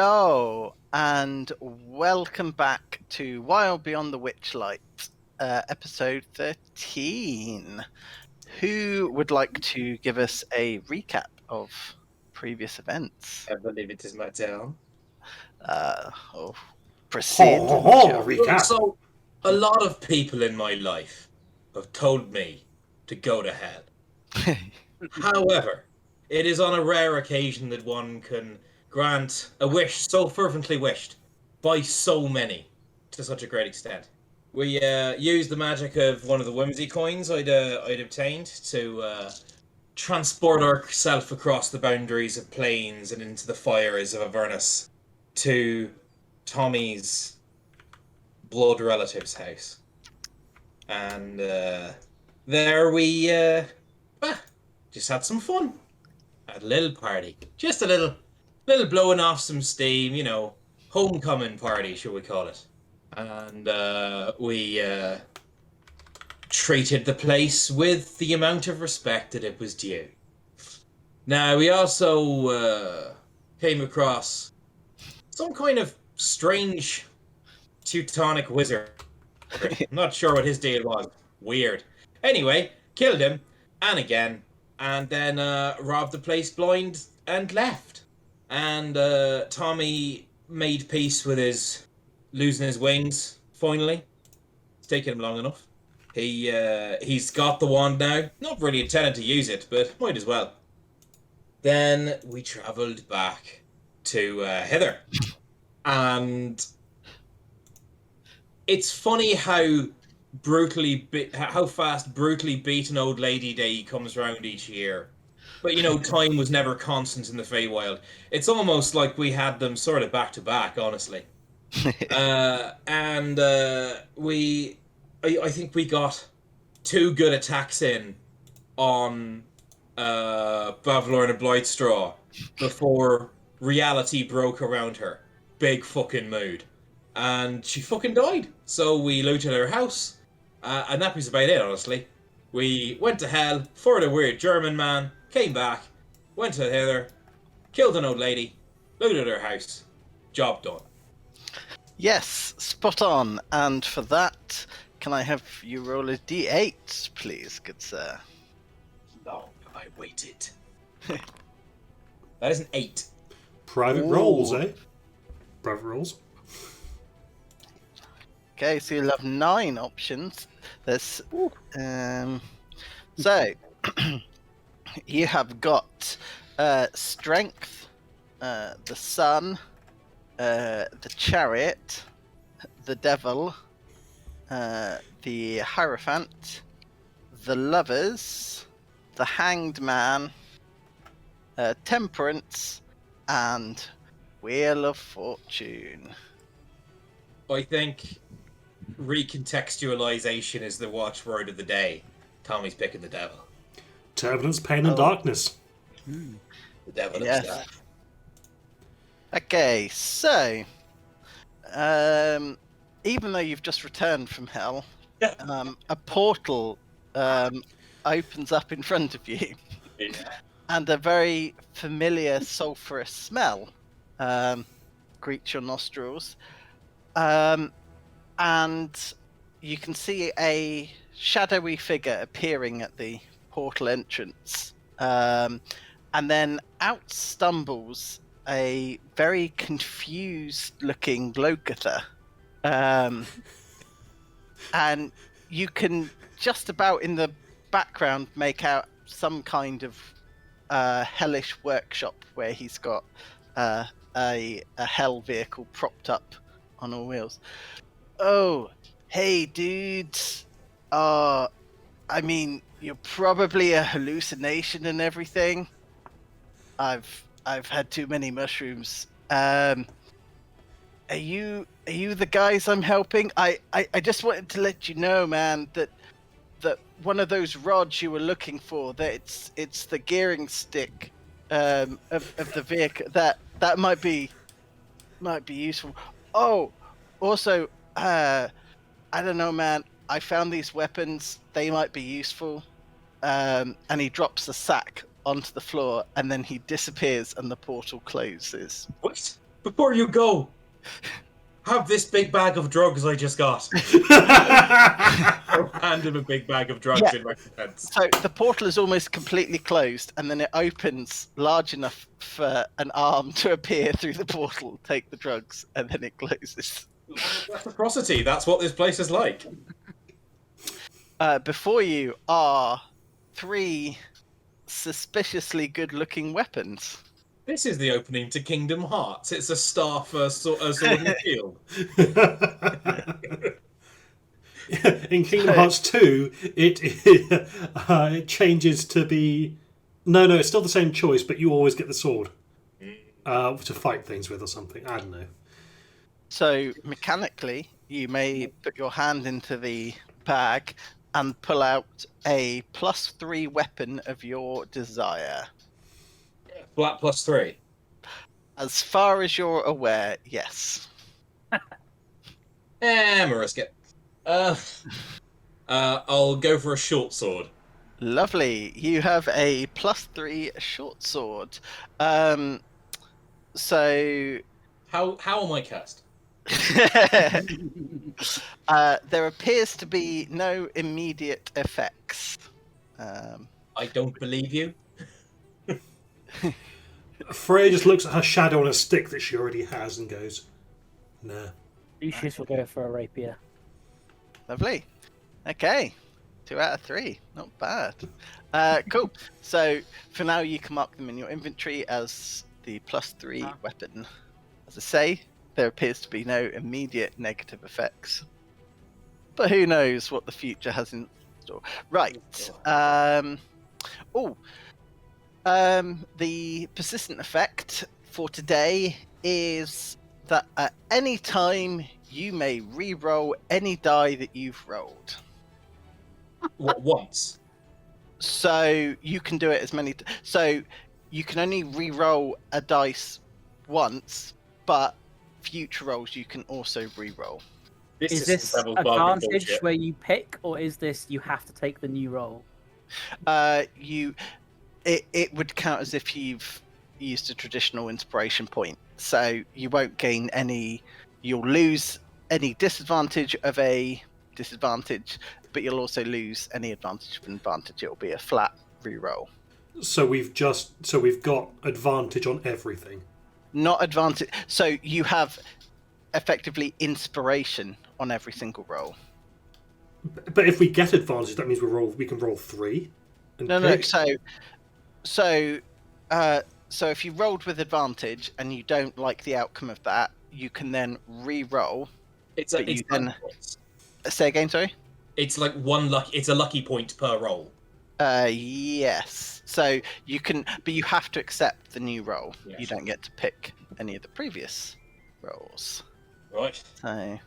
Hello, and welcome back to Wild Beyond the Witchlight, episode 13. Who would like to give us a recap of previous events? I believe it is my turn. Proceed. Joe. Recap. So, a lot of people in my life have told me to go to hell. However, it is on a rare occasion that one can grant a wish so fervently wished by so many to such a great extent. We used the magic of one of the whimsy coins I'd obtained to transport ourselves across the boundaries of planes and into the fires of Avernus to Tommy's blood relative's house. And there we just had some fun. Had a little party. Just a little blowing off some steam, homecoming party, shall we call it. And we treated the place with the amount of respect that it was due. Now, we also came across some kind of strange Teutonic wizard. I'm not sure what his deal was. Weird. Anyway, killed him, and again, and then robbed the place blind and left. And Tommy made peace with his losing his wings, finally. It's taken him long enough. He's got the wand now. Not really intended to use it, but might as well. Then we travelled back to Heather. And it's funny how fast brutally beaten old lady day comes round each year. But time was never constant in the Feywild. It's almost like we had them sort of back to back, honestly. I think we got 2 good attacks in on Bavlorna Blightstraw before reality broke around her. Big fucking mood. And she fucking died. So we looted her house. And that was about it, honestly. We went to hell, fought a weird German man, came back, went to Heather, killed an old lady, looted her house. Job done. Yes, spot on. And for that, can I have you roll a d8, please, good sir? Long have I waited. That is an 8. Private rolls, eh? Private rolls. Okay, so you'll have 9 options. There's so you have got strength, the sun, the chariot, the devil, the hierophant, the lovers, the hanged man, temperance, and wheel of fortune. I think recontextualization is the watchword of the day. Tommy's picking the devil. Turbulence, pain, and darkness. The devil Yes. himself. Okay, so even though you've just returned from hell, a portal opens up in front of you, and a very familiar sulphurous smell greets your nostrils. And you can see a shadowy figure appearing at the portal entrance. And then out stumbles a very confused-looking Glowguther. And you can just about in the background make out some kind of hellish workshop where he's got a hell vehicle propped up on all wheels. Oh, hey, dudes. I mean, you're probably a hallucination and everything. I've had too many mushrooms. Are you the guys I'm helping? I just wanted to let you know, man, that one of those rods you were looking for, that it's the gearing stick of the vehicle. That might be useful. Oh, also, I don't know, man. I found these weapons. They might be useful. And he drops the sack onto the floor, and then he disappears, and the portal closes. What? before you go, have this big bag of drugs I just got. I'll hand him a big bag of drugs in recompense. So the portal is almost completely closed, and then it opens large enough for an arm to appear through the portal, take the drugs, and then it closes. Reciprocity, that's what this place is like. Before you are 3 suspiciously good-looking weapons. This is the opening to Kingdom Hearts. It's a staff, a sword and shield. In Kingdom Hearts 2, it changes to be... No, it's still the same choice, but you always get the sword to fight things with or something. I don't know. So, mechanically, you may put your hand into the bag and pull out a +3 weapon of your desire. Flat +3. As far as you're aware, yes. Mariska. I'll go for a short sword. Lovely. You have a +3 short sword. So... How am I cast? There appears to be no immediate effects. I don't believe you. Freya just looks at her shadow on a stick that she already has and goes, nah. Lucius will go for a rapier. Lovely. Okay. 2 out of 3. Not bad. Cool. So for now, you can mark them in your inventory as the +3 weapon. As I say, there appears to be no immediate negative effects. But who knows what the future has in store. Right. The persistent effect for today is that at any time you may re-roll any die that you've rolled. What, once? So you can do it as many. So you can only re-roll a dice once, but future rolls you can also re-roll. Is this advantage where you pick, or is this you have to take the new roll? It would count as if you've used a traditional inspiration point. So you won't gain any. You'll lose any disadvantage of a disadvantage, but you'll also lose any advantage of an advantage. It'll be a flat re-roll. So we've got advantage on everything. Not advantage. So you have effectively inspiration on every single roll. But if we get advantage, that means we can roll 3. No. So if you rolled with advantage and you don't like the outcome of that, you can then re-roll. Say again, sorry. It's like it's a lucky point per roll. Yes. So you can, but you have to accept the new roll. Yeah, you don't get to pick any of the previous rolls. Right. So,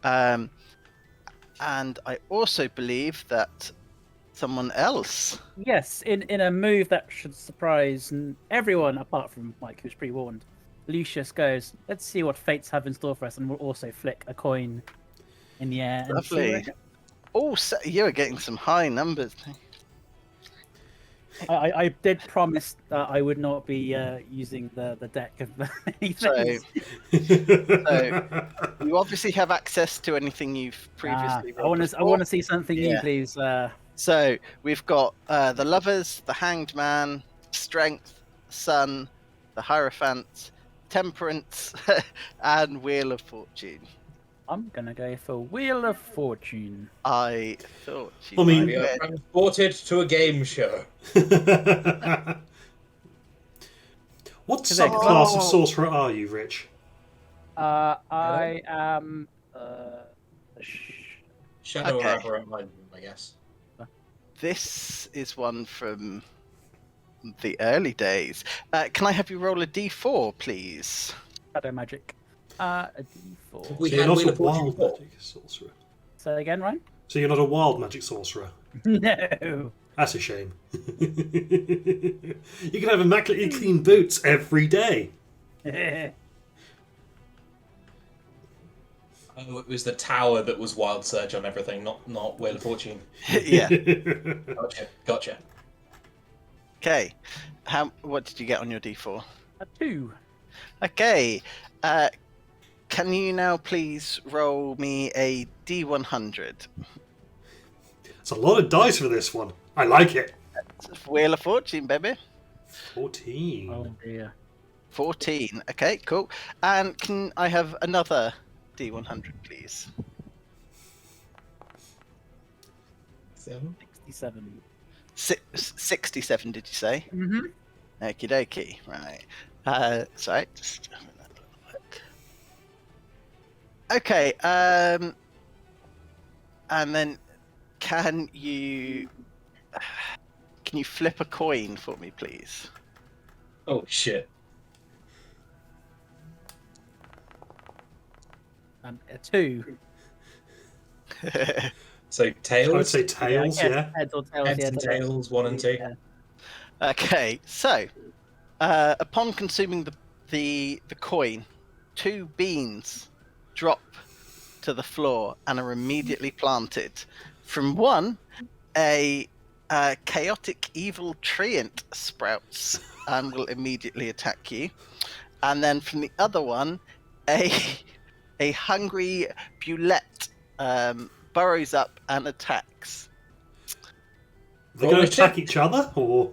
and I also believe that someone else. Yes, in a move that should surprise everyone apart from Mike, who's pre-warned. Lucius goes, let's see what fates have in store for us, and we'll also flick a coin in the air. Lovely. Oh, so you are getting some high numbers. I did promise that I would not be using the deck of anything. So you obviously have access to anything you've previously rolled. I want to see something new, please. So we've got the Lovers, the Hanged Man, Strength, Sun, the Hierophant, Temperance, and Wheel of Fortune. I'm gonna go for Wheel of Fortune. I thought you might be transported to a game show. What subclass of sorcerer are you, Rich? I am Shadow or Enlightenment, I guess. This is one from the early days. Can I have you roll a d4, please? Shadow magic. A d4. We So had you're Wheel not of a Fortune wild before. magic sorcerer. Say again, Ryan? So you're not a wild magic sorcerer. No. That's a shame. You can have immaculately clean boots every day. Oh, it was the tower that was Wild Surge on everything, not Wheel of Fortune. Yeah. Gotcha. Okay. What did you get on your d4? A 2. Okay. Can you now please roll me a D100? It's a lot of dice for this one. I like it. Wheel of Fortune, baby. 14. Oh dear. 14. Okay, cool. And can I have another D100, please? 7. 67. 67, did you say? Mm-hmm. Okie dokie. Right. Sorry. Just having a little look. Okay. And then can you flip a coin for me, please? Oh shit. A 2. So tails. I'd say tails, I guess yeah. Heads or tails. Heads Yeah, and don't know. tails, 1 and 2. Yeah. Okay. So, upon consuming the coin, 2 beans drop to the floor and are immediately planted. From one, a chaotic evil treant sprouts and will immediately attack you, and then from the other one, a hungry bulette burrows up and attacks. They're going to attack each other, or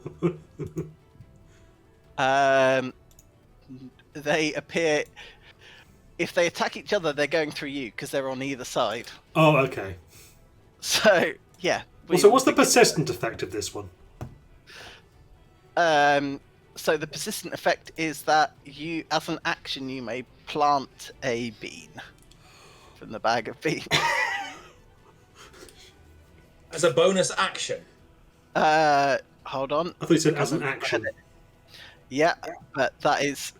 They appear. If they attack each other, they're going through you because they're on either side. oh, okay. So yeah. So what's the persistent effect of this one? So the persistent effect is that you, as an action, you may plant a bean from the bag of beans. As a bonus action. Hold on. I thought you said as an action. Yeah, but that is.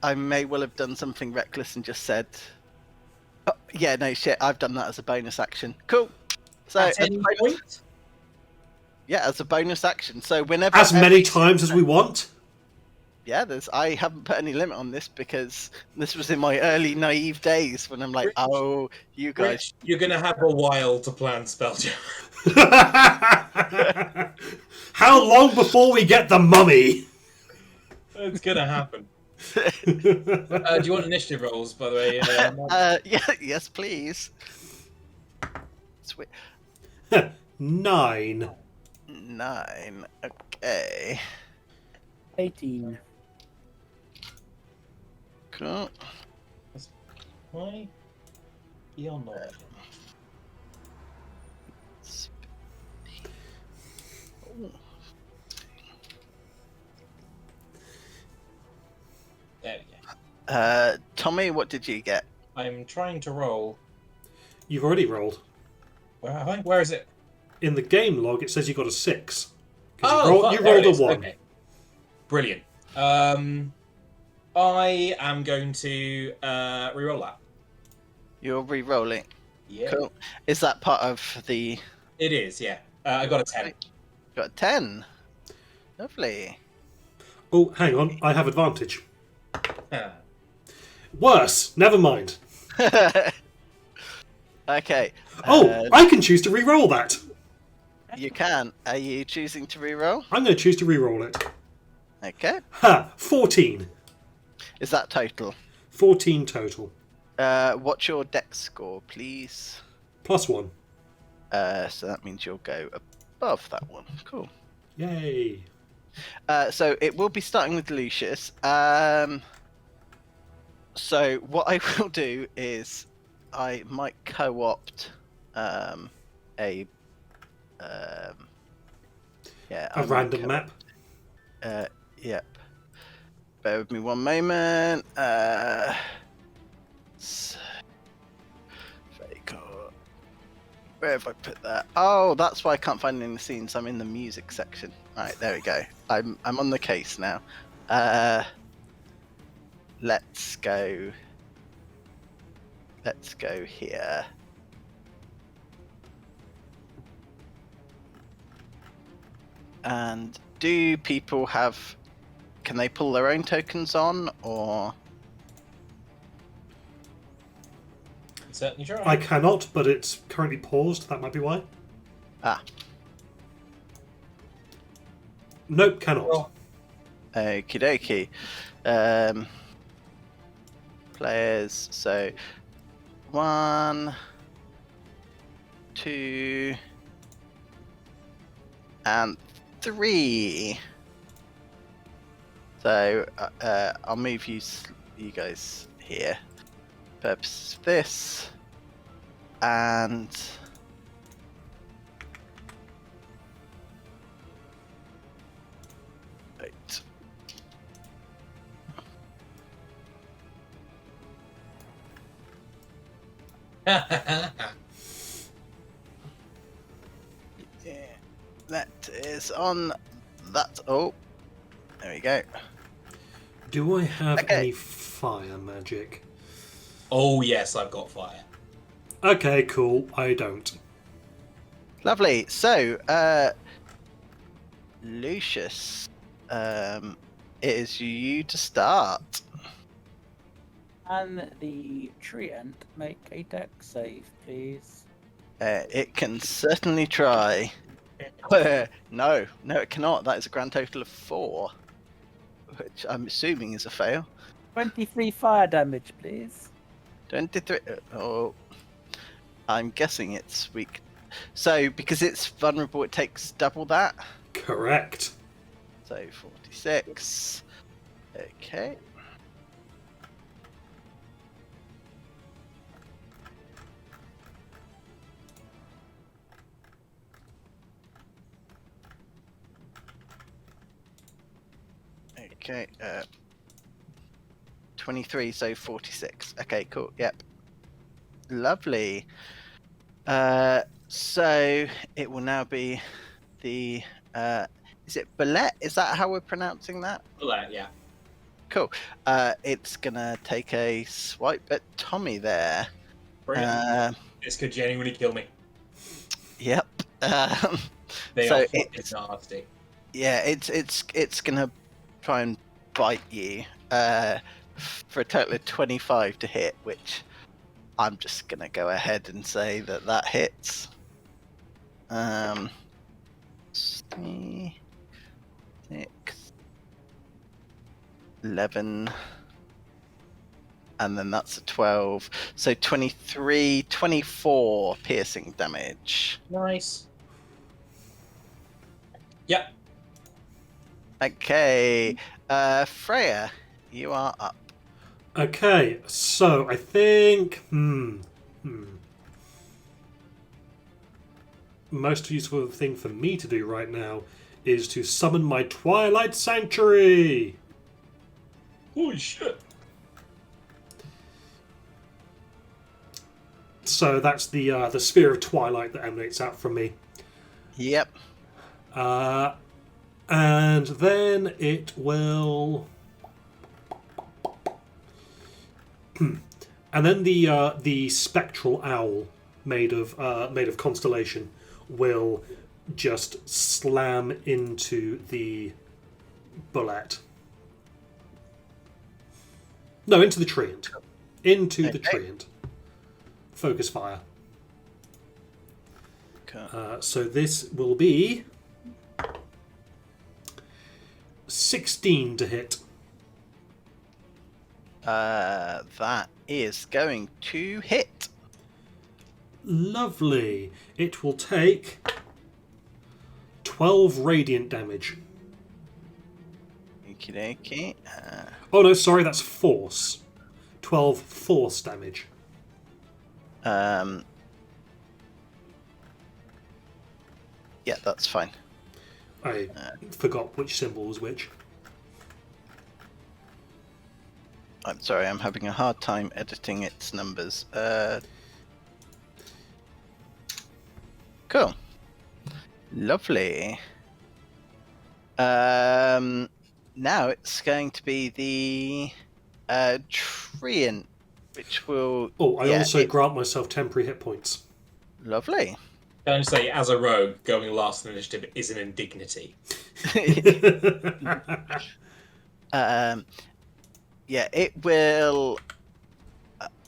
I may well have done something reckless and just said. Oh, yeah, no shit. I've done that as a bonus action. Cool. So At any point? yeah, as a bonus action. So whenever As many times as we want? yeah, I haven't put any limit on this because this was in my early naive days when I'm like, oh, you guys. Rich, you're going to have a while to plan Spelljammer. How long before we get the mummy? It's going to happen. Do you want initiative rolls, by the way? Yeah, yes, please. Sweet. 9. 9. Okay. 18. Cool. Why? You're not. There we go. Tommy, what did you get? I'm trying to roll. You've already rolled. Where have I? Where is it? In the game log, it says you got a 6. Oh, you there rolled it a is. 1. Okay. Brilliant. I am going to re-roll that. You're re-rolling. Yeah. Cool. Is that part of the... It is, yeah. I got a 10. Got a 10. Lovely. Oh, hang on. I have advantage. Ah. Worse. Never mind. Okay. Oh, I can choose to re-roll that. You can. Are you choosing to re-roll? I'm going to choose to re-roll it. Okay. Ha! 14. Is that total? 14 total. What's your dex score, please? +1. So that means you'll go above that one. Cool. Yay. So it will be starting with Lucius. So what I will do is I might co-opt a Random map. Yep. Bear with me one moment. So, where have I put that? Oh, that's why I can't find any scenes. I'm in the music section. Right, there we go. I'm on the case now. Let's go. Let's go here. And do people have... Can they pull their own tokens on, or... Certainly try. I cannot, but it's currently paused. That might be why. Ah, Nope, cannot. Well, okie dokie. players. So 1, 2, and 3. So I'll move you guys here. Purpose of this, and right. Yeah, that is on that. Oh, there we go. Do I have Okay. any fire magic? Oh yes, I've got fire. Okay, cool. I don't. Lovely. So, Lucius, it is you to start. And the treant make a deck save, please. It can certainly try. No, it cannot. That is a grand total of 4, which I'm assuming is a fail. 23 fire damage, please. 23. Oh, I'm guessing it's weak. So, because it's vulnerable, it takes double that. Correct. So, 46. Okay. Okay. 23, so 46. Okay, cool. Yep. Lovely. So it will now be the is it Ballet? Is that how we're pronouncing that? Yeah. Cool. It's gonna take a swipe at Tommy there. Brilliant. This could genuinely kill me. Yep. They So are fucking it's nasty. yeah, it's gonna try and bite you for a total of 25 to hit, which I'm just gonna go ahead and say that hits. 3, 6, 11, and then that's a 12. So 23, 24 piercing damage. Nice. Yep. Okay, Freya, you are up. Okay, so I think most useful thing for me to do right now is to summon my Twilight Sanctuary. Holy shit. So that's the sphere of twilight that emanates out from me. Yep. And then it will. And then the spectral owl made of constellation will just slam into the bullet. No, into the treant. Into the Okay. treant. Focus fire. Cool. So this will be 16 to hit. That is going to hit. Lovely. It will take 12 radiant damage. Okie dokie. Oh no, sorry, that's force. 12 force damage. Yeah, that's fine. I forgot which symbol was which. I'm sorry, I'm having a hard time editing its numbers. Cool. Lovely. Now it's going to be the treant, which will. Oh, I yeah, also grant myself temporary hit points. Lovely. Don't say, as a rogue, going last in initiative is an indignity. Yeah, it will.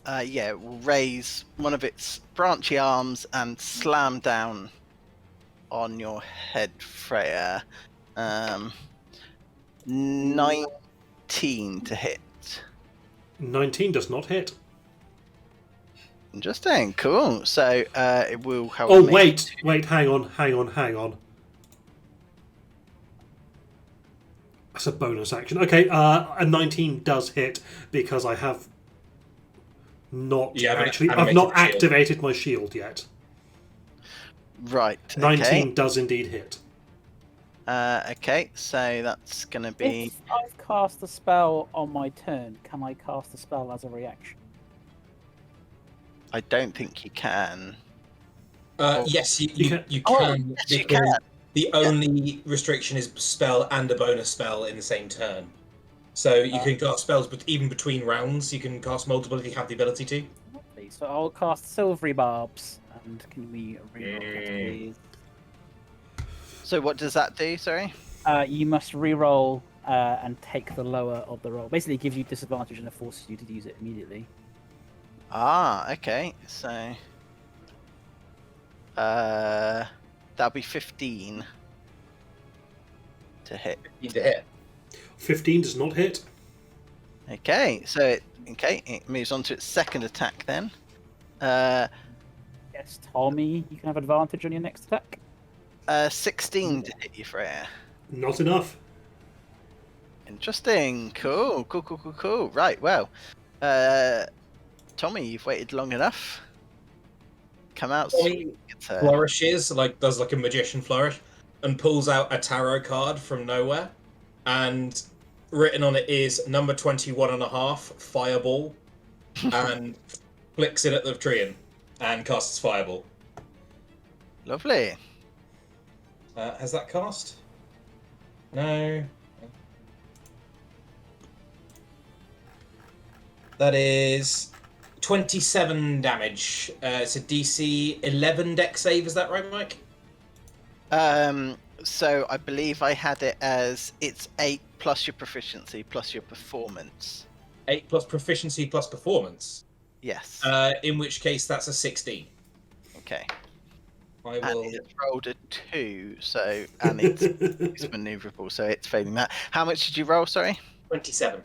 It will raise one of its branchy arms and slam down on your head, Freya. 19 to hit. 19 does not hit. Interesting. Cool. So it will. Oh, wait, hang on. That's a bonus action. Okay, a 19 does hit because I have not You haven't actually. I've animated not the shield. activated my shield yet. Right. 19 does indeed hit. Okay. So that's gonna be. If I've cast a spell on my turn, can I cast a spell as a reaction? I don't think you can. Yes, you You can. can- You Oh, can yes, you because can. the only restriction is spell and a bonus spell in the same turn. So you can cast spells, but even between rounds, you can cast multiple if you have the ability to. Lovely. So I'll cast Silvery Barbs. And can we reroll that, please? So what does that do? Sorry. You must reroll and take the lower of the roll. Basically, it gives you disadvantage and it forces you to use it immediately. Ah. Okay. So. That'll be 15 to hit. You to hit. 15 does not hit. Okay, so it moves on to its second attack then. Yes, Tommy, you can have advantage on your next attack. 16 to hit you, Freya. Not enough. Interesting. Cool. Right. Well, Tommy, you've waited long enough. Come out. Tommy flourishes, does a magician flourish, and pulls out a tarot card from nowhere, and written on it is number 21.5 fireball, and flicks it at the Treant and casts fireball. Lovely. Has that cast? No. That is 27 damage. It's a DC 11 deck save, is that right, Mike? So I believe I had it as it's 8 plus your proficiency plus your performance. 8 plus proficiency plus performance. Yes. In which case, that's a 16. Okay. I And will. it's rolled a 2, so and it's maneuverable, so it's failing that. How much did you roll? Sorry. 27.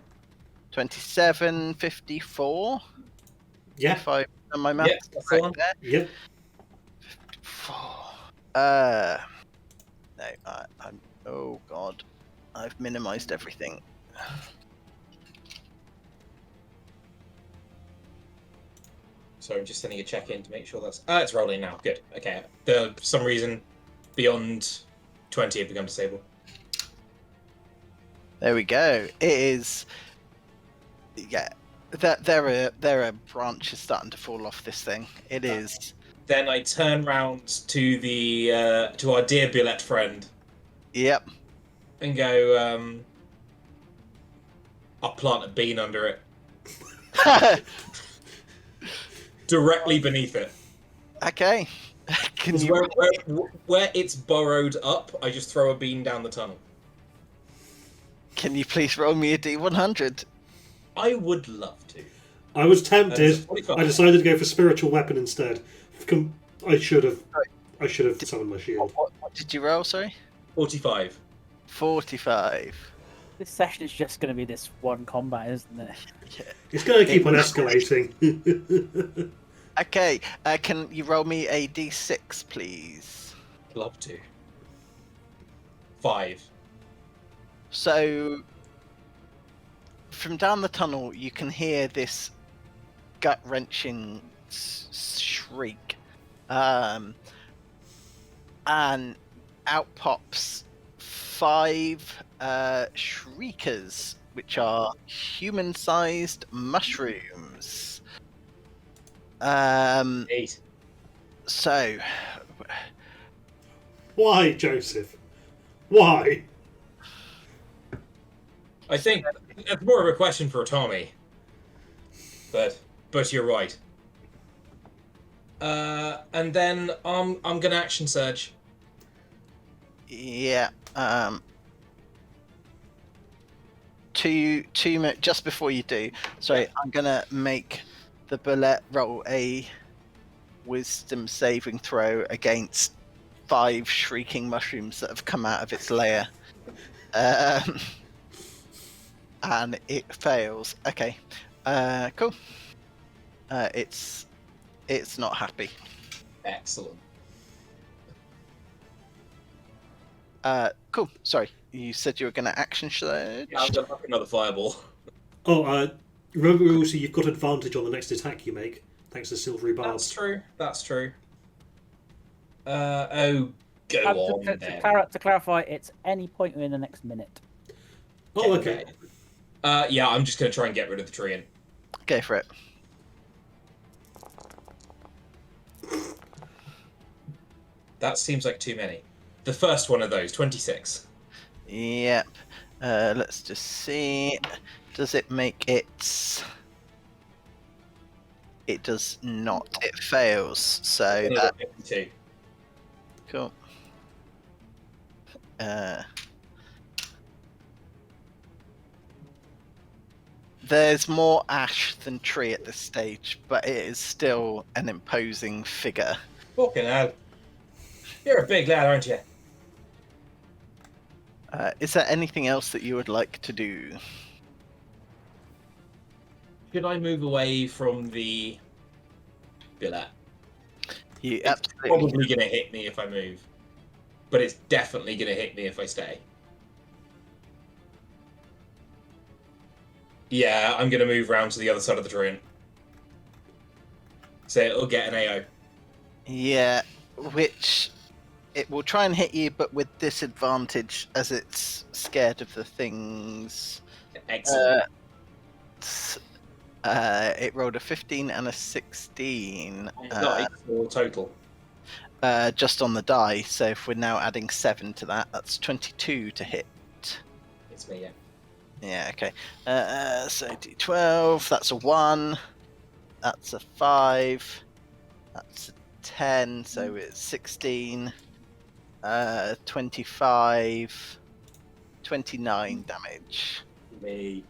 27, 54. Yeah. If I done my maths Yeah, that's the one. correct there. Yep. 54. No, I'm. Oh God, I've minimised everything. So I'm just sending a check in to make sure that's. It's rolling now. Good. Okay. For some reason, beyond 20 have become disabled. There we go. It is. Yeah, there are branches starting to fall off this thing. It is. Then I turn round to the to our dear billet friend Yep. and go. I'll plant a bean under it, directly beneath it. Okay. Can 'Cause you? where it's burrowed up, I just throw a bean down the tunnel. Can you please roll me a d100? I would love to. I was tempted. 45. I decided to go for spiritual weapon instead. I should have summoned my shield. What did you roll? Sorry. 45. 45. This session is just going to be this one combat, isn't it? It's going to keep on escalating. Okay. Can you roll me a d6, please? Love to. 5. So, from down the tunnel, you can hear this gut-wrenching shriek, and out pops 5 shriekers, which are human-sized mushrooms. 8. So, Why, Joseph? Why? I think that's more of a question for Tommy. But you're right. And then I'm gonna action surge. yeah. Just before you do, sorry, I'm gonna make the bullet roll a wisdom saving throw against 5 shrieking mushrooms that have come out of its lair. And it fails. Okay. Cool. It's not happy. Excellent. Cool. Sorry, you said you were going to action surge. Yeah, I'm gonna fuck another fireball. Oh, remember also you've got advantage on the next attack you make, thanks to silvery barbs. That's true. Oh, go on then. To clarify, it's any point within the next minute. Oh, okay. Yeah, I'm just gonna try and get rid of the tree. And Go for it. that seems like too many. The first one of those, 26. Yep. Let's just see. Does it make it? It does not. It fails. So Another that 52. cool. There's more ash than tree at this stage, but it is still an imposing figure. Fucking hell. You're a big lad, aren't you? Is there anything else that you would like to do? Should I move away from the billet? You It's absolutely. probably going to hit me if I move. But it's definitely going to hit me if I stay. Yeah, I'm going to move round to the other side of the train. So it'll get an AO. Yeah, which it will try and hit you, but with disadvantage as it's scared of the things. Excellent. It rolled a 15 and a 16. Nice, or total. Just on the die, so if we're now adding 7 to that, that's 22 to hit. It's me, yeah. Yeah, okay. So d12, that's a 1. That's a 5. That's a 10, so it's 16. 25. 29 damage. Me.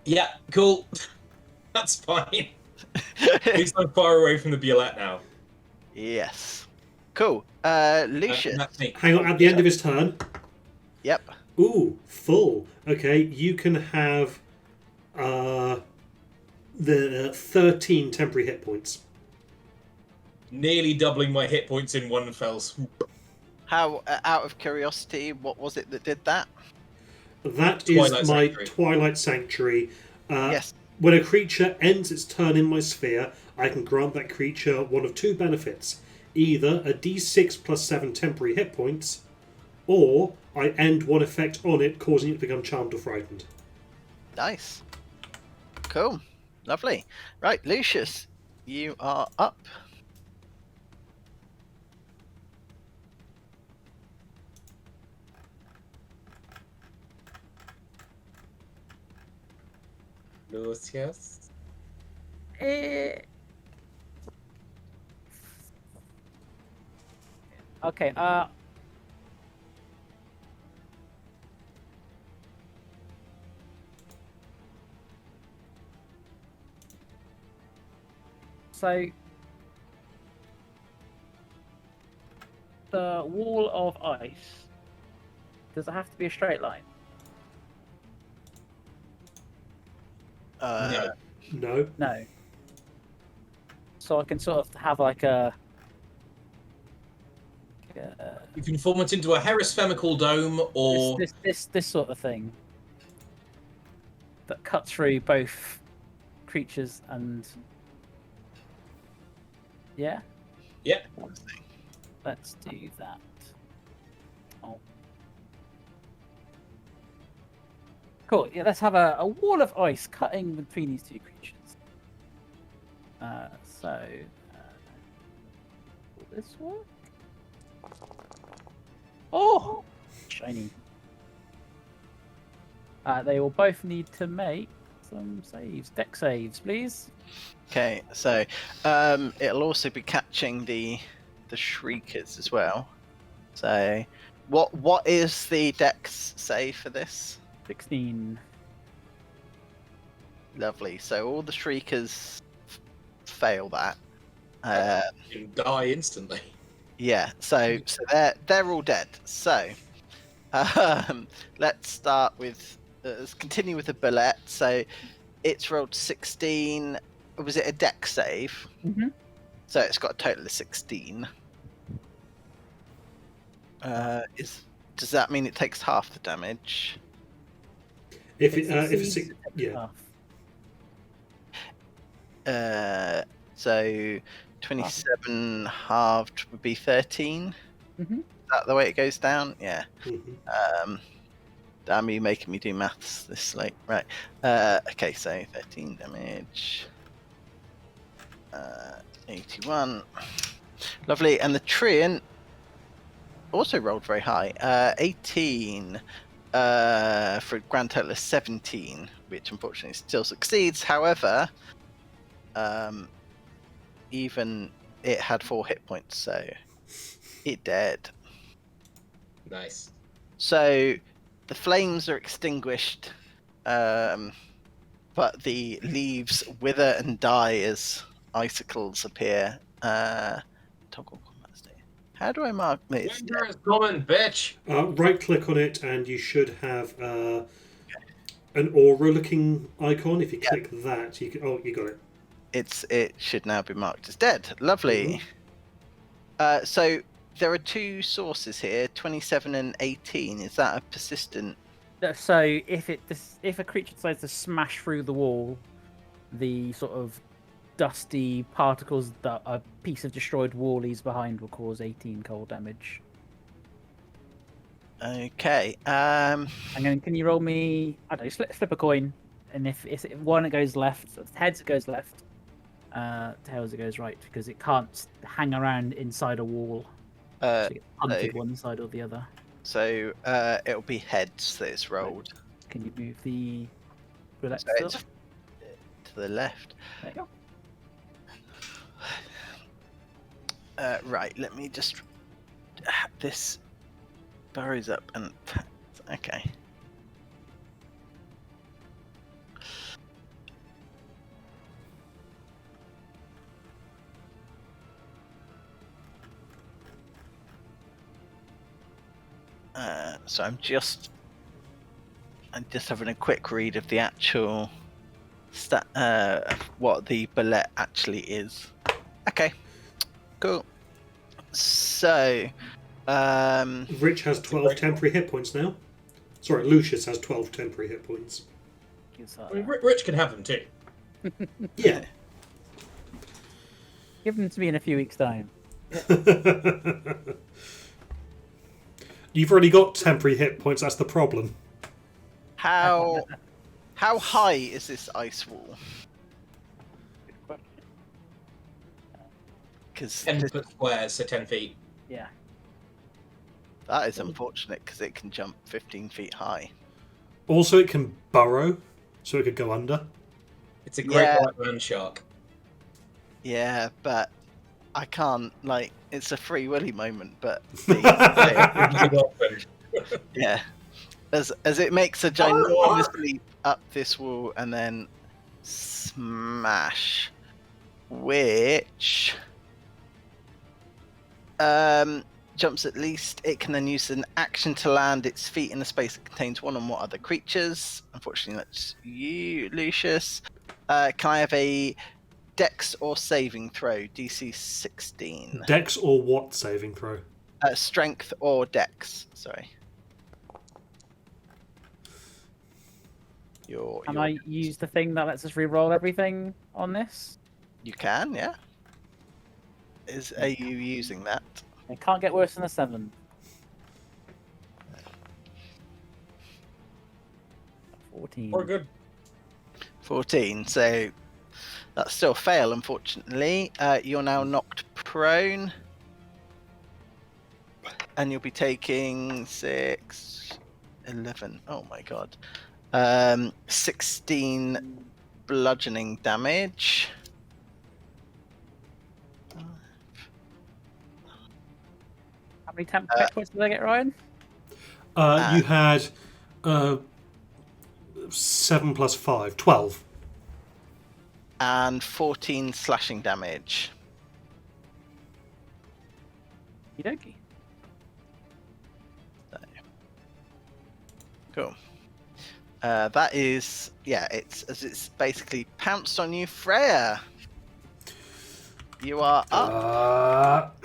Yeah, cool. That's fine. At least I'm far away from the Biolette now. Yes. Cool. Lucius. That's me. Hang on, at the end of his turn. Yep. Ooh, full. Okay, you can have the 13 temporary hit points. Nearly doubling my hit points in one fell swoop. How, out of curiosity, what was it that did that? That is Twilight my Sanctuary. Twilight Sanctuary. Yes. When a creature ends its turn in my sphere, I can grant that creature one of two benefits. Either a d6 plus 7 temporary hit points, or I end one effect on it, causing it to become charmed or frightened. Nice. Cool. Lovely. Right, Lucius, you are up. Lucius. Okay, so the wall of ice, does it have to be a straight line? Uh, No. No. So I can sort of have like a You can form it into a herisphemical dome, or this sort of thing that cuts through both creatures and yeah. yeah. Let's do that. Oh. Cool. Yeah, let's have a wall of ice cutting between these two creatures. Will this work? Oh, shiny. They will both need to make some saves. Deck saves, please. okay, so it'll also be catching the shriekers as well. So, what is the dex save for this? 16. Lovely. So all the shriekers fail that. You can die instantly. Yeah. So they're all dead. So let's start with let's continue with the bullet. So It's rolled 16. Was it a dex save? Mhm. So it's got a total of 16. Does that mean it takes half the damage? If It it's succeeds, it takes yeah, half. So 27 halved would be 13. Mhm. Is that the way it goes down? Yeah. mhm. Damn, you making me do maths this late. Right. Okay, so 13 damage. 81. Lovely. And the Treant also rolled very high. 18 for a grand total of 17, which unfortunately still succeeds. However, even it had 4 hit points, so it dead. Nice. So the flames are extinguished, but the leaves wither and die as icicles appear. Toggle combat state. How do I mark this? Winter is coming, bitch. Right click on it, and you should have an aura-looking icon. If you Yeah. click that, you can. Oh, you got it. It should now be marked as dead. Lovely. So there are 2 sources here, 27 and 18. Is that a persistent? So if a creature decides to smash through the wall, the sort of dusty particles that a piece of destroyed wall leaves behind will cause 18 cold damage. Okay. And then can you roll me? I don't know. Flip a coin, and if one it goes left, so heads it goes left, tails it goes right, because it can't hang around inside a wall. So it gets punted one side or the other. So it'll be heads that it's rolled. Can you move the roulette So it's to the left. There you go. Right, let me just. This burrows up and. Okay. So I'm just having a quick read of the actual what the bullet actually is. Okay, cool. So, Rich has 12 temporary hit points now. Sorry, Lucius has 12 temporary hit points. I mean, Rich can have them too. Yeah. Give them to me in a few weeks' time. You've already got temporary hit points. That's the problem. how high is this ice wall? Because 10 foot squares, so 10 feet. Yeah. that is unfortunate because it can jump 15 feet high. Also, it can burrow, so it could go under. It's a great Yeah. white land shark. Yeah, but I can't, like, it's a free willy moment, but yeah, as it makes a ginormous leap up this wall and then smash, which jumps at least. It can then use an action to land its feet in a space that contains one or more other creatures. Unfortunately, that's you, Lucius. Can I have a Dex or saving throw? DC 16. Dex or what saving throw? Strength or Dex. Sorry. Can I use the thing that lets us re-roll everything on this? You can, yeah. Are you using that? It can't get worse than a 7. 14. Or good. 14. So that's still a fail, unfortunately. You're now knocked prone. And you'll be taking 6, 11. Oh my god. 16 bludgeoning damage. How many temp hit points did I get, Ryan? You had 7 plus 5, 12. And 14 slashing damage. Okie Cool. That is, it's basically pounced on you, Freya. You are up.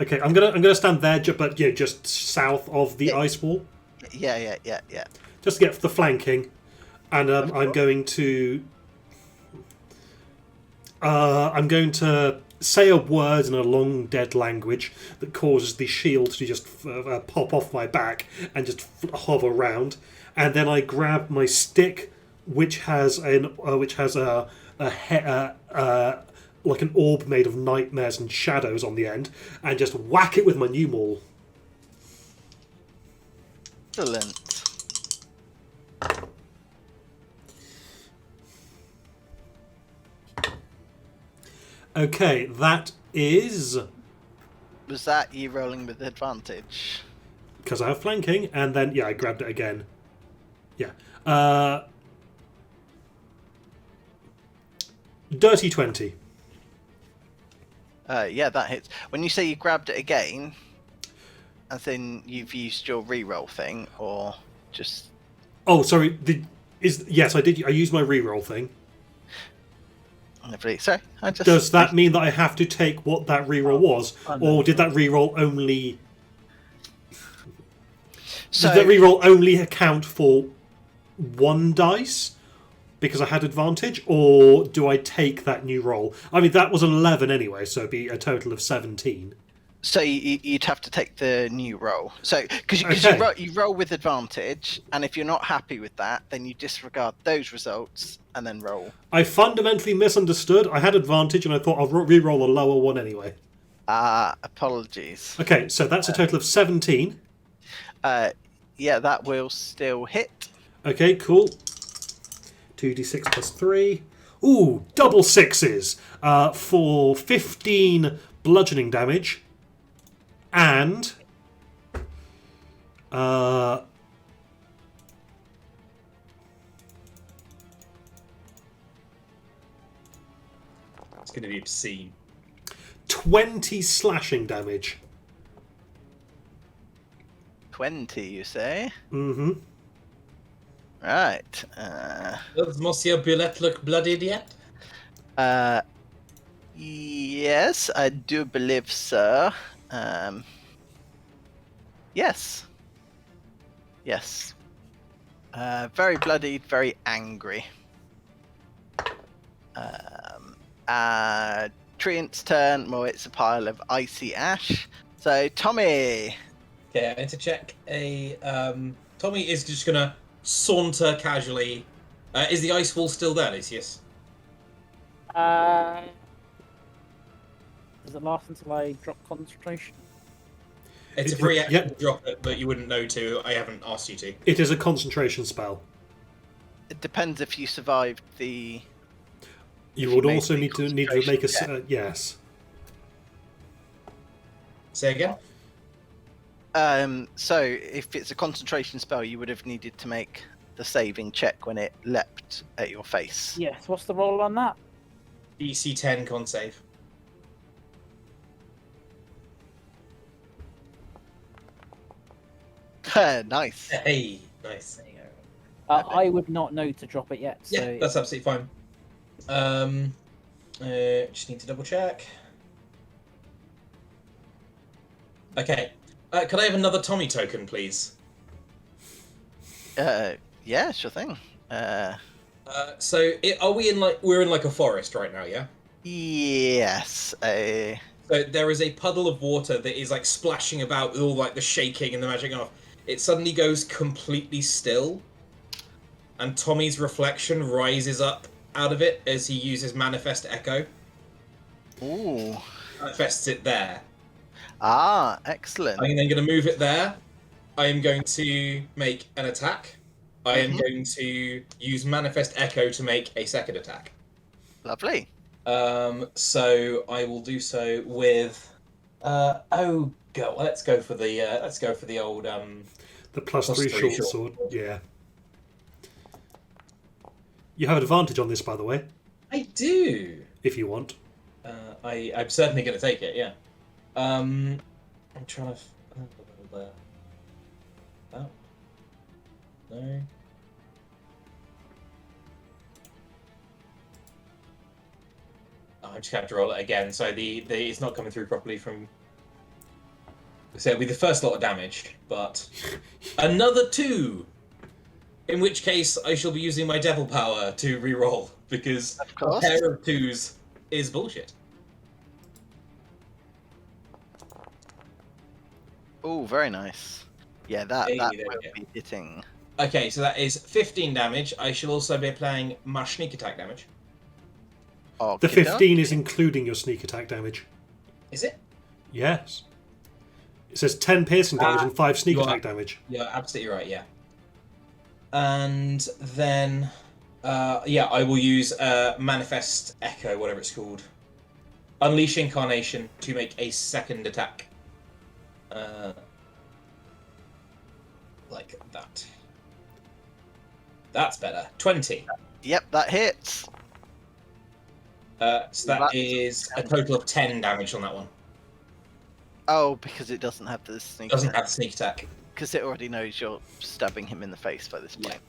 Okay, I'm gonna stand there, but just south of the Yeah. ice wall, Yeah. just to get the flanking, and I'm going to say a word in a long dead language that causes the shield to just pop off my back and just hover around, and then I grab my stick, which has like an orb made of nightmares and shadows on the end, and just whack it with my new maul. Excellent. Okay, that is Was that you rolling with advantage? because I have flanking, and then I grabbed it again. Yeah. Dirty 20. Yeah, that hits. When you say you grabbed it again, as in you've used your reroll thing, or just... Oh, sorry. Yes, I did. I used my reroll thing. Sorry, I just... Does that mean that I have to take what that reroll was, or did that reroll only? So, Did that reroll only account for one dice because I had advantage, or do I take that new roll? I mean, that was an 11 anyway, so it'd be a total of 17. So you'd have to take the new roll. So because Okay. you roll with advantage, and if you're not happy with that, then you disregard those results and then roll. I fundamentally misunderstood. I had advantage, and I thought I'll re-roll a lower one anyway. Apologies. Okay, so that's a total of 17. Yeah, that will still hit. Okay, cool. 2d6 plus 3. Ooh, double sixes for 15 bludgeoning damage. And It's going to be obscene. 20 slashing damage. 20, you say? Mm-hmm. Right. Does Monsieur Bullet look bloodied yet? Yes, I do believe so. Yes. Yes. Very bloodied, very angry. Treant's turn. Well, it's a pile of icy ash. So, Tommy. Okay, I need to check a... Tommy is just going to saunter casually. Is the ice wall still there, Lucius? Does it last until I drop concentration? It's a free action Yep. to drop it, but you wouldn't know to. I haven't asked you to. It is a concentration spell. It depends if you survived the... You If would you also make need the to make a concentration yes. Say again? So, if it's a concentration spell, you would have needed to make the saving check when it leapt at your face. Yes. What's the roll on that? DC 10 con save. Nice. Hey, nice. There you go. I would not know to drop it yet. So Yeah, that's absolutely fine. Just need to double check. Okay. Could I have another Tommy token, please? Yeah, sure thing. So, are we in we're in a forest right now, yeah? Yes. So there is a puddle of water that is splashing about with all the shaking and the magic off. It suddenly goes completely still, and Tommy's reflection rises up out of it as he uses Manifest Echo. Ooh. Manifests it there. Ah, excellent. I'm then going to move it there. I am going to make an attack. I am going to use Manifest Echo to make a second attack. Lovely. So I will do so with. Oh god, let's go for the old The plus Plus 3 3 short short sword. Yeah. You have advantage on this, by the way, I do. if you want. I'm certainly going to take it. Yeah. I'm trying to. Oh no. I just have to roll it again. So the it's not coming through properly from. So it'll be the first lot of damage, but another 2. In which case, I shall be using my devil power to re-roll because Of a course. pair of 2s is bullshit. Oh, very nice. Yeah, that Hey, that there we will go. be hitting. Okay, so that is 15 damage. I shall also be applying my sneak attack damage. The Okey-dokey. 15 is including your sneak attack damage. Is it? Yes. It says 10 piercing damage and 5 sneak you are- attack damage. You're absolutely right, yeah. And then, I will use Manifest Echo, whatever it's called. Unleash Incarnation to make a second attack. Like that. That's better. 20. Yep, that hits. So that is a total of 10 damage on that one. Oh, because it doesn't have the sneak Doesn't attack. have sneak attack. Because it already knows you're stabbing him in the face by this point.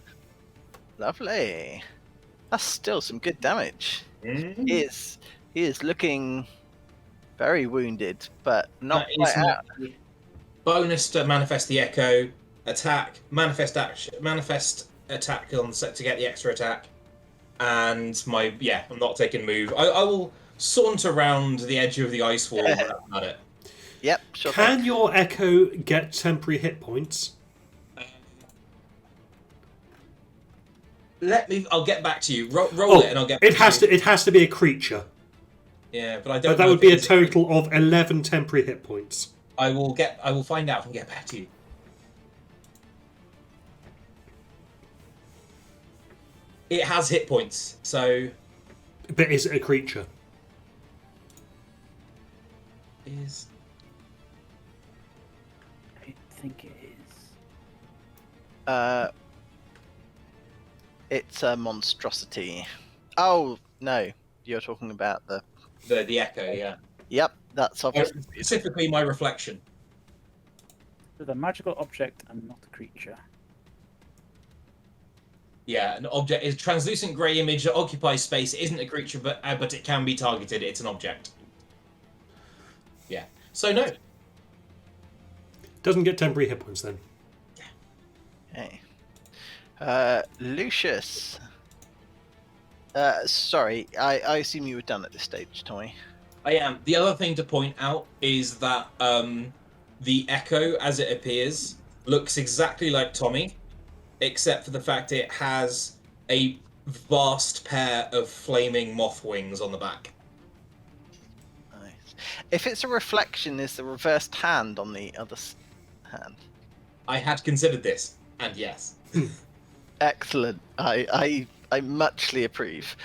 Lovely. That's still some good damage. Mm. He is looking very wounded, but not That quite is out. my bonus to manifest the echo, attack, manifest action, manifest attack on set to get the extra attack, and I'm not taking move. I will saunter around the edge of the ice wall. That's about it. Yep, sure. Can your echo get temporary hit points? I'll get back to you. Roll it, and I'll get. Back to you. It has to be a creature. Yeah, but I don't. But that know would if be it a is total of 11 temporary hit points. I will find out and get back to you. It has hit points, so But is it a creature? is I think it is. It's a monstrosity. Oh no, you're talking about the. the echo? Yeah, Yep, that's obviously. specifically my reflection. With a magical object and not a creature. Yeah, an object is a translucent grey image that occupies space. It isn't a creature, but it can be targeted. It's an object. Yeah. So no. Doesn't get temporary hit points then. Okay. Lucius. Sorry, I assume you were done at this stage, Tommy. I am. The other thing to point out is that the echo, as it appears, looks exactly like Tommy, except for the fact it has a vast pair of flaming moth wings on the back. Nice. If it's a reflection, is the reversed hand on the other hand? I had considered this, and yes. Excellent. I muchly approve.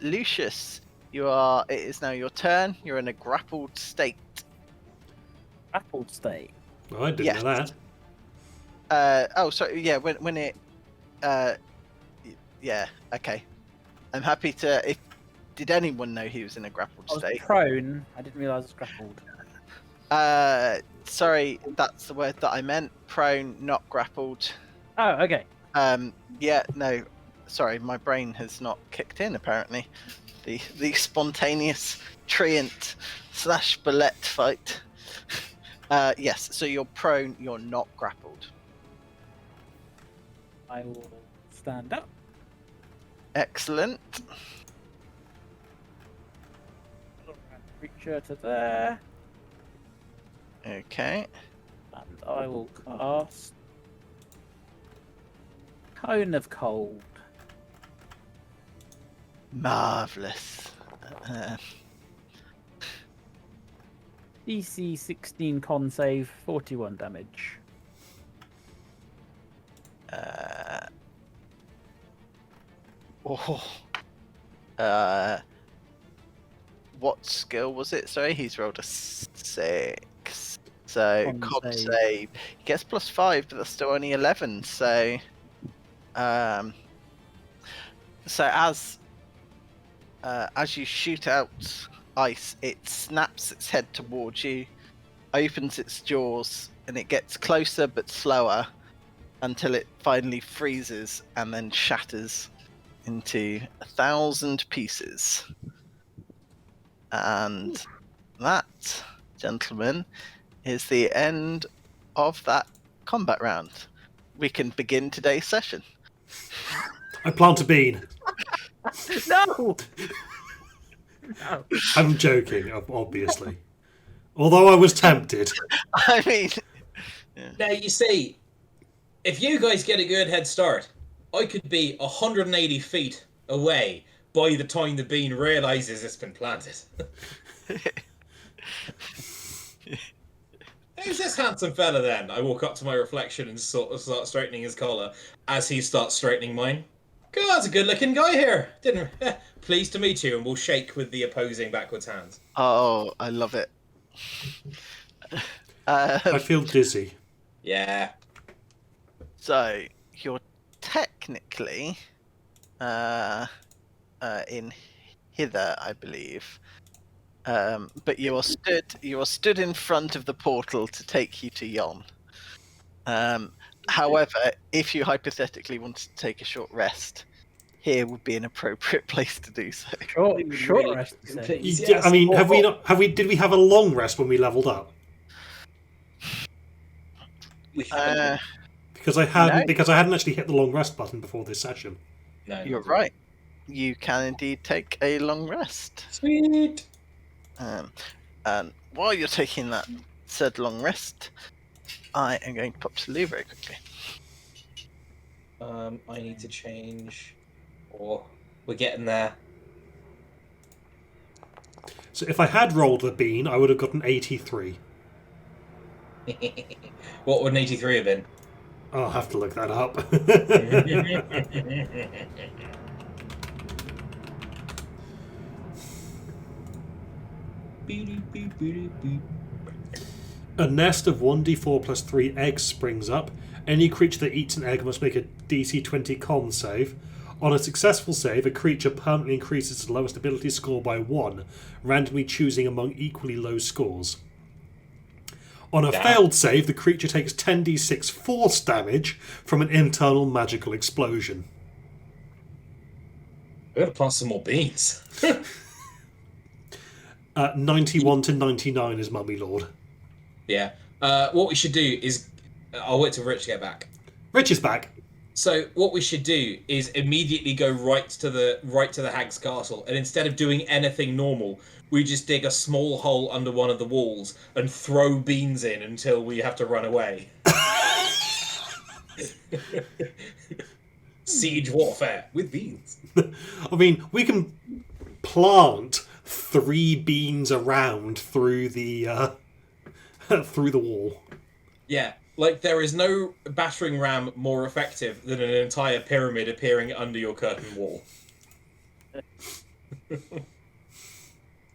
Lucius, it is now your turn. You're in a grappled state. Grappled state. Oh, I didn't know that. Sorry. Yeah, when it. Yeah. Okay. I'm happy to. Did anyone know he was in a grappled I was state? prone. I didn't realise I was grappled. Sorry, that's the word that I meant. Prone, not grappled. Oh, okay. Yeah. No. Sorry, my brain has not kicked in. Apparently, the spontaneous treant / bullet fight. Yes. So you're prone. You're not grappled. I will stand up. Excellent. Creature to there. Okay. And I will cast Cone of Cold. Marvelous. DC 16 con save, 41 damage. What skill was it? Sorry, he's rolled a 6. So Con con save. save. He gets +5, but that's still only 11. So, as you shoot out ice, it snaps its head towards you, opens its jaws, and it gets closer but slower until it finally freezes and then shatters into 1,000 pieces. And that, gentlemen, is the end of that combat round. We can begin today's session. I plant a bean. No. No. I'm joking, obviously. Although I was tempted. I mean, Now, you see, if you guys get a good head start, I could be 180 feet away by the time the bean realizes it's been planted. Who's this handsome fella then? I walk up to my reflection and sort of start straightening his collar as he starts straightening mine. God, that's a good looking guy here. Pleased to meet you, and we'll shake with the opposing backwards hands. oh, I love it. I feel dizzy. Yeah. So you're technically in hither, I believe, but you are stood in front of the portal to take you to Yon. However, if you hypothetically wanted to take a short rest, here would be an appropriate place to do so. Short rest. You say. Please, Yeah, yes. I mean, did we have a long rest when we leveled up? Because I hadn't actually hit the long rest button before this session. No, You're right. You can indeed take a long rest. Sweet. And while you're taking that said long rest, I am going to pop to Lou very quickly. I need to change. Or we're getting there. So if I had rolled the bean, I would have got an 83. What would an 83 have been? I'll have to look that up. A nest of 1d4 plus 3 eggs springs up. Any creature that eats an egg must make a DC 20 con save. On a successful save, a creature permanently increases its lowest ability score by 1, randomly choosing among equally low scores. On a failed save, the creature takes 10d6 force damage from an internal magical explosion. We're gonna plant some more beans. 91 to 99 is Mummy Lord. Yeah. What we should do is, I'll wait till Rich get back. Rich is back. So what we should do is immediately go right to the Hag's Castle, and instead of doing anything normal, we just dig a small hole under one of the walls and throw beans in until we have to run away. Siege warfare with beans. I mean, we can plant 3 beans around through the through the wall. Yeah, like there is no battering ram more effective than an entire pyramid appearing under your curtain wall.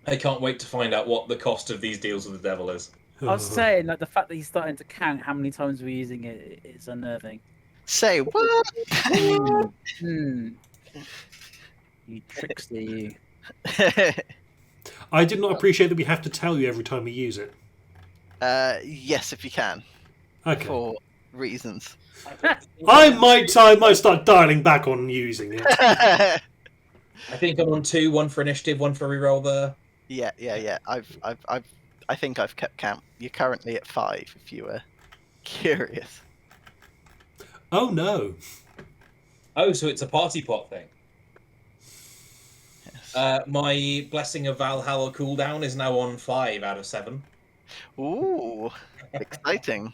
I can't wait to find out what the cost of these deals with the devil is. I was saying, like, the fact that he's starting to count how many times we're using it is unnerving. Say what? You trickster, you. I did not appreciate that we have to tell you every time we use it. Yes, if you can, Okay. for reasons. I might start dialing back on using it. I think I'm on 2, 1 for initiative, 1 for reroll there. Yeah. I think I've kept count. You're currently at 5. If you were curious. Oh no. Oh, so it's a party pot thing. Yes. My Blessing of Valhalla cooldown is now on 5 out of 7. Ooh, exciting.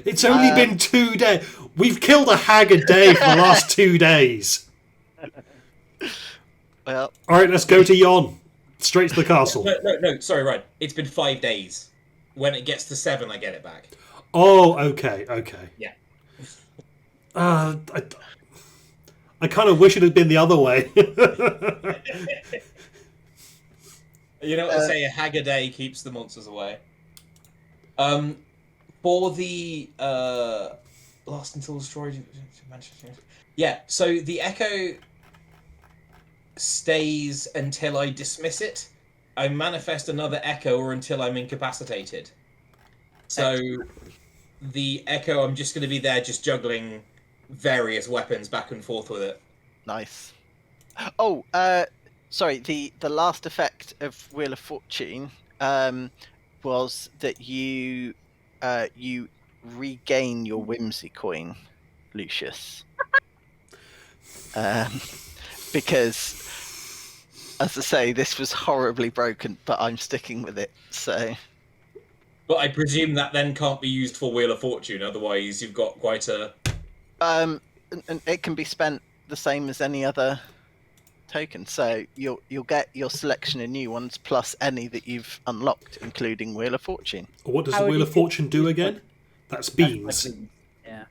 It's only been 2 days. We've killed a hag a day for the last 2 days. Well, Alright, let's go to Yon. Straight to the castle. No, sorry, right. It's been 5 days. When it gets to 7, I get it back. Oh, okay. Yeah. I kind of wish it had been the other way. You know what they say, a hag a day keeps the monsters away. For the Last Until Destroyed... Yeah, so the Echo stays until I dismiss it. I manifest another Echo or until I'm incapacitated. So the Echo, I'm just going to be there just juggling various weapons back and forth with it. nice. Oh, sorry, the last effect of Wheel of Fortune was that you regain your whimsy coin, Lucius. Because, as I say, this was horribly broken, but I'm sticking with it. So, But I presume that then can't be used for Wheel of Fortune. Otherwise, you've got quite a. and it can be spent the same as any other token. So you'll get your selection of new ones plus any that you've unlocked, including Wheel of Fortune. What does How the would Wheel you of Fortune do use again? That's beans. Yeah.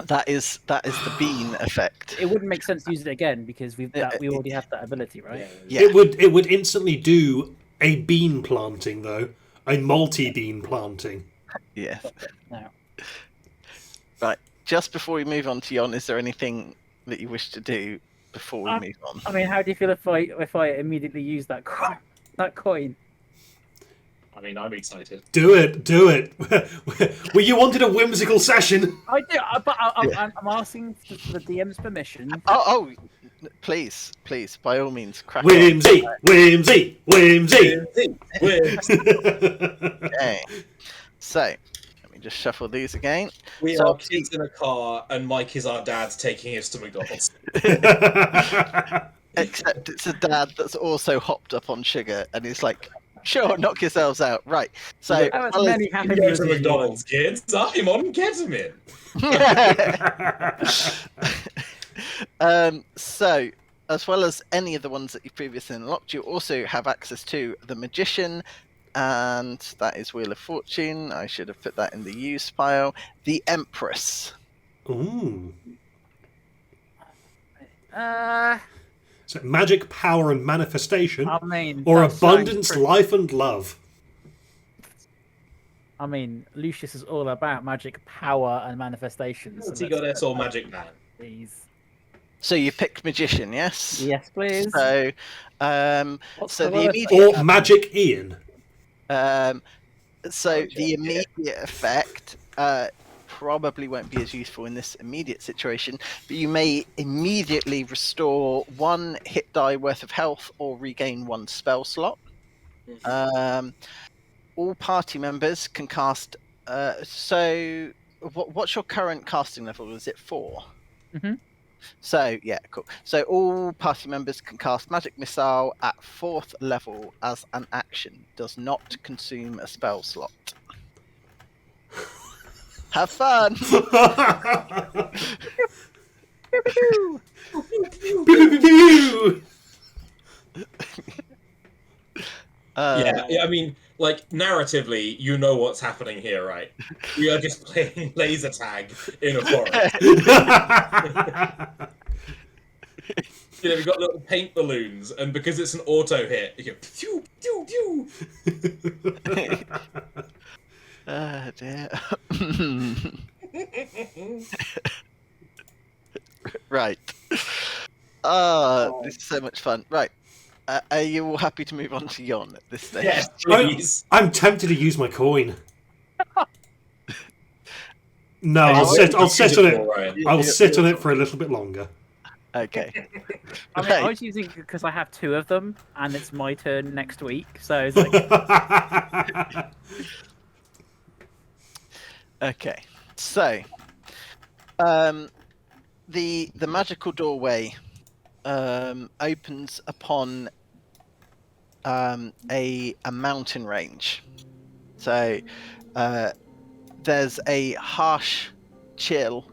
That is the bean effect. It wouldn't make sense to use it again because we already have that ability, right? Yeah. It would instantly do a bean planting though, a multi-bean planting. Yeah. No. Right. Just before we move on to Yon, is there anything that you wish to do before we move on? I mean, how do you feel if I immediately use that coin? I mean, I'm excited. Do it. Well, you wanted a whimsical session. I do, but I'm asking for the DM's permission. Oh, please, by all means, crack Whimsy. on. Okay. So, let me just shuffle these again. We So- are kids in a car, and Mike is our dad taking us to McDonald's. Except it's a dad that's also hopped up on sugar, and he's like, "Sure, knock yourselves out." Right. So, How well, many You happy go meals to as you McDonald's, kids. I'm on ketamine. So, as well as any of the ones that you previously unlocked, you also have access to the Magician, and that is Wheel of Fortune. I should have put that in the use pile. The Empress. Ooh. I So magic, power, and manifestation, mean, or that sounds abundance, pretty- life, and love. I mean, Lucius is all about magic, power, and manifestations. What's he got us all Magic Man? Please. So you picked Magician, yes? Yes, please. So, What's so the the word? immediate, Or magic Ian. so the immediate effect probably won't be as useful in this immediate situation, but you may immediately restore 1 hit die worth of health or regain 1 spell slot. All party members can cast. So, what's your current casting level? Is it 4? Mhm. So yeah, cool. So all party members can cast Magic Missile at 4th level as an action. Does not consume a spell slot. Have fun. Yeah, I mean, like, narratively, you know what's happening here, right? We are just playing laser tag in a forest. You know, we've got little paint balloons, and because it's an auto hit, you go pew, pew, pew. Dear. Right. This is so much fun. Right. Are you all happy to move on to Yon at this stage? Yes, please. I'm tempted to use my coin. No, Hey, I'll sit on it. Ryan. I'll sit on it for a little bit longer. Okay. I mean, Right. I was using it because I have 2 of them, and it's my turn next week. So it's like, Okay. So, the magical doorway opens upon a mountain range. So there's a harsh chill.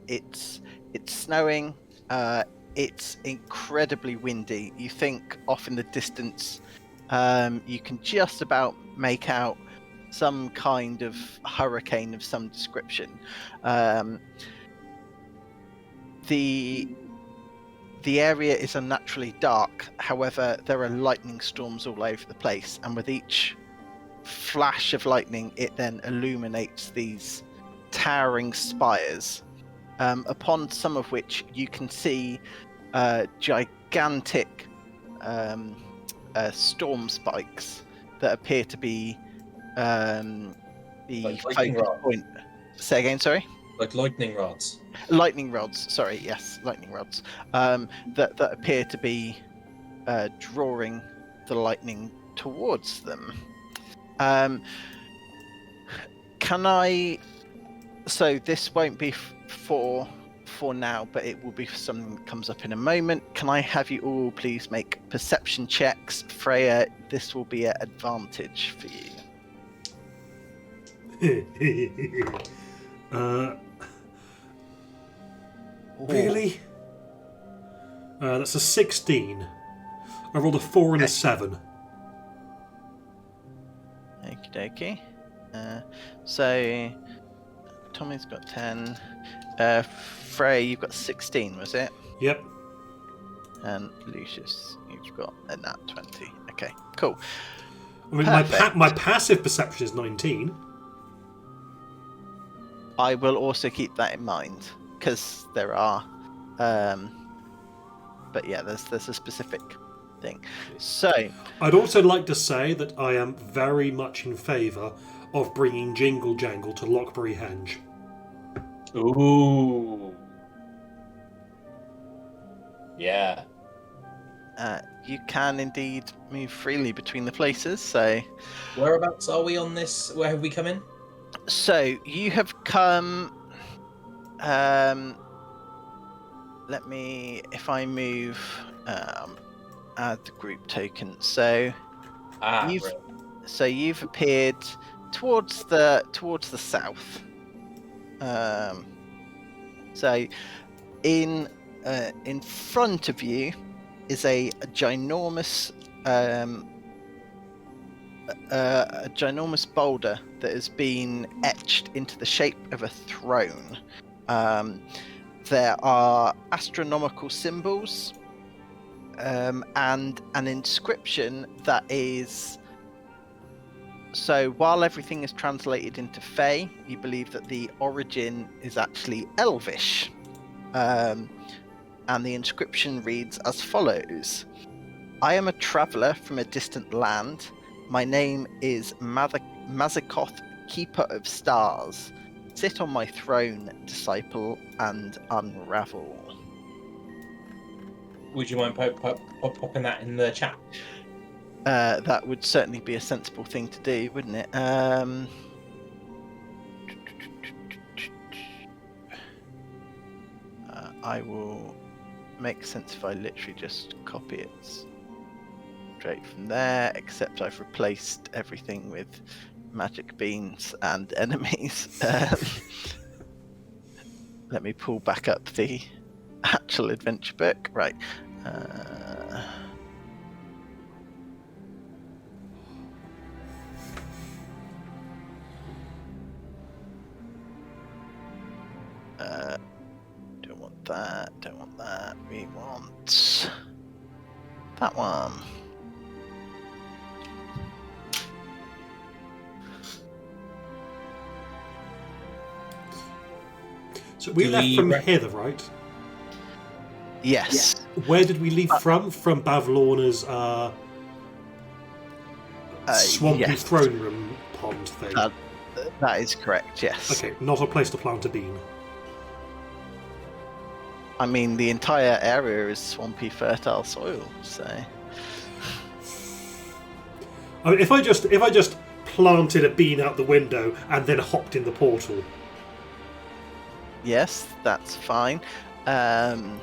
It's snowing. It's incredibly windy. You think off in the distance, you can just about make out some kind of hurricane of some description. The area is unnaturally dark. However, there are lightning storms all over the place, and with each flash of lightning, it then illuminates these towering spires, upon some of which you can see gigantic storm spikes that appear to be the Like lightning focus rod. point. Say again, sorry. Like lightning rods. Lightning rods. Sorry, yes, lightning rods. That appear to be drawing the lightning towards them. Can I? So this won't be for now, but it will be for something that comes up in a moment. Can I have you all please make perception checks? Freya, this will be an advantage for you. Really? That's a 16. I rolled a 4 and a 7. Okie dokie. So Tommy's got 10. Frey, you've got 16, was it? Yep. And Lucius, you've got a nat 20. Okay, cool. I mean, my passive perception is 19. I will also keep that in mind, because there are... but yeah, there's a specific thing. So... I'd also like to say that I am very much in favour of bringing Jingle Jangle to Lockbury Henge. Ooh. Yeah. You can indeed move freely between the places, so... Whereabouts are we on this? Where have we come in? So, you have come... let me... If I move... add the group token. So, Right. so you've appeared towards the south. So, in front of you is a ginormous boulder that has been etched into the shape of a throne. There are astronomical symbols and an inscription that is... So while everything is translated into Fey, you believe that the origin is actually Elvish. And the inscription reads as follows: I am a traveller from a distant land. My name is Mazikoth, Keeper of Stars. Sit on my throne, disciple, and unravel. Would you mind popping that in the chat? That would certainly be a sensible thing to do, wouldn't it? I will make sense if I literally just copy it straight from there, except I've replaced everything with magic beans and enemies. Let me pull back up the actual adventure book. Right. Don't want that. We want that one. So we left from Heather, right? Yes. Where did we leave from? From Bavlorna's swampy yes. throne room pond thing. That is correct, yes. Okay, not a place to plant a bean. I mean, the entire area is swampy, fertile soil, so... I mean, if I just planted a bean out the window and then hopped in the portal. Yes, that's fine. Can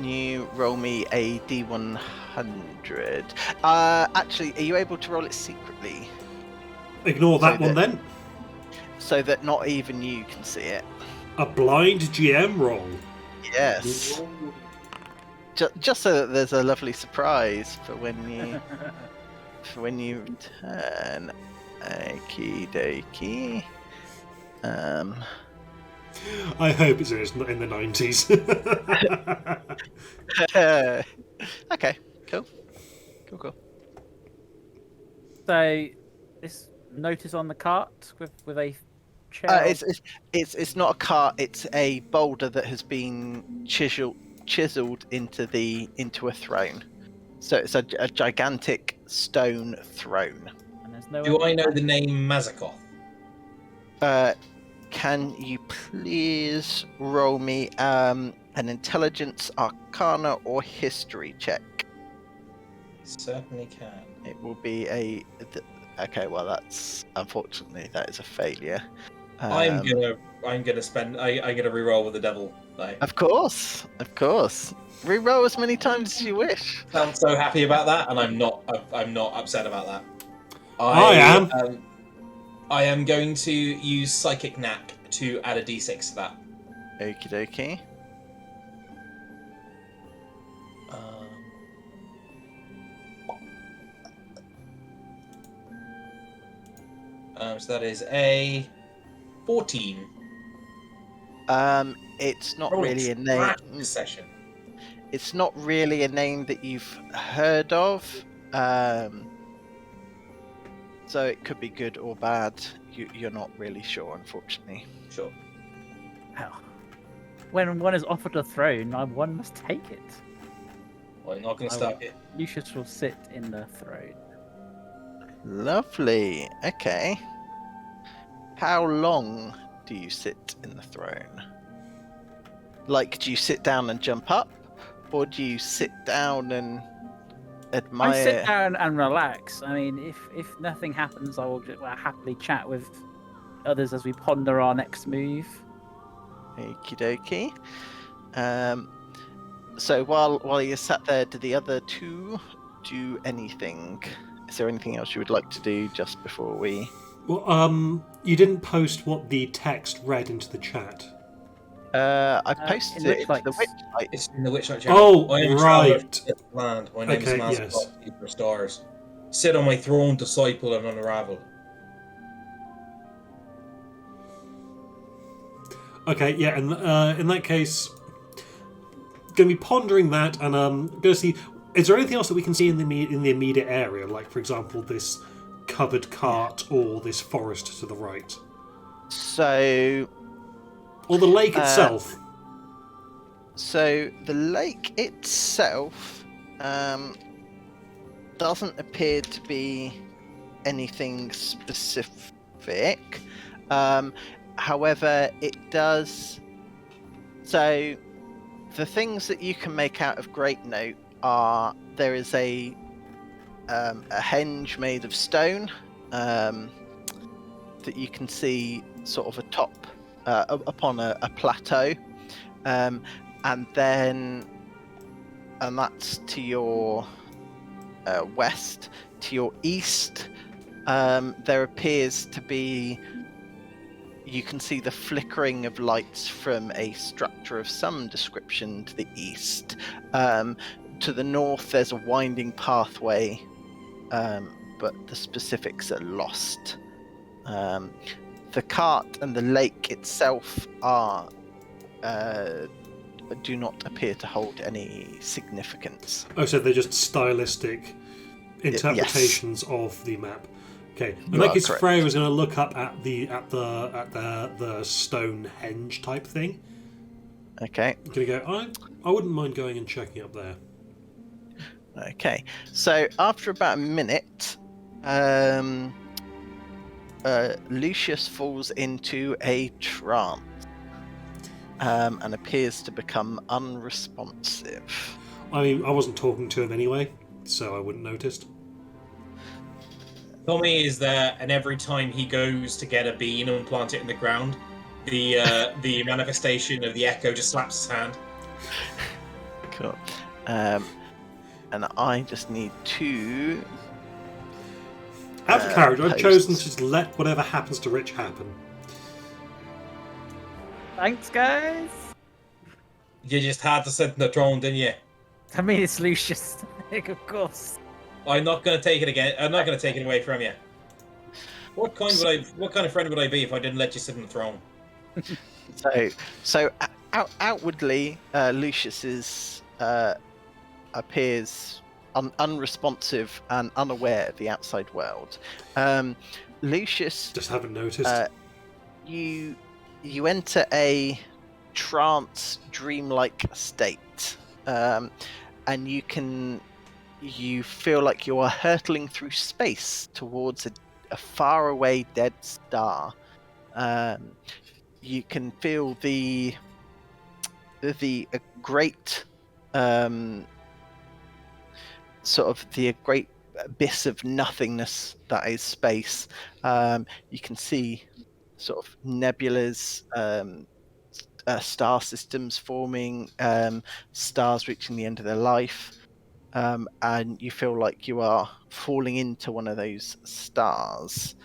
you roll me a D100? Actually, are you able to roll it secretly? Ignore that one then. So that not even you can see it. A blind GM roll. Yes. Just so that there's a lovely surprise for when you return. Okie dokie. I hope it's not in the 90s. Okay, cool. So, this notice on the cart with a chair. It's not a cart. It's a boulder that has been chiseled into a throne. So it's a gigantic stone throne. And there's no. Do I know the name Mazikoth? Can you please roll me an intelligence, arcana, or history check? certainly can. It will be okay. Well, that's unfortunately that is a failure. I'm gonna reroll with the devil die. Of course. Reroll as many times as you wish. I'm so happy about that, and I'm not upset about that. I am. I am going to use Psychic Knack to add a d6 to that. Okie dokie. So that is a 14. It's not Rolling really a name. this session. It's not really a name that you've heard of. So it could be good or bad. You're not really sure, unfortunately. Sure. Well, when one is offered a throne, one must take it. Well, I'm not going to stop it. Lucius will sit in the throne. Lovely. Okay. How long do you sit in the throne? Like, do you sit down and jump up? Or do you sit down and admire? I sit down and relax. I mean, if nothing happens, I will just happily chat with others as we ponder our next move. Okie dokie. So while you sat there, did the other two do anything? Is there anything else you would like to do just before we? Well, you didn't post what the text read into the chat. I've posted in it into the Witchlights. Witchlight. It's in the Witchlight channel. Oh, I am right. Land. My name Okay, is yes. Mazabot, for stars. Sit on my throne, disciple, and unravel. Okay, yeah, and in that case, going to be pondering that, and going to see. Is there anything else that we can see in the immediate area, like for example this covered cart or this forest to the right, So, or the lake itself? so the lake itself doesn't appear to be anything specific. However, it does. So, the things that you can make out of great note are there is a henge made of stone that you can see sort of atop upon a plateau, and that's to your west. To your east, there appears to be. You can see the flickering of lights from a structure of some description to the east. To the north, there's a winding pathway, but the specifics are lost. The cart and the lake itself do not appear to hold any significance. Oh, so they're just stylistic interpretations of the map. Okay, in that case, Freya is going to look up at the stone henge type thing. Okay. I'm going to go. I wouldn't mind going and checking up there. Okay. So after about a minute, Lucius falls into a trance and appears to become unresponsive. I mean, I wasn't talking to him anyway, so I wouldn't noticed. Tommy is there, and every time he goes to get a bean and plant it in the ground, the manifestation of the echo just slaps his hand. Cool. And I just need to. Out of character, I've chosen to just let whatever happens to Rich happen. Thanks, guys. You just had to sit in the throne, didn't you? I mean, it's Lucius, of course. I'm not going to take it again. I'm not going to take it away from you. What kind of friend would I be if I didn't let you sit in the throne? So outwardly, Lucius appears unresponsive and unaware of the outside world. Lucius, Just haven't noticed. you enter a trance, dreamlike state, and you feel like you are hurtling through space towards a faraway dead star. You can feel the great sort of the great abyss of nothingness that is space. You can see sort of nebulas, star systems forming, stars reaching the end of their life, and you feel like you are falling into one of those stars.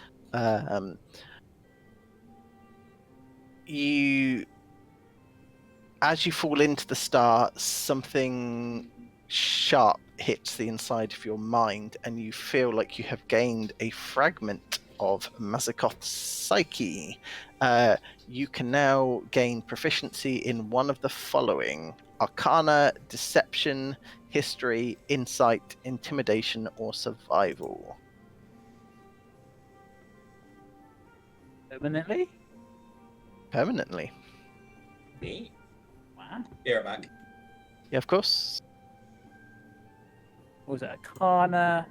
As you fall into the star, something sharp hits the inside of your mind, and you feel like you have gained a fragment of Mazakoth's psyche. You can now gain proficiency in one of the following: Arcana, Deception, History, Insight, Intimidation, or Survival. Permanently? Permanently. Me? Wow. Here, back. Yeah, of course. What was it? Arcana.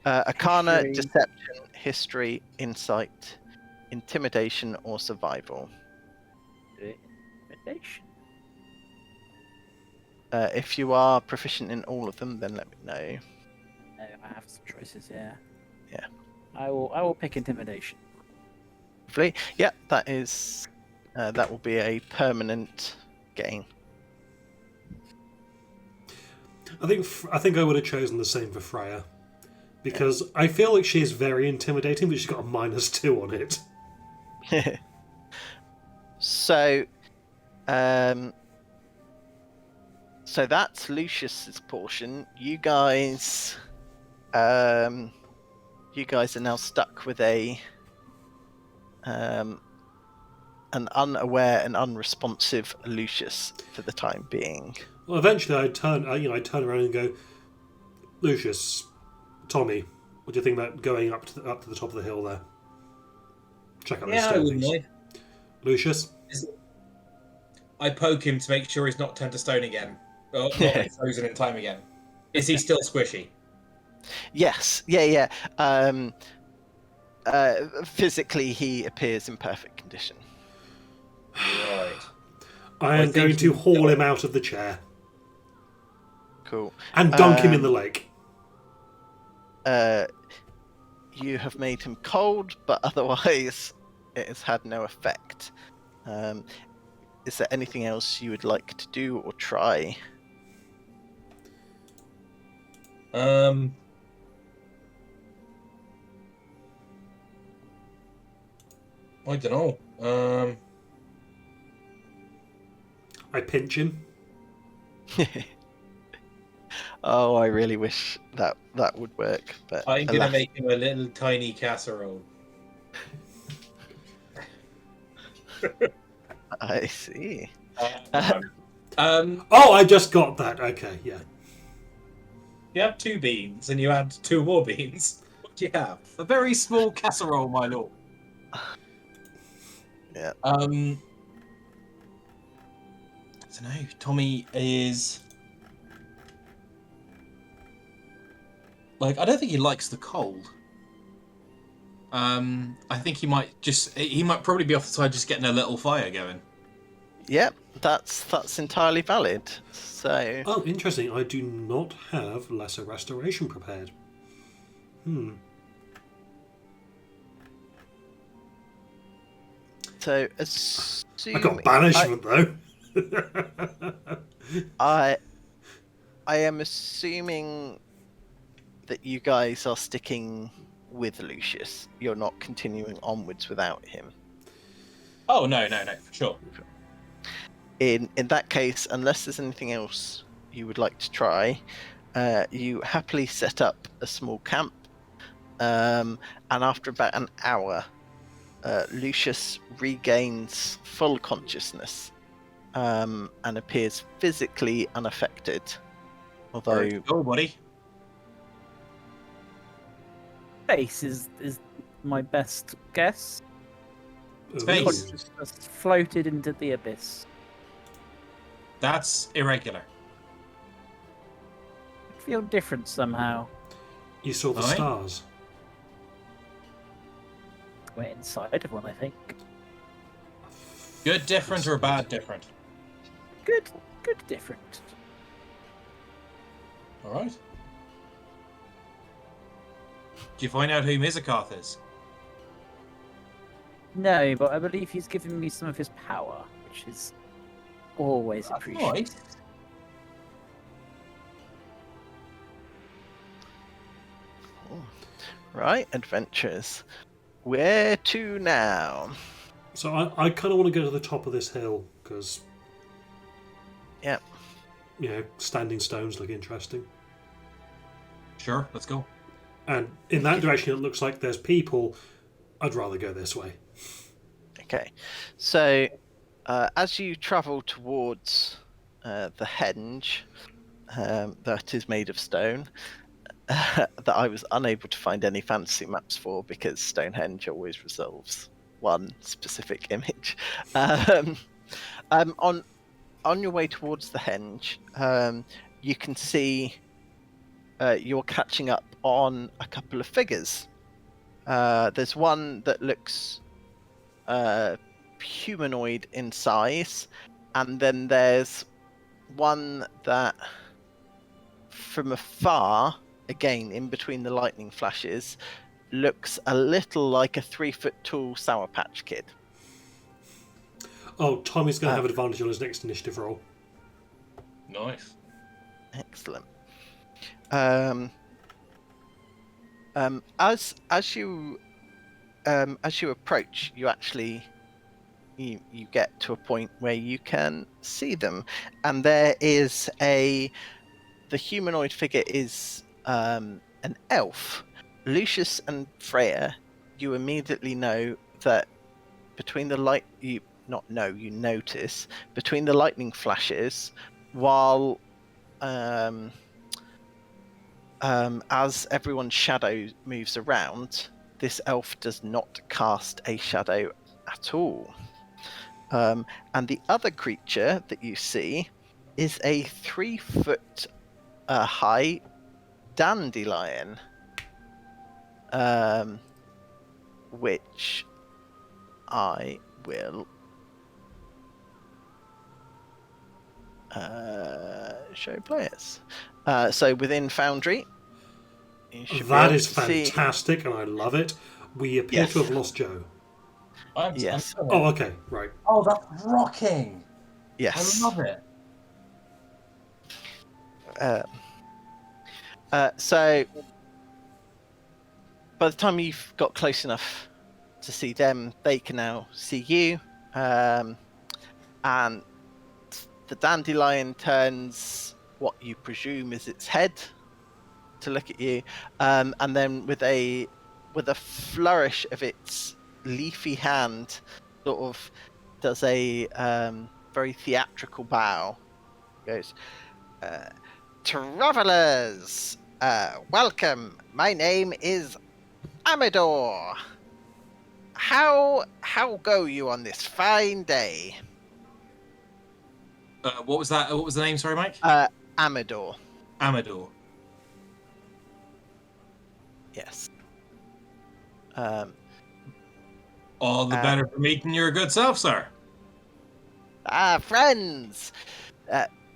Arcana, History. Deception, History, Insight, Intimidation, or Survival. Intimidation. If you are proficient in all of them, then let me know. No, I have some choices. Yeah. Yeah. I will pick intimidation. Hopefully. Yeah, that is. That will be a permanent gain. I think I would have chosen the same for Freya, because I feel like she is very intimidating, but she's got a -2 on it. So, so that's Lucius's portion. You guys are now stuck with an unaware and unresponsive Lucius for the time being. Well, eventually I'd turn around and go, Lucius, Tommy, what do you think about going up to the top of the hill there? Check out those Yeah, I wouldn't stones. mind. Lucius, I poke him to make sure he's not turned to stone again. Oh, not frozen in time again. Is he still squishy? Yes, yeah. Physically, he appears in perfect condition. Right. I am think going to he's haul done. him out of the chair Cool. and dunk him in the lake. You have made him cold, but otherwise it has had no effect. Is there anything else you would like to do or try? I don't know. I pinch him. Oh, I really wish that would work, but I'm gonna alas. make him a little tiny casserole. I see. Oh, I just got that. Okay, yeah. You have 2 beans, and you add 2 more beans. What do you have? A very small casserole, my lord. Yeah. I don't know. Tommy is like, I don't think he likes the cold. I think he might probably be off the side just getting a little fire going. Yep, that's entirely valid. So Oh, interesting. I do not have Lesser Restoration prepared. I got banishment though. I am assuming that you guys are sticking with Lucius. You're not continuing onwards without him. Oh no, for sure. In that case, unless there's anything else you would like to try, you happily set up a small camp, and after about an hour, Lucius regains full consciousness and appears physically unaffected. Although, Oh, buddy. Face is my best guess. Space. Conscious just floated into the abyss. That's irregular. I feel different somehow. You saw the Right. stars. We're inside of one, I think. Good different or bad different? Good different. Alright. you find out who Mizakoth is? No, but I believe he's given me some of his power, which is always appreciated. Nice. Right, adventurers. Where to now? So I kind of want to go to the top of this hill because, Yeah. Standing stones look interesting. Sure, let's go. And in that direction, it looks like there's people. I'd rather go this way. Okay. So, as you travel towards the henge that is made of stone, that I was unable to find any fantasy maps for because Stonehenge always resolves one specific image. On your way towards the henge, you can see you're catching up on a couple of figures. There's one that looks humanoid in size, and then there's one that, from afar, again in between the lightning flashes, looks a little like a 3-foot tall Sour Patch Kid. Oh, Tommy's going to have advantage on his next initiative roll. Nice. Excellent. As you approach, you actually you get to a point where you can see them, and there is the humanoid figure is an elf. Lucius and Freya, you immediately know that between the you notice between the lightning flashes, while as everyone's shadow moves around, this elf does not cast a shadow at all. And the other creature that you see is a 3-foot high dandelion, which I will show players. So within Foundry, you should That be is able to see- fantastic, and I love it. We appear to Yes. have lost Joe. Yes. Oh, okay, right. Oh, that's rocking! Yes. I love it. So by the time you've got close enough to see them, they can now see you. And the dandelion turns what you presume is its head to look at you, and then with a flourish of its leafy hand, sort of does a very theatrical bow. Goes, travelers, welcome. My name is Amador. How go you on this fine day? What was that? What was the name? Sorry, Mike. Amador. Amador. Yes. All the better for meeting your good self, sir. Friends.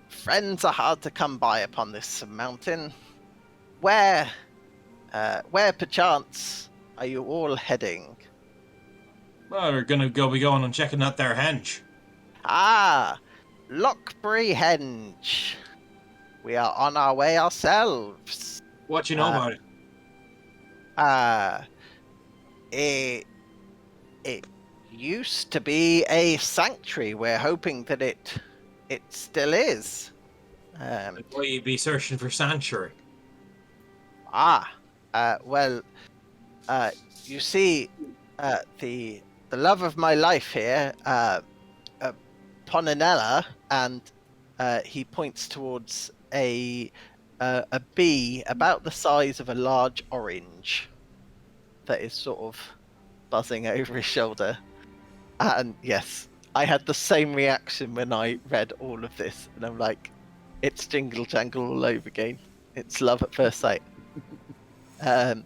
Friends are hard to come by upon this mountain. Where perchance are you all heading? Well, we're gonna be going and checking out their henge. Lockbury Henge. We are on our way ourselves. What you know about it? It used to be a sanctuary. We're hoping that it still is. Why you be searching for sanctuary? Well, you see, the love of my life here, Ponanella, and he points towards a bee about the size of a large orange that is sort of buzzing over his shoulder. And yes, I had the same reaction when I read all of this, and I'm like, it's Jingle Jangle all over again. It's love at first sight. And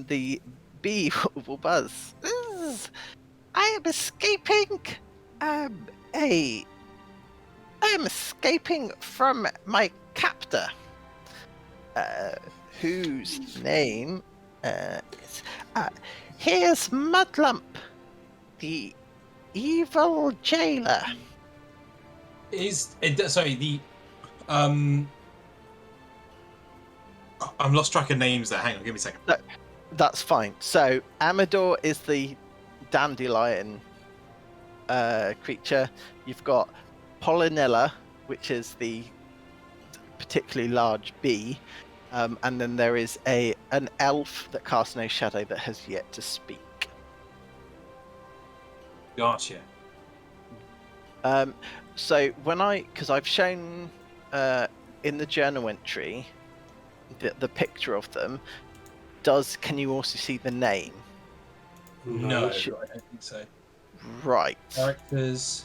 the bee will buzz. I am escaping. I am escaping from my captor, whose name Yes. Here's Mudlump, the evil jailer. Sorry, I'm lost track of names there. Hang on, give me a second. No, that's fine. So Amador is the dandelion creature. You've got Pollinella, which is the particularly large bee, and then there is an elf that casts no shadow that has yet to speak. Gotcha. So because I've shown in the journal entry the picture of them, can you also see the name? No, I don't think so. Right. Characters.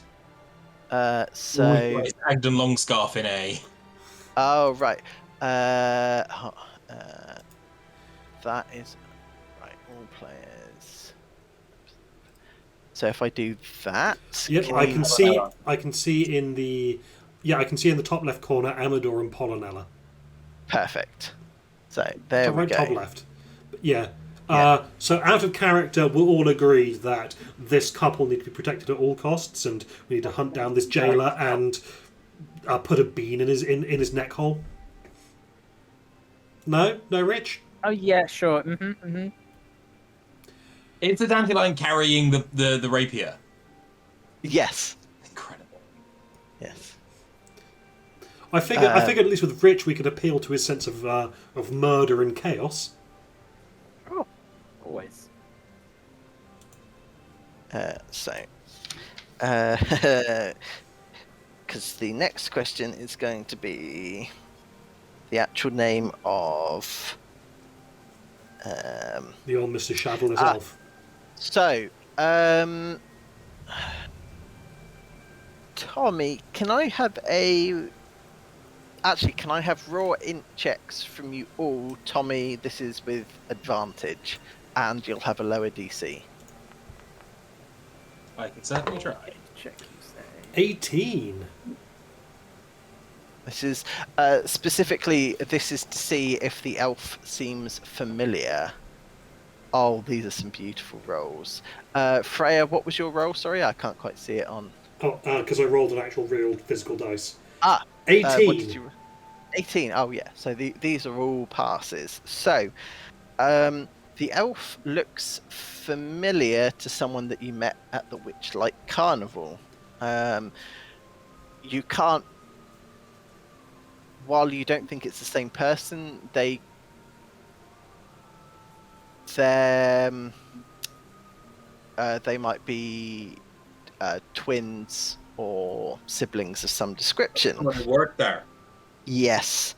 So It's Agden Longscarf in A. oh right. That is right. All players. So if I do that, Yep, I can see. I can see in the. Yeah, I can see in the top left corner Amador and Pollinella. Perfect. So there we go. Top left. But yeah. Yeah. So out of character, we'll all agree that this couple need to be protected at all costs, and we need to hunt down this jailer and put a bean in his neck hole. No, Rich. Oh yeah, sure. Is the dandelion carrying the rapier? Yes. Incredible. Yes. I figured at least with Rich we could appeal to his sense of murder and chaos. Oh, always. Because the next question is going to be the actual name of the old Mr. Shadow himself. So, Tommy, can I have raw int checks from you all? Tommy, this is with advantage, and you'll have a lower DC. I can certainly try. Check you say. 18. This is specifically. This is to see if the elf seems familiar. Oh, these are some beautiful rolls. Freya, what was your roll? Sorry, I can't quite see it on. Oh, because I rolled an actual real physical dice. 18. 18. 18. Oh yeah. So these are all passes. So, the elf looks familiar to someone that you met at the Witchlight Carnival. You can't. While you don't think it's the same person, they might be twins or siblings of some description. Someone who worked there. Yes.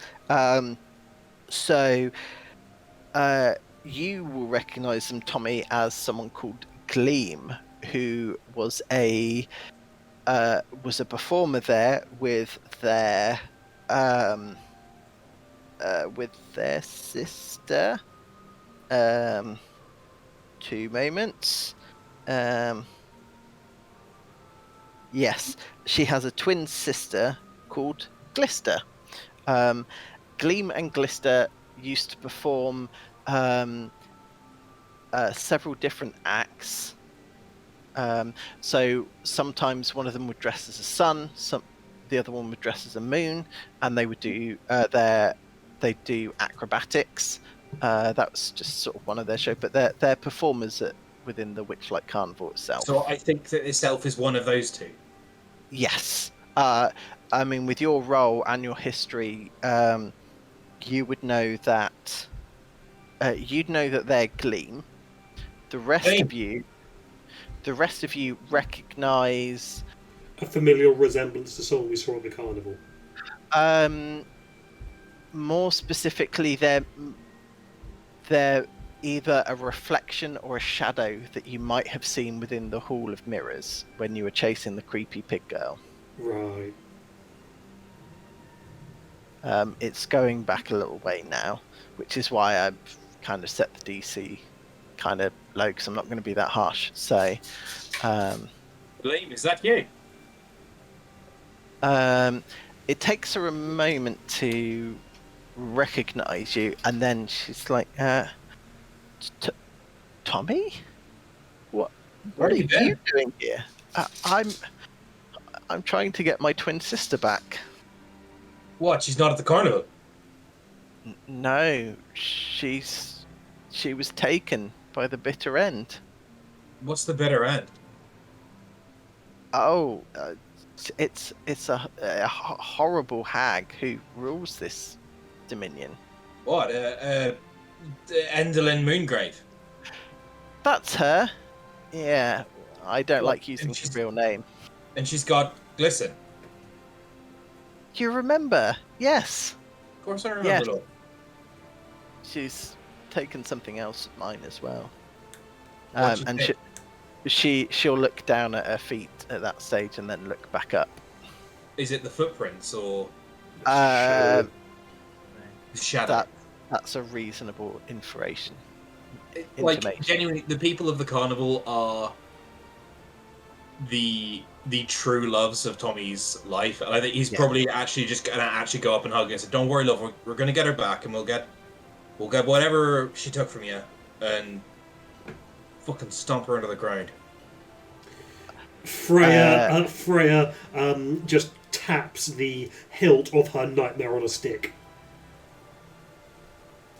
So you will recognise them, Tommy, as someone called Gleam, who was a performer there with their sister. 2 moments. Yes, she has a twin sister called Glister. Gleam and Glister used to perform several different acts. So sometimes one of them would dress as a sun, the other one would dress as a moon, and they would do they do acrobatics. That was just sort of one of their shows, but they're performers within the Witchlight Carnival itself. So I think that this elf is one of those two. Yes. I mean, with your role and your history, you would know that they're Gleam. The rest of you recognise a familial resemblance to someone we saw at the carnival. More specifically, they're either a reflection or a shadow that you might have seen within the Hall of Mirrors when you were chasing the creepy pig girl. Right. It's going back a little way now, which is why I've kind of set the DC kind of low, because I'm not going to be that harsh. So, Gleam, is that you? it takes her a moment to recognize you, and then she's like, T- Tommy, what Where are have you you been? doing here? I'm trying to get my twin sister back. What? She's not at the carnival. No, she was taken by the bitter end. What's the better end? Oh, it's a horrible hag who rules this dominion. What? Endelyn Moongrave. That's her. Yeah, I don't What? like using her real name. And she's got Glisten. You remember? Yes. Of course, I remember. Yes. Love. She's taken something else of mine as well. What'd you And take? she'll look down at her feet at that stage and then look back up. Is it the footprints or Uh, the shadow? that's a reasonable information. Like information. genuinely, the people of the carnival are the true loves of Tommy's life, and I think he's probably actually just gonna actually go up and hug her and say, "Don't worry, love, we're gonna get her back, and we'll get whatever she took from you, and fucking stomp her into the ground." Freya just taps the hilt of her nightmare on a stick.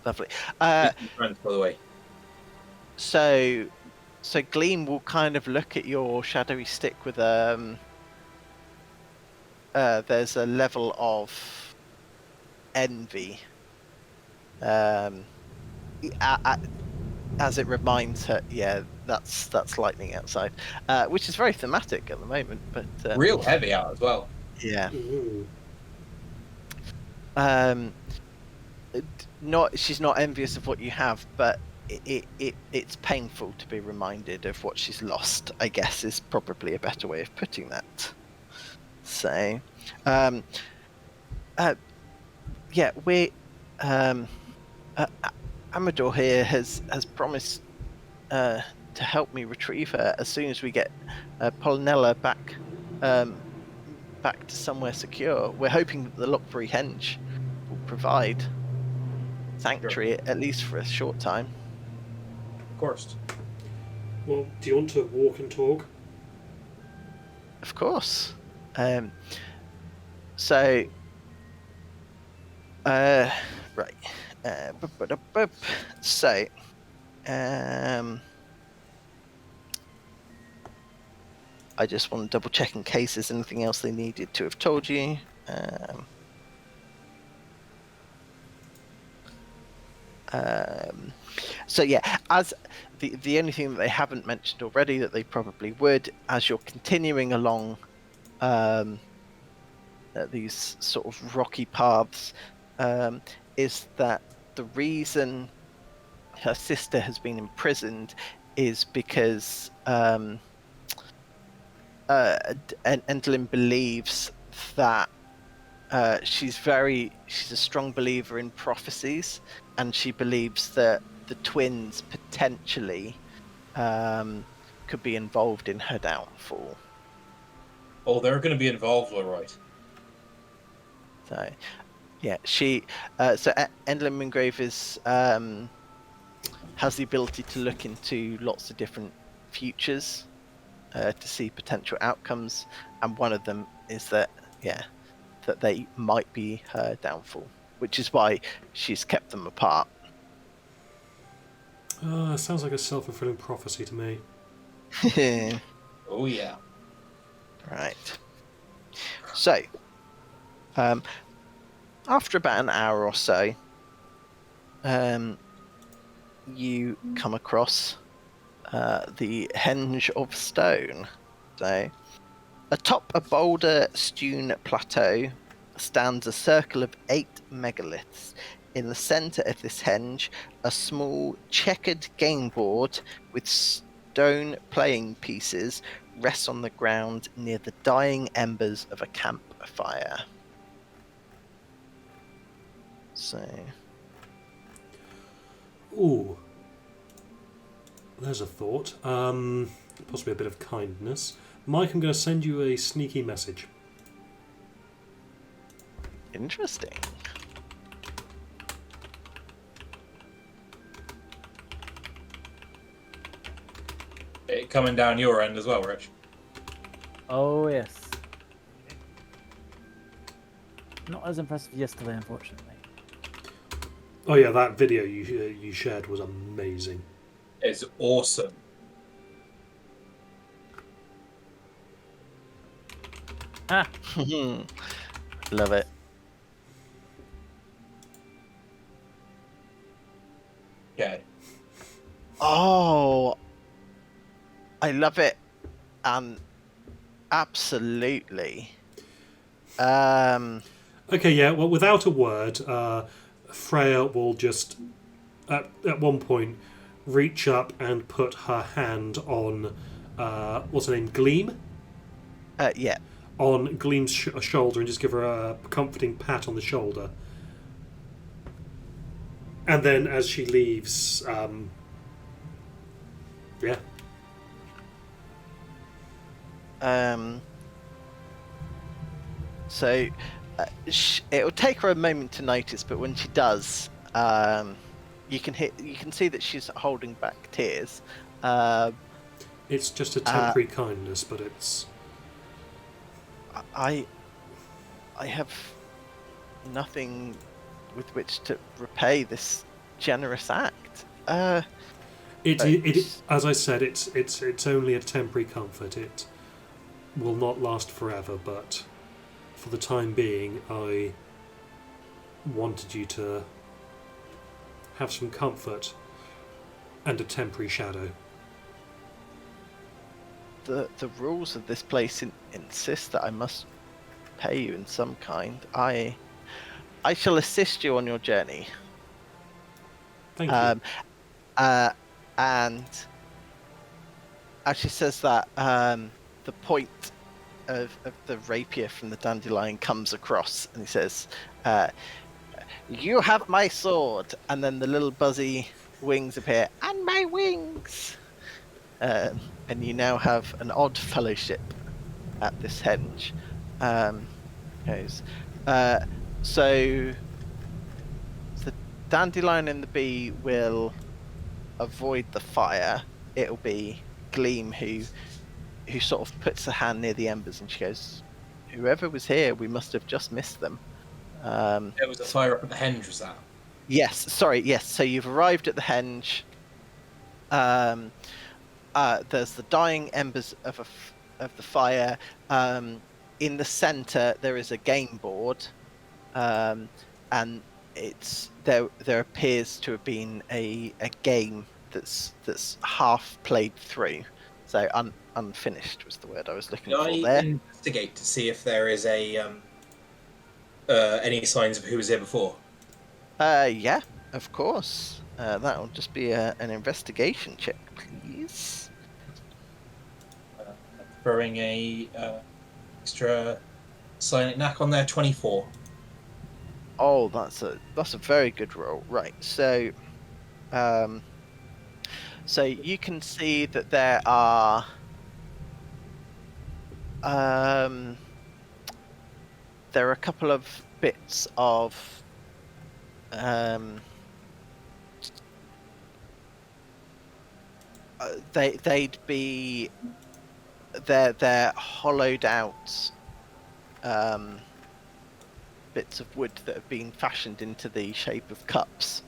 Lovely. Friends, by the way. So Gleam will kind of look at your shadowy stick with there's a level of envy. As it reminds her, yeah, that's lightning outside, which is very thematic at the moment. But Real heavy out as well. yeah, Ooh. she's not envious of what you have, but it's painful to be reminded of what she's lost, I guess, is probably a better way of putting that. So, yeah, Amador here has promised to help me retrieve her as soon as we get Polynella back to somewhere secure. We're hoping that the Lockbury Henge will provide sanctuary, at least for a short time. Of course. Well, do you want to walk and talk? Of course. Right. So, I just want to double check in case there's anything else they needed to have told you. So yeah, as the only thing that they haven't mentioned already that they probably would, as you're continuing along these sort of rocky paths, is that the reason her sister has been imprisoned is because Endlin believes that she's a strong believer in prophecies, and she believes that the twins potentially could be involved in her downfall. Oh, they're going to be involved, all right. So, yeah, Endlin Moongrave has the ability to look into lots of different futures to see potential outcomes, and one of them is that they might be her downfall, which is why she's kept them apart. Sounds like a self-fulfilling prophecy to me. Oh yeah. Right. So, after about an hour or so, you come across the Henge of Stone. So, atop a boulder-strewn plateau stands a circle of 8 megaliths. In the centre of this henge, a small checkered game board with stone playing pieces rests on the ground near the dying embers of a campfire. So, Ooh. There's a thought. Possibly a bit of kindness. Mike, I'm going to send you a sneaky message. interesting. It coming down your end as well, Rich. Oh yes. Not as impressive yesterday, unfortunately. Oh yeah, that video you shared was amazing. It's awesome. Ah, Love it. Okay. Oh, I love it. Absolutely. Okay, yeah. Well, without a word, Freya will just at one point reach up and put her hand on what's her name, Gleam, Yeah. on Gleam's shoulder, and just give her a comforting pat on the shoulder. And then, as she leaves, yeah, So it'll take her a moment to notice, but when she does, you can see that she's holding back tears. it's just a temporary kindness, but it's I have nothing with which to repay this generous act. it as I said, it's only a temporary comfort. It will not last forever, but for the time being, I wanted you to have some comfort and a temporary shadow. The rules of this place insist that I must pay you in some kind. I shall assist you on your journey. Thank you. And as she says that, the point of the rapier from the dandelion comes across, and he says, "You have my sword." And then the little buzzy wings appear, and my wings. And you now have an odd fellowship at this henge. So the dandelion and the bee will avoid the fire. It'll be Gleam who sort of puts her hand near the embers, and she goes, "Whoever was here, we must have just missed them." There was a fire up at the henge, was that? Yes, sorry, yes. So you've arrived at the henge. There's the dying embers of the fire. In the center, there is a game board, and there appears to have been a game that's half played through. So unfinished was the word I was looking Can for I there. investigate to see if there is any signs of who was here before? Yeah, of course. That'll just be an investigation check, please. Throwing a extra silent knack on there, 24. Oh, that's a very good roll. Right. So you can see that there are a couple of bits of they'd be they're hollowed out bits of wood that have been fashioned into the shape of cups.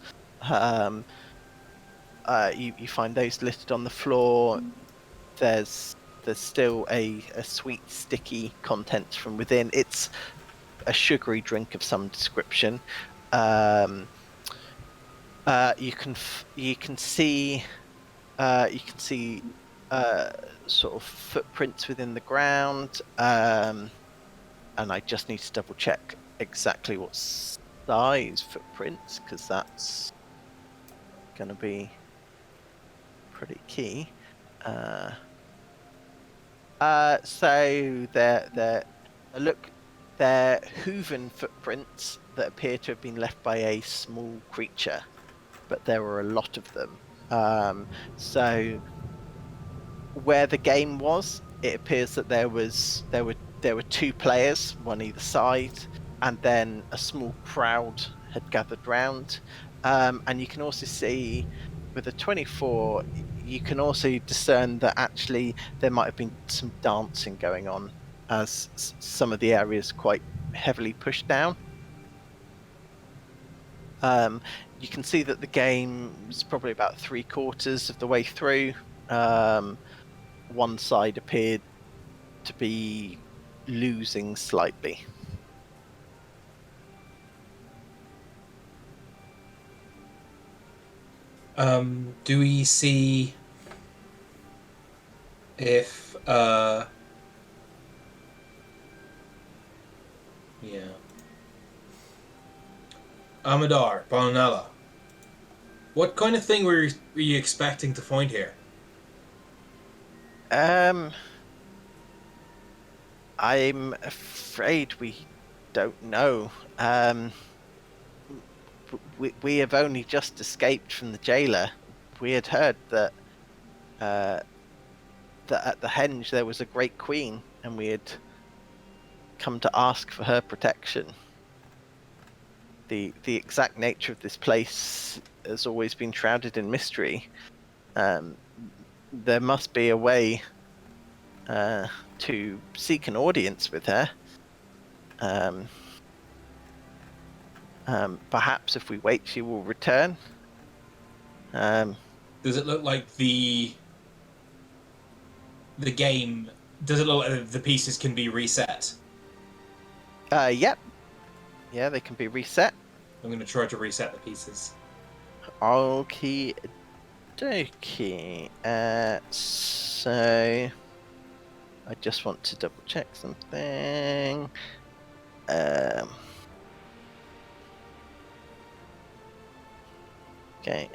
You find those littered on the floor. There's still a sweet, sticky content from within. It's a sugary drink of some description. You can see sort of footprints within the ground, and I just need to double check exactly what size footprints, because that's going to be pretty key. So they're hooven footprints that appear to have been left by a small creature, but there were a lot of them. So where the game was, it appears that there were two players, one either side, and then a small crowd had gathered round. And you can also see with a 24, you can also discern that actually there might have been some dancing going on, as some of the areas quite heavily pushed down. You can see that the game was probably about 3/4 of the way through. One side appeared to be losing slightly. Do we see if Amadar, Bonanella, what kind of thing were you expecting to find here? I'm afraid we don't know. We have only just escaped from the jailer. We had heard that at the henge there was a great queen, and we had come to ask for her protection. The exact nature of this place has always been shrouded in mystery. There must be a way to seek an audience with her. Perhaps if we wait, she will return. Does it look like the game? Does it look like the pieces can be reset? Yep. Yeah, they can be reset. I'm going to try to reset the pieces. Okie dokie. So I just want to double check something. Okay.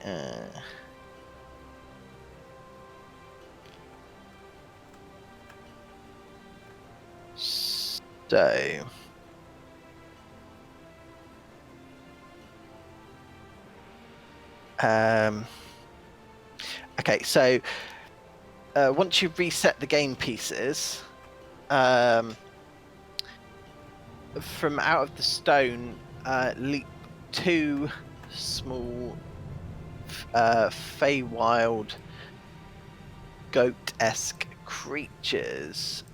So. Okay, so once you reset the game pieces, from out of the stone leap two small Feywild goat-esque creatures,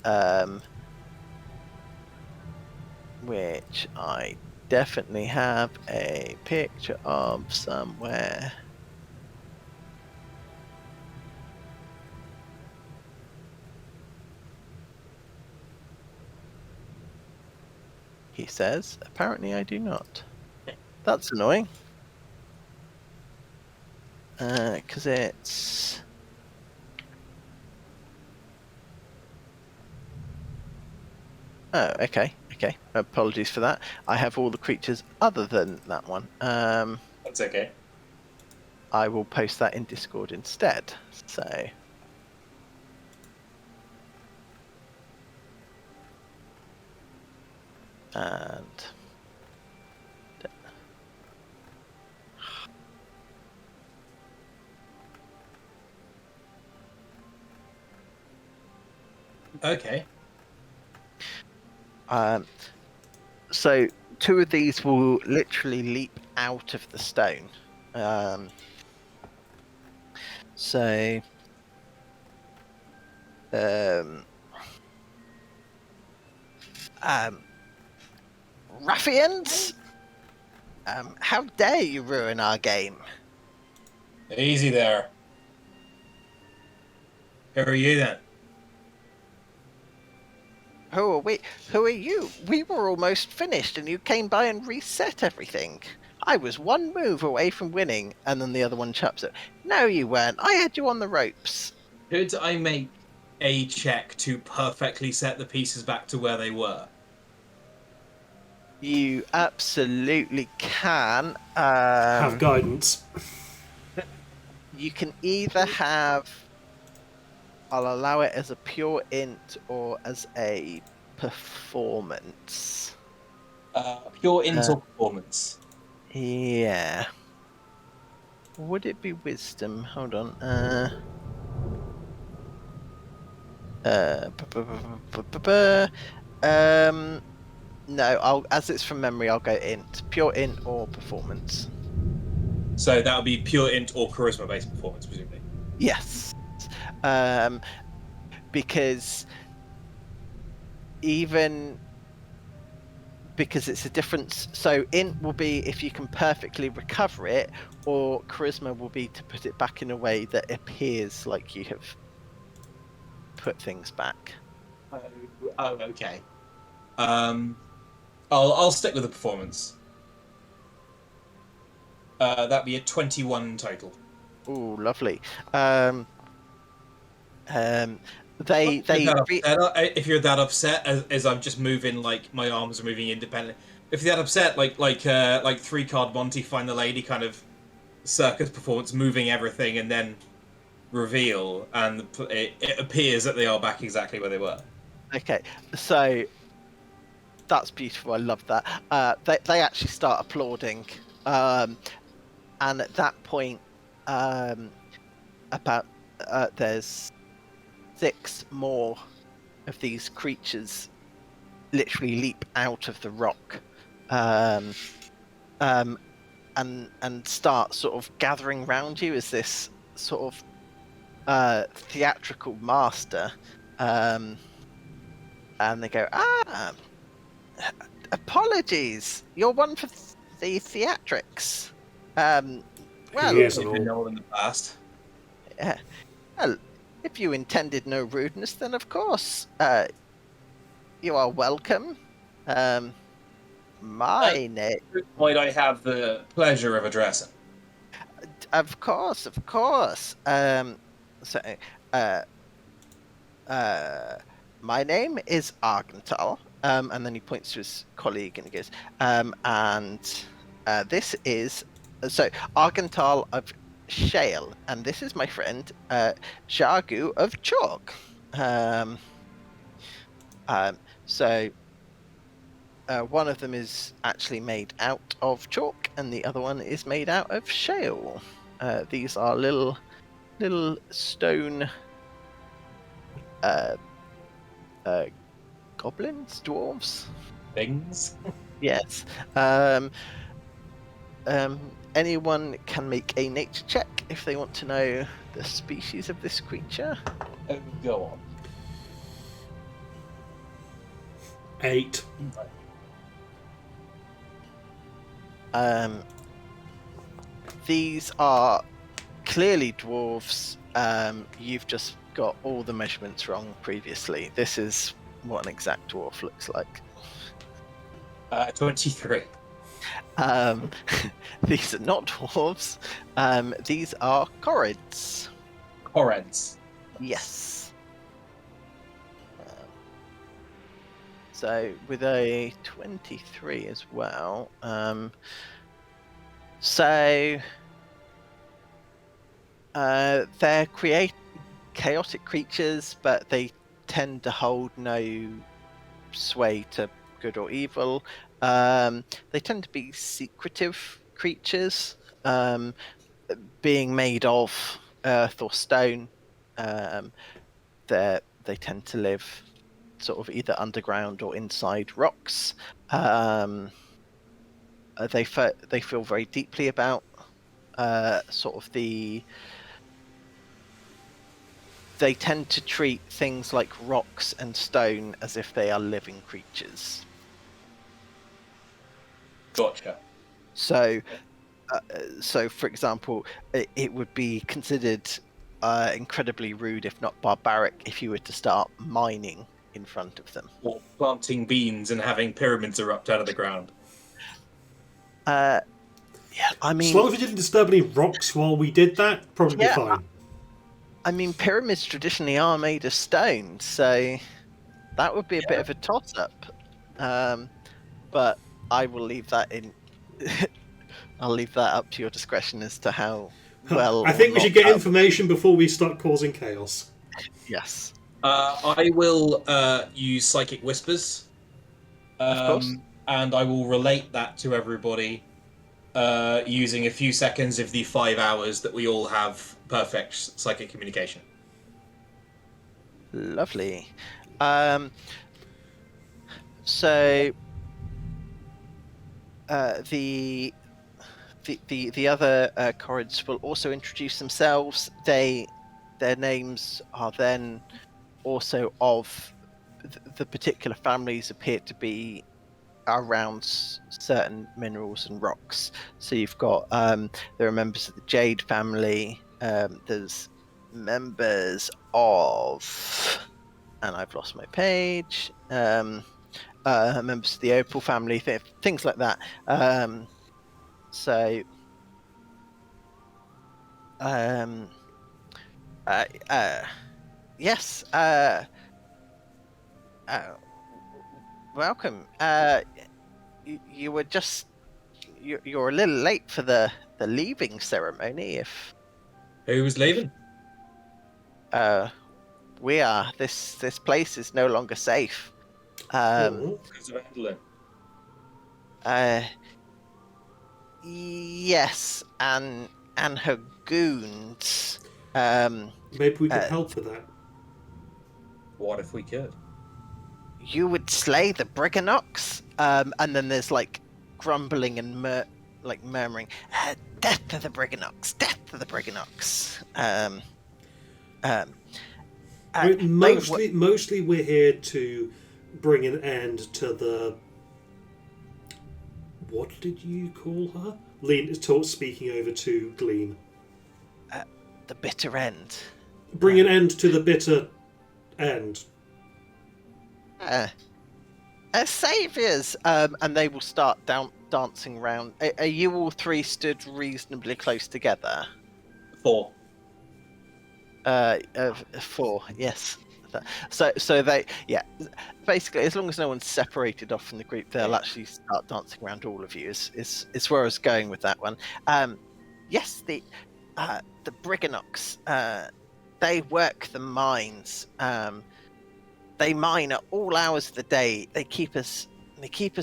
which I definitely have a picture of somewhere. He says, apparently I do not. That's annoying. Because it's... Oh, okay. Okay. Apologies for that. I have all the creatures other than that one. That's okay. I will post that in Discord instead. So... And... Okay. So two of these will literally leap out of the stone. Ruffians! How dare you ruin our game? Easy there. Who are you then? Who are we? Who are you? We were almost finished and you came by and reset everything. I was one move away from winning, and then the other one chops it. No, you weren't. I had you on the ropes. Could I make a check to perfectly set the pieces back to where they were? You absolutely can. Have guidance. You can either have... I'll allow it as a pure int or as a performance. Pure int or performance. Yeah. Would it be wisdom? Hold on. No, as it's from memory, I'll go int. Pure int or performance. So that would be pure int or charisma-based performance, presumably. Yes. Um, because even because it's a difference. So int will be if you can perfectly recover it, or charisma will be to put it back in a way that appears like you have put things back. Oh, okay. I'll stick with the performance. That'd be a 21 total. Oh, lovely. They If you're that upset, as I'm just moving, like my arms are moving independently. If you're that upset, like 3-card Monty, find the lady kind of circus performance, moving everything, and then reveal, and it appears that they are back exactly where they were. Okay, so that's beautiful. I love that. They actually start applauding, and at that point, about there's 6 more of these creatures literally leap out of the rock, and start sort of gathering round you as this sort of theatrical master, and they go, apologies, you're one for the theatrics. Well, Yes, You've been known in the past. well, if you intended no rudeness, then of course you are welcome. My name, Might I have the pleasure of addressing? of course. So, my name is Argental, and then he points to his colleague and he goes, and this is so Argental of Shale, and this is my friend Jagu of Chalk. So one of them is actually made out of chalk, and the other one is made out of shale. These are little stone goblins, dwarves. Things. Yes. Anyone can make a nature check if they want to know the species of this creature. Go on. 8. These are clearly dwarves. You've just got all the measurements wrong previously. This is what an exact dwarf looks like. 23. These are not dwarves. These are corrids. Corrents. Yes. So with a 23 as well. They're chaotic creatures, but they tend to hold no sway to good or evil. They tend to be secretive creatures, being made of earth or stone. They tend to live sort of either underground or inside rocks. They feel very deeply about sort of they tend to treat things like rocks and stone as if they are living creatures. Gotcha. So for example, it would be considered incredibly rude, if not barbaric, if you were to start mining in front of them. Or planting beans and having pyramids erupt out of the ground. Yeah, I mean, As long as we didn't disturb any rocks while we did that, probably Yeah. fine. I mean, pyramids traditionally are made of stone, so that would be a bit of a toss-up. But I will leave that in. I'll leave that up to your discretion as to how well. I think we or should not get information before we start causing chaos. Yes, I will use Psychic Whispers. of course. And I will relate that to everybody using a few seconds of the 5 hours that we all have perfect psychic communication. Lovely. So the other Corrids will also introduce themselves. They their names are then also of the particular families appear to be around certain minerals and rocks. So you've got there are members of the Jade family. There's members of, and I've lost my page. Members of the Opal family, things like that. So. Yes. Welcome. You were just you're a little late for the leaving ceremony. If Who was leaving? we are, this place is no longer safe. Oh. Because of Adelaide. Yes, and her goons. Maybe we could help with that. What if we could? You would slay the Briganox, and then there's like grumbling and murmuring, death to the Briganox, death to the Briganox. Mostly we're here to bring an end to the... What did you call her? Speaking over to Gleam. The bitter end. Bring an end to the bitter end. Saviors, and they will start dancing around. Are you all three stood reasonably close together? 4. 4, yes. So they, yeah, basically, as long as no one's separated off from the group, they'll actually start dancing around all of you. Is where I was going with that one. Yes, the Briganox, they work the mines. They mine at all hours of the day. They keep us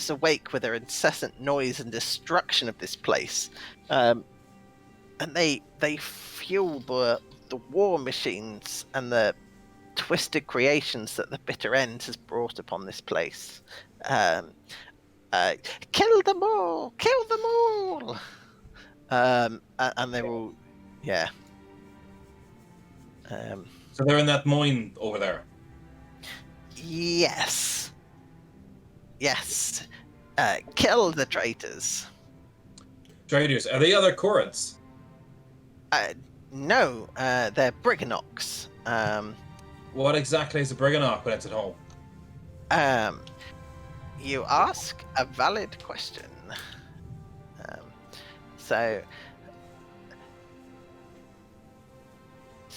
awake with their incessant noise and destruction of this place. And they fuel the war machines and the twisted creations that the bitter end has brought upon this place. Kill them all! Kill them all! And they're all, yeah. So they're in that mine over there. Yes. Yes. Kill the traitors. Traders, are they other Korans? No, they're Briganox. What exactly is a Briganock when it's at home? You ask a valid question. So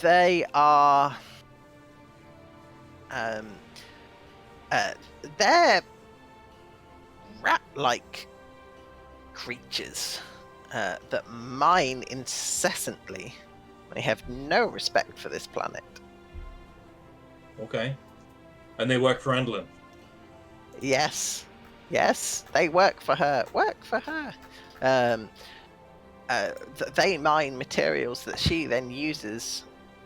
they are they're rat-like creatures that mine incessantly. They have no respect for this planet. Okay. And they work for Endlin? Yes, they work for her. They mine materials that she then uses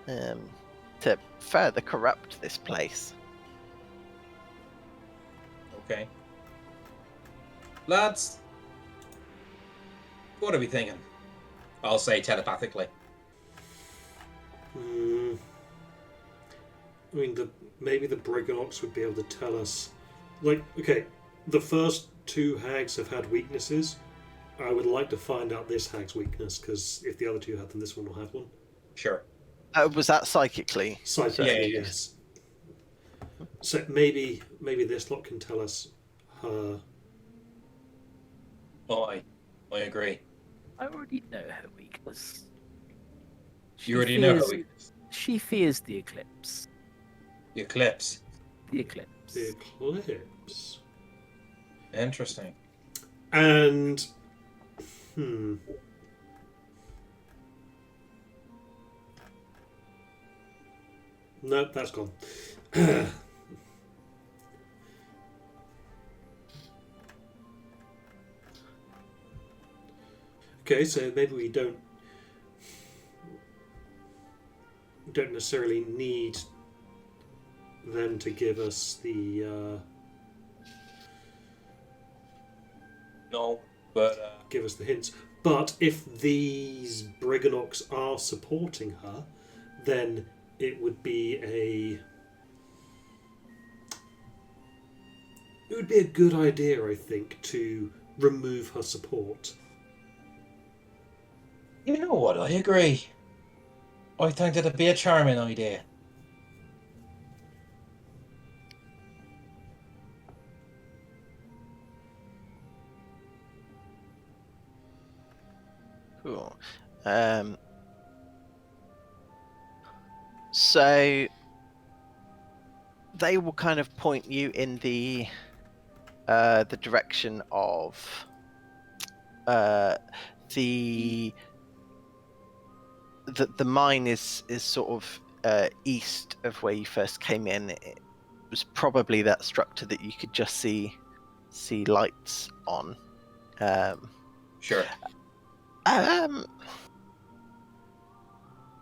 to further corrupt this place. Okay. Lads, what are we thinking? I'll say telepathically. I mean, maybe the Briganox would be able to tell us. Like, okay, the first 2 hags have had weaknesses. I would like to find out this hag's weakness, because if the other 2 had them, this one will have one. Sure. Was that psychically? Psychically, Yeah. yes. So maybe this lot can tell us her. Oh, I agree. I already know her weakness. You already know her weakness. She fears the eclipse. The eclipse. The eclipse. The eclipse. Interesting. And nope, that's gone. Okay, so maybe we don't necessarily need them to give us the No, but give us the hints. But if these Briganox are supporting her, then it would be a good idea, I think, to remove her support. You know what? I agree. I think that'd be a charming idea. Cool. So they will kind of point you in the direction of the mine is sort of east of where you first came in. It was probably that structure that you could just see lights on. Sure. Um,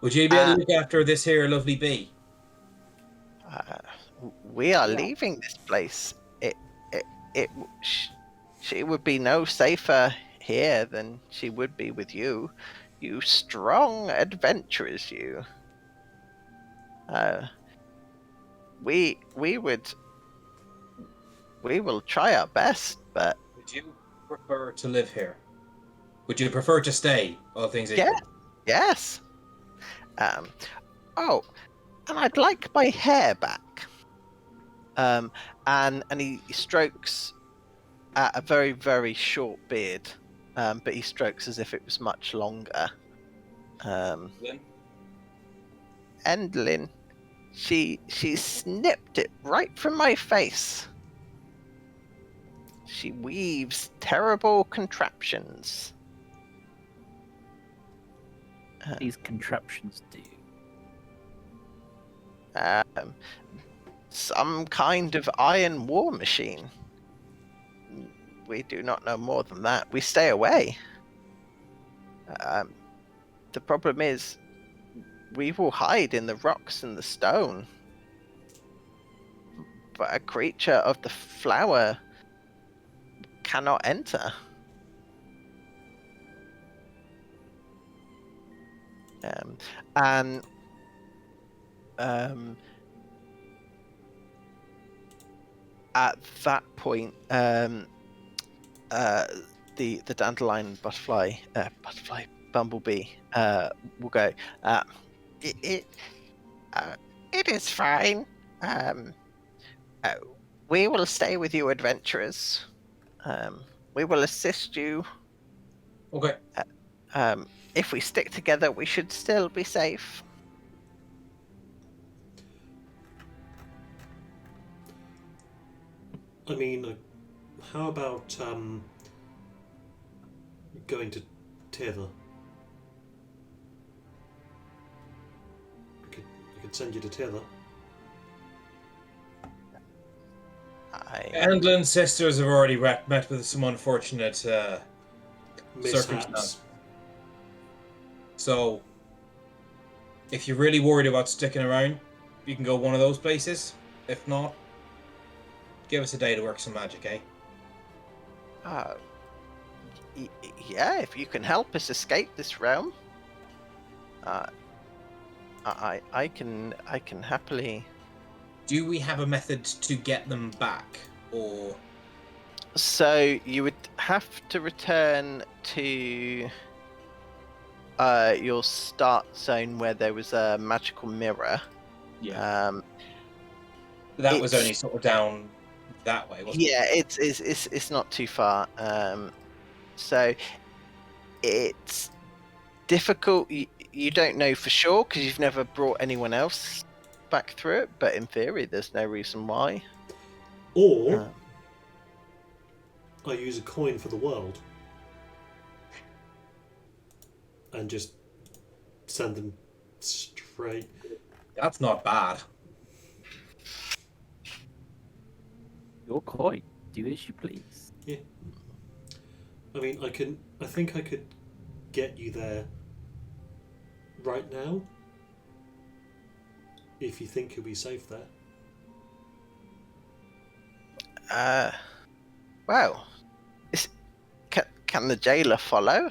Would you be able to look after this here lovely bee? we are Yeah. leaving this place. She would be no safer here than she would be with you. You strong adventurers, you. We will try our best, but Would you prefer to live here? Would you prefer to stay, all things equal? yeah, yes. Oh, and I'd like my hair back. And he strokes at a very, very short beard, but he strokes as if it was much longer. Lynn? Endlin, she snipped it right from my face. She weaves terrible contraptions. These contraptions do. Some kind of iron war machine. We do not know more than that. We stay away. The problem is, we will hide in the rocks and the stone. But a creature of the flower cannot enter. At that point, the dandelion bumblebee will go. It is fine. We will stay with you, adventurers. We will assist you. Okay. If we stick together, we should still be safe. I mean, how about going to Tether? I could send you to Tether. Endlin's sisters have already met with some unfortunate circumstance. Mishaps. So, if you're really worried about sticking around, you can go one of those places. If not, give us a day to work some magic, eh? Yeah, if you can help us escape this realm, I can happily. Do we have a method to get them back, or? So you would have to return to your start zone where there was a magical mirror. Yeah. That was it's- only sort of down that way, wasn't Yeah, it? it's not too far. So it's difficult. You don't know for sure because you've never brought anyone else back through it. But in theory, there's no reason why. Or I use a coin for the world and just send them straight. That's not bad. Your coin. Do as you please. Yeah. I mean, I think I could get you there right now if you think you'll be safe there. Well, can the jailer follow?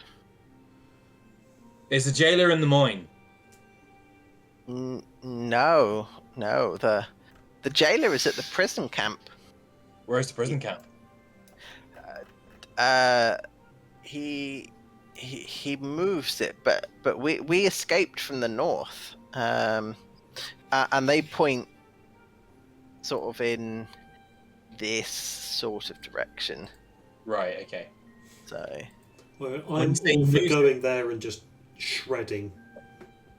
Is the jailer in the mine? No. The jailer is at the prison camp. Where's the prison camp? He moves it, but we escaped from the north, and they point sort of in this sort of direction. Right. Okay. So Well, When I'm you say all for music- going there and just shredding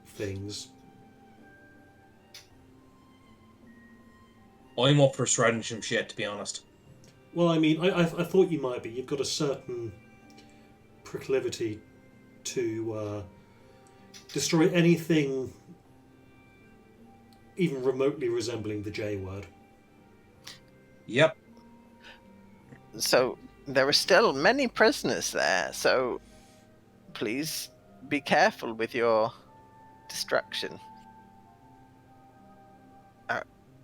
things. I'm up for shredding some shit, to be honest. Well, I mean, I thought you might be. You've got a certain proclivity to destroy anything even remotely resembling the J word. Yep. so there are still many prisoners there. So please be careful with your destruction.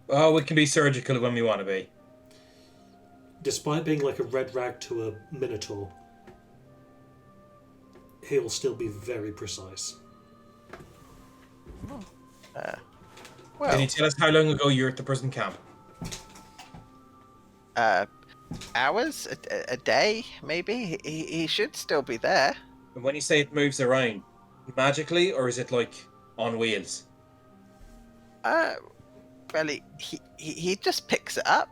Oh, we can be surgical when we want to be. Despite being like a red rag to a minotaur, he'll still be very precise. Can Well, you tell us how long ago you were at the prison camp? hours, a day, maybe. He should still be there. And when you say it moves around, magically, or is it like on wheels? Well, he just picks it up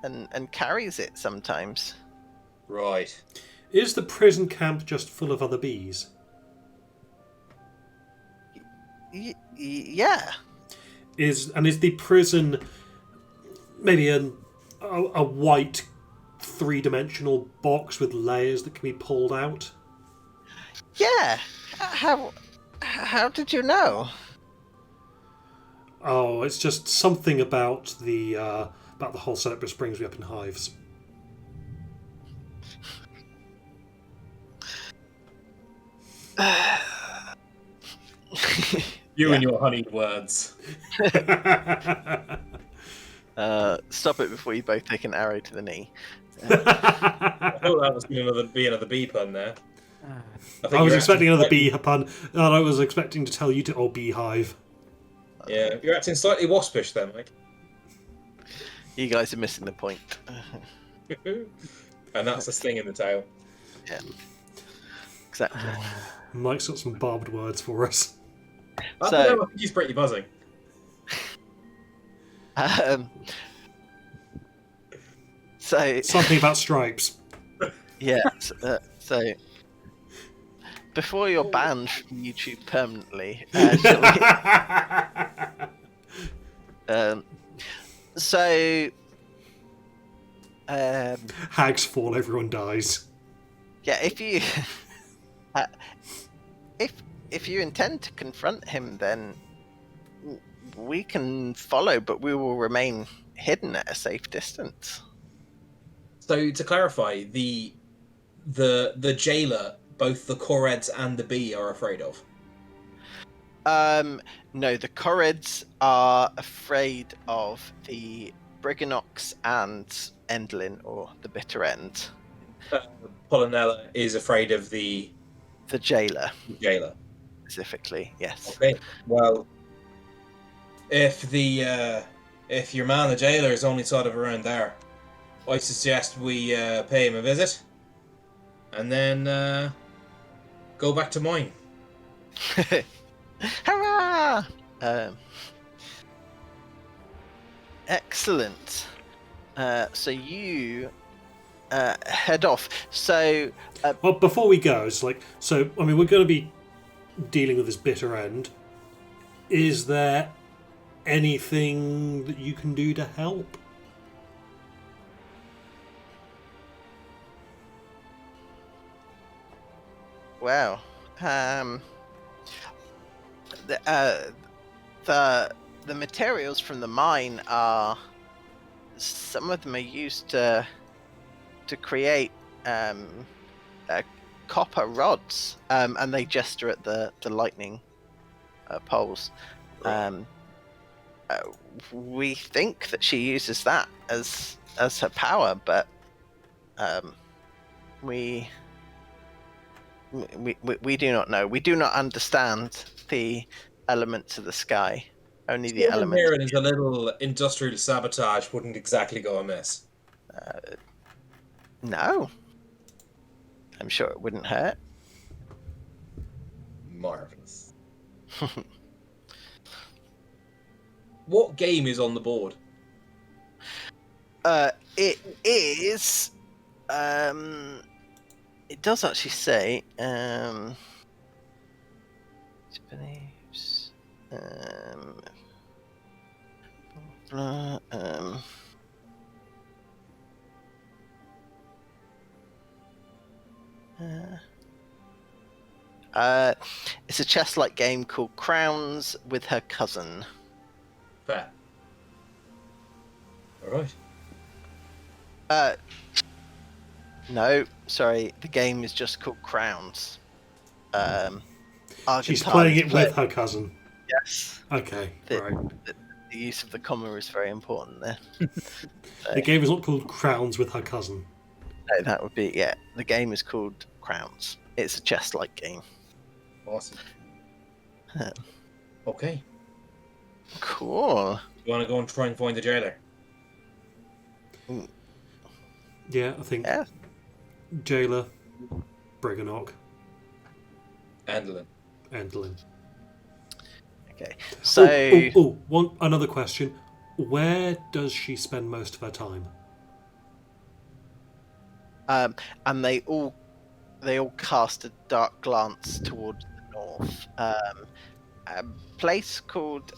and carries it sometimes. Right. Is the prison camp just full of other bees? Yeah. Is the prison maybe a white three-dimensional box with layers that can be pulled out? Yeah. How did you know? Oh, it's just something about the whole setup just brings me up in hives. You Yeah. and your honeyed words. Stop it before you both take an arrow to the knee. I thought that was going to be another bee pun there. I was you're expecting acting another slightly- bee pun, and I was expecting to tell you to beehive. Yeah, you're acting slightly waspish there, Mike. You guys are missing the point. And that's the sting in the tail. Exactly. Mike's got some barbed words for us. I So- don't know, I think he's pretty buzzing. So Something about stripes. yeah. So before you're banned from YouTube permanently, shall we- so Hags fall, everyone dies. yeah, if you if you intend to confront him, then we can follow, but we will remain hidden at a safe distance. So to clarify, the jailer, both the Koreds and the bee are afraid of. No, the Koreds are afraid of the Briganox and Endlin, or the Bitter End. Polonella is afraid of the The jailer, jailer. specifically, yes. Okay. Well, if your man the jailer is only sort of around there, I suggest we pay him a visit, and then go back to mine. Hurrah! Excellent. So you head off. So Well, before we go, it's like, so, I mean, we're going to be dealing with this bitter end. Is there anything that you can do to help? well, the materials from the mine are, some of them are used to create copper rods, and they gesture at the lightning poles. We think that she uses that as her power, but we do not know. We do not understand the elements of the sky. Only the Human element. hearing is a little industrial sabotage wouldn't exactly go amiss. No. I'm sure it wouldn't hurt. Marvelous. What game is on the board? It is. It does actually say. Believes. Blah, it's a chess-like game called Crowns with her cousin. Fair. Alright. No, sorry, the game is just called Crowns. She's Argentine playing is it with her cousin. Yes. Okay, The- right. The use of the comma is very important there. The game is not called Crowns with her cousin. No, that would be, yeah. The game is called Crowns. It's a chess-like game. Awesome. Huh. Okay. Cool. You want to go and try and find the jailer? Yeah, I think Yeah. Jailer, Briganock, Andolin. Endlin. Okay. So, Another question. Where does she spend most of her time? and they all cast a dark glance towards the north. A place called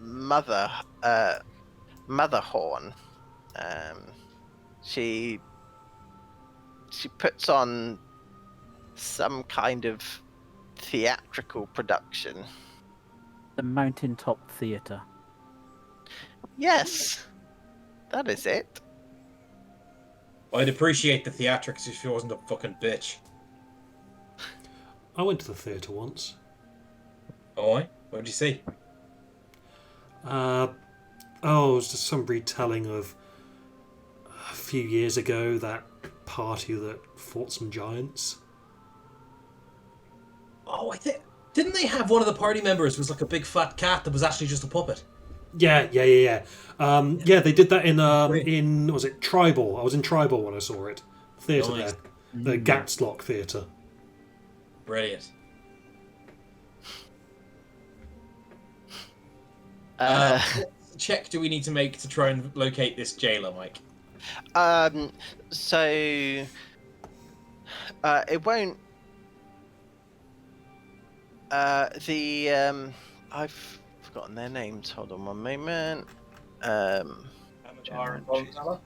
Motherhorn. She puts on some kind of theatrical production. The Mountaintop Theatre. Yes, that is it. I'd appreciate the theatrics if she wasn't a fucking bitch. I went to the theatre once. Oh, what did you see? It was just some retelling of a few years ago, that party that fought some giants. Oh, I think... Didn't they have one of the party members was like a big fat cat that was actually just a puppet? Yeah. Yeah, they did that in was it Tribal? I was in Tribal when I saw it. Theatre Nice. there. The Gatslock Theatre. Brilliant. What check do we need to make to try and locate this jailer, Mike? So it won't. I've forgotten their names. Hold on one moment. Amador and Polonella?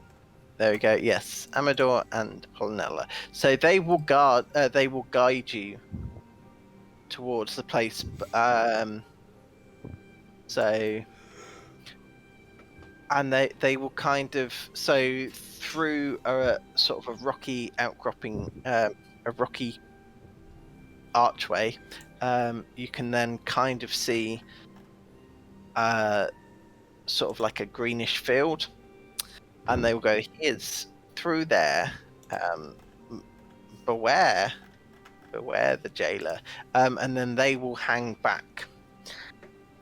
There we go. Yes, Amador and Polonella. So they will guard. They will guide you towards the place. And they will kind of through a sort of a rocky outcropping, a rocky archway. You can then kind of see sort of like a greenish field, and they will go, here's through there. Beware the jailer. And then they will hang back.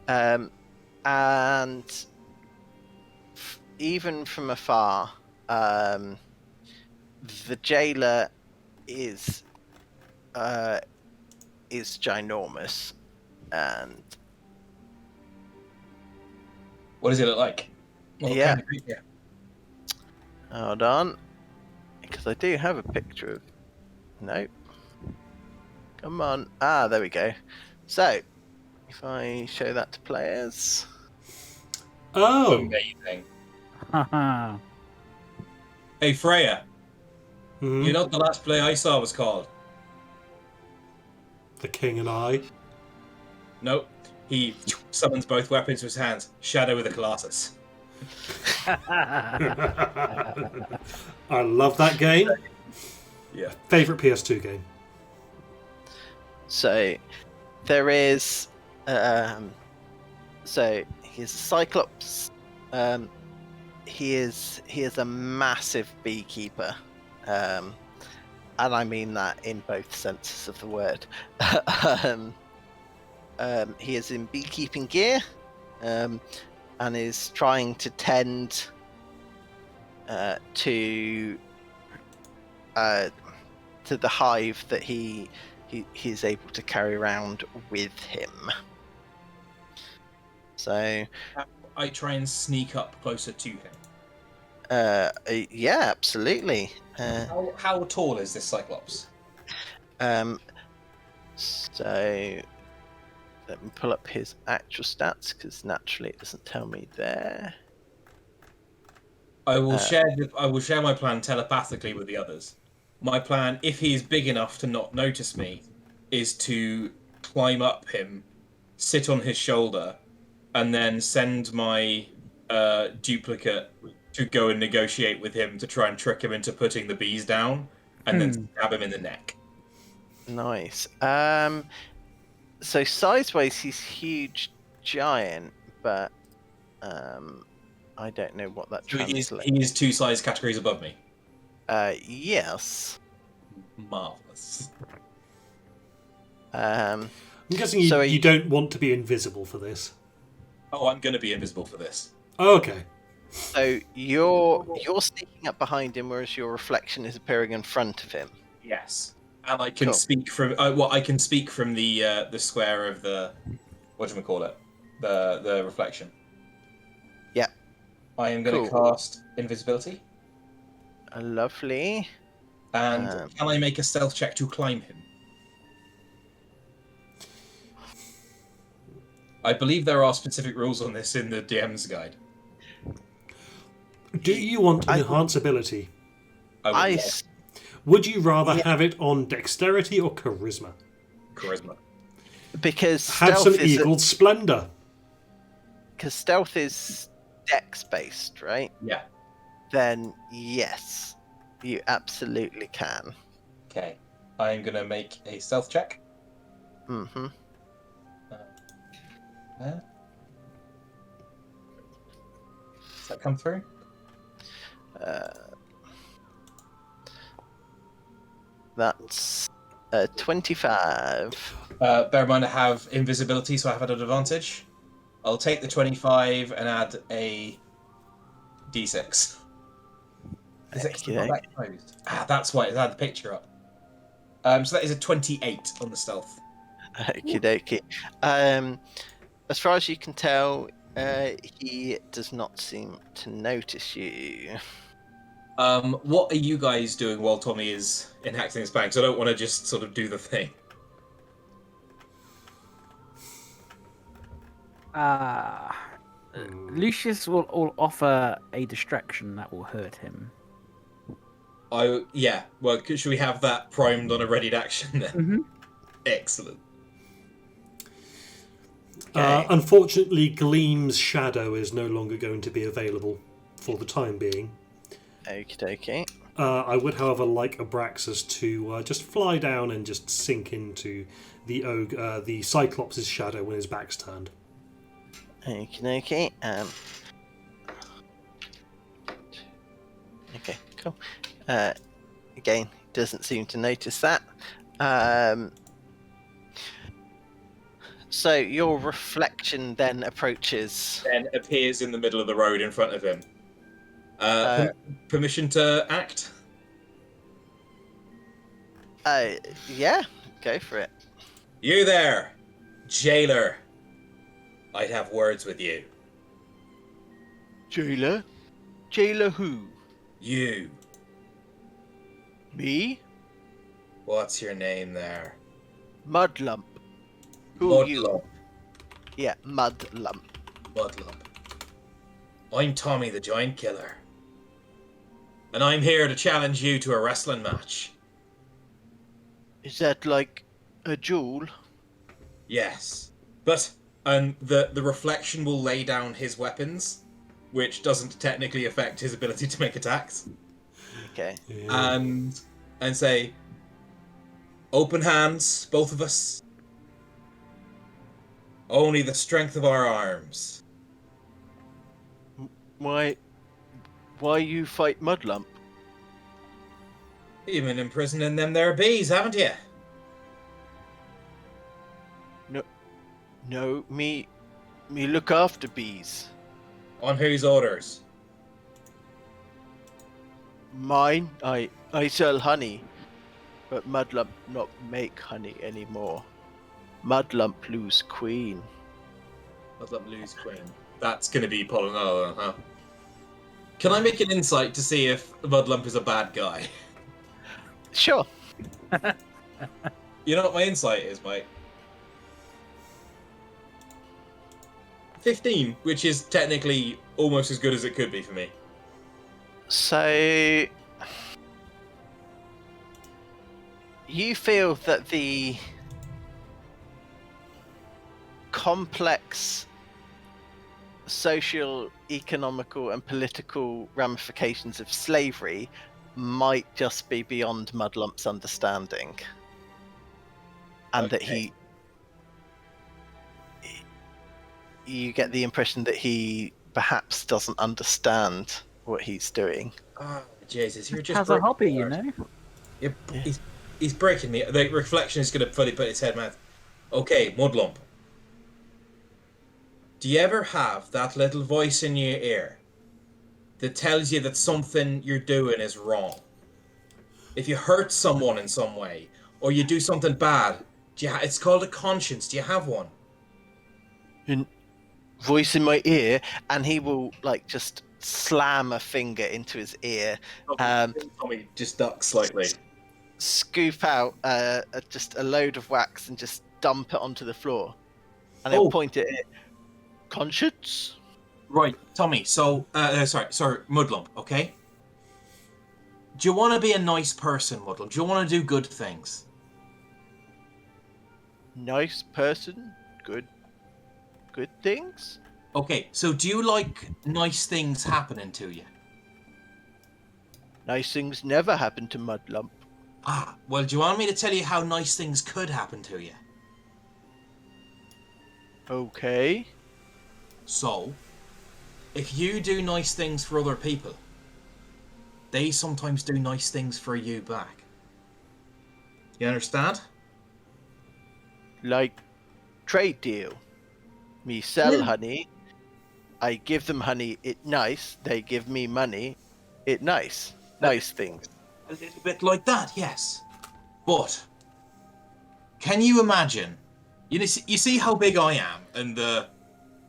And even from afar, the jailer is ginormous, and What does it look like? What Yeah. kind of creature? hold on, because I do have a picture of. Nope. Come on. There we go. So, if I show that to players. Oh, Amazing. Haha. Hey, Freya, mhm. you know what the last play I saw was called? The King and I. Nope. He summons both weapons to his hands. Shadow of the Colossus. I love that game. Yeah. Favorite PS2 game. So, there is. So he's a Cyclops. He is a massive beekeeper, and I mean that in both senses of the word. he is in beekeeping gear, and is trying to tend to the hive that he's able to carry around with him. So I try and sneak up closer to him. yeah, absolutely. How tall is this Cyclops? So let me pull up his actual stats, because naturally it doesn't tell me there. I will share my plan telepathically with the others. My plan, if he's big enough to not notice me, is to climb up him, sit on his shoulder, and then send my duplicate to go and negotiate with him to try and trick him into putting the bees down, and then stab him in the neck. Nice. So size-wise, he's huge, giant, but I don't know what that So translates. he is 2 size categories above me. Yes. Marvelous. I'm guessing So you don't want to be invisible for this. Oh, I'm going to be invisible for this. Oh, okay. So you're sneaking up behind him, whereas your reflection is appearing in front of him. Yes, and I can Cool. speak from I can speak from the square of the the reflection. Yeah. I am going to cast invisibility. Lovely. And can I make a stealth check to climb him? I believe there are specific rules on this in the DM's guide. Do you want an enhance ability? Would you rather have it on dexterity or charisma? Charisma. Because have some eagle splendor. Because stealth is dex based, right? Yeah. Then yes, you absolutely can. Okay. I'm going to make a stealth check. Mm-hmm. Does that come through? That's 25. Bear in mind I have invisibility, so I have an advantage. I'll take the 25 and add a d6. That's why it had the picture up. So that is a 28 on the stealth. Okie dokie. As far as you can tell, he does not seem to notice you. What are you guys doing while Tommy is enacting his plan? Because I don't want to just sort of do the thing. Lucius will offer a distraction that will hurt him. Yeah. Well, should we have that primed on a readied action then? Mm-hmm. Excellent. Okay. Unfortunately, Gleam's shadow is no longer going to be available for the time being. Okie dokie. I would, however, like Abraxas to just fly down and just sink into the Cyclops' shadow when his back's turned. Okie dokie. Okay, cool. Again, doesn't seem to notice that. So your reflection then approaches. Then appears in the middle of the road in front of him. Permission to act? Yeah, go for it. You there, jailer. I'd have words with you. Jailer? Jailer who? You. Me? What's your name there? Mudlump. Who are you? Mudlump. Yeah, Mudlump. Mudlump. I'm Tommy the Giant Killer. And I'm here to challenge you to a wrestling match. Is that like a duel? Yes. But the reflection will lay down his weapons, which doesn't technically affect his ability to make attacks. Okay. Yeah. And say, open hands, both of us. Only the strength of our arms. Why you fight Mudlump? You've been imprisoning them there bees, haven't you? No, me look after bees. On whose orders? Mine, I sell honey, but Mudlump not make honey anymore. Mudlump lose queen. Mudlump lose queen. That's gonna be Pollinella, huh? Can I make an insight to see if Mudlump is a bad guy? Sure. You know what my insight is, mate? 15, which is technically almost as good as it could be for me. So you feel that the complex social, economical, and political ramifications of slavery might just be beyond Mudlump's understanding, and that you get the impression that he perhaps doesn't understand what he's doing. Oh, Jesus, you're just Has a hobby, you know. He's breaking me. The reflection is going to fully put its head mouth. Okay, Mudlump. Do you ever have that little voice in your ear that tells you that something you're doing is wrong? If you hurt someone in some way, or you do something bad, it's called a conscience. Do you have one? Voice in my ear, and he will like just slam a finger into his ear, Tommy just ducks slightly. Scoop out just a load of wax and just dump it onto the floor, and he'll point it at conscience. Right, Tommy. So, sorry, Mudlump. Okay. Do you want to be a nice person, Mudlump? Do you want to do good things? Nice person, good things. Okay, so do you like nice things happening to you? Nice things never happen to Mudlump. Ah, well, do you want me to tell you how nice things could happen to you? Okay. So, if you do nice things for other people, they sometimes do nice things for you back. You understand? Like trade deal. Me sell honey. I give them honey, it nice. They give me money, it nice. Nice things. A little bit like that, yes. But, can you imagine? You see how big I am, and the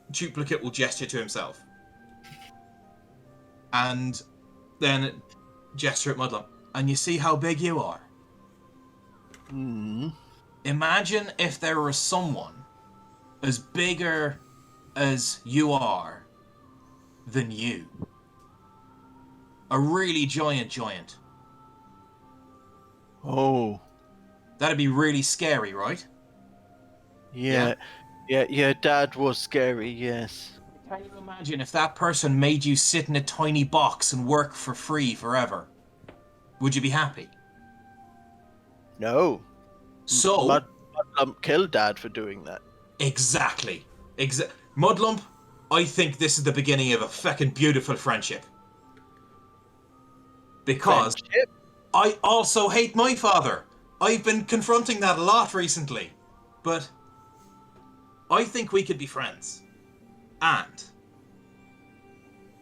duplicate will gesture to himself. And then gesture at Mudlump. And you see how big you are? Imagine if there was someone as bigger as you are than you. A really giant. Oh. That'd be really scary, right? Yeah, Dad was scary, yes. Can you imagine if that person made you sit in a tiny box and work for free forever? Would you be happy? No. So... Mudlump killed Dad for doing that. Exactly. Mudlump, I think this is the beginning of a feckin' beautiful friendship. Because Friendship? I also hate my father. I've been confronting that a lot recently. But I think we could be friends. And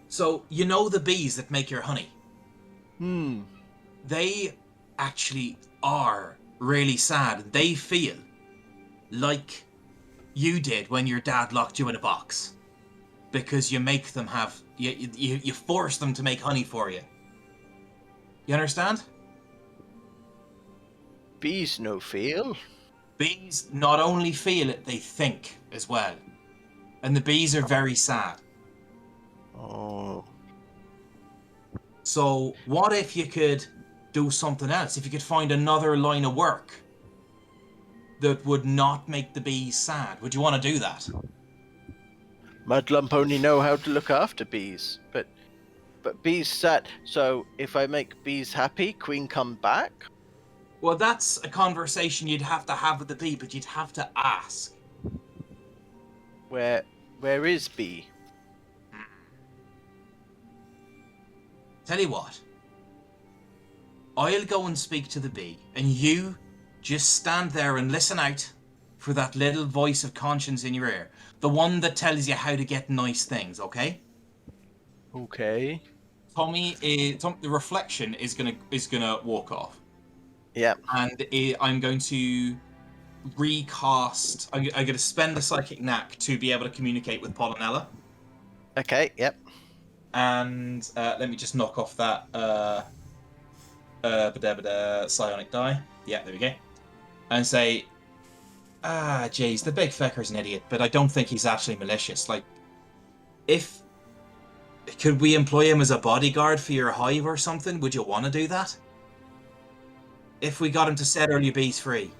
so, you know the bees that make your honey? They actually are really sad. They feel like you did when your dad locked you in a box. Because you make them have... You force them to make honey for you. You understand? Bees no feel. Bees not only feel it, they think as well. And the bees are very sad. Oh. So, what if you could do something else? If you could find another line of work that would not make the bees sad, would you want to do that? Mudlump only know how to look after bees, but bees sad. So if I make bees happy, Queen come back? Well, that's a conversation you'd have to have with the bee, but you'd have to ask. Where is Bee? Tell you what. I'll go and speak to the bee, and you just stand there and listen out for that little voice of conscience in your ear. The one that tells you how to get nice things, okay? Okay. The reflection is gonna walk off. Yep. And I'm going to recast. I'm going to spend a psychic knack to be able to communicate with Pollinella. Okay. Yep. And let me just knock off that psionic die. Yeah, there we go. And say, jeez, the big fecker's an idiot, but I don't think he's actually malicious. Like, could we employ him as a bodyguard for your hive or something? Would you want to do that? If we got him to set all your bees free.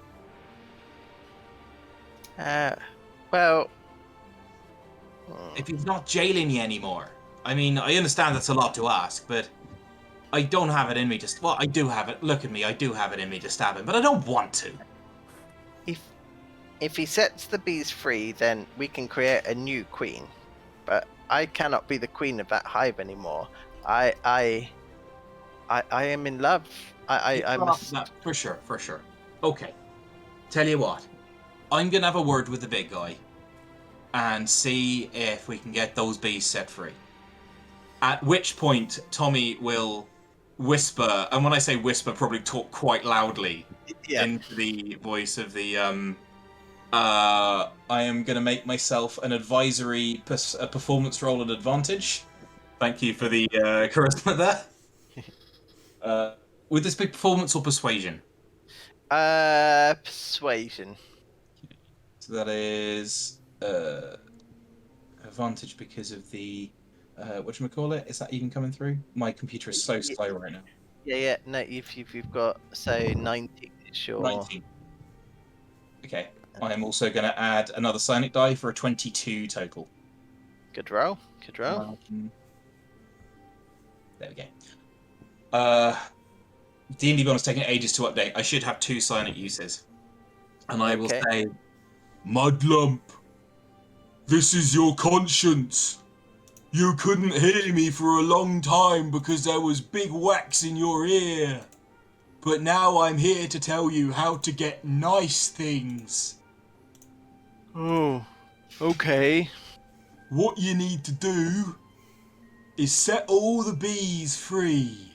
Well. If he's not jailing you anymore. I mean, I understand that's a lot to ask, but I don't have it in me to... Well, I do have it. Look at me. I do have it in me to stab him, but I don't want to. If he sets the bees free, then we can create a new queen. But I cannot be the queen of that hive anymore. I am in love. I must... No, for sure. Okay. Tell you what. I'm going to have a word with the big guy and see if we can get those bees set free. At which point, Tommy will whisper, and when I say whisper, probably talk quite loudly into the voice of the... I am going to make myself an advisory performance roll at advantage. Thank you for the charisma there. Would this be performance or persuasion? Persuasion. So that is advantage because of the whatchamacallit? Is that even coming through? My computer is so slow right now. Yeah. No, you've got, so 19. Sure. 19. Okay. I am also going to add another psionic die for a 22 total. Good roll. There we go. D&D bonus taking ages to update. I should have 2 psionic uses. And I will say, Mudlump, this is your conscience. You couldn't hear me for a long time because there was big wax in your ear. But now I'm here to tell you how to get nice things. Oh, okay. What you need to do is set all the bees free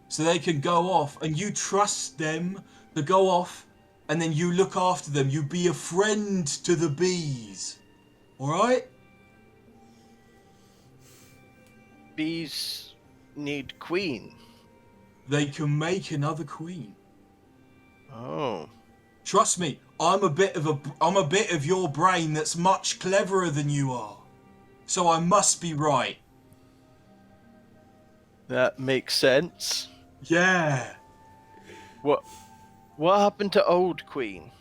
so they can go off, and you trust them to go off, and then you look after them. You be a friend to the bees. Alright? Bees need queen. They can make another queen. Oh. Trust me, I'm a bit of your brain that's much cleverer than you are. So I must be right. That makes sense. Yeah. What happened to old queen?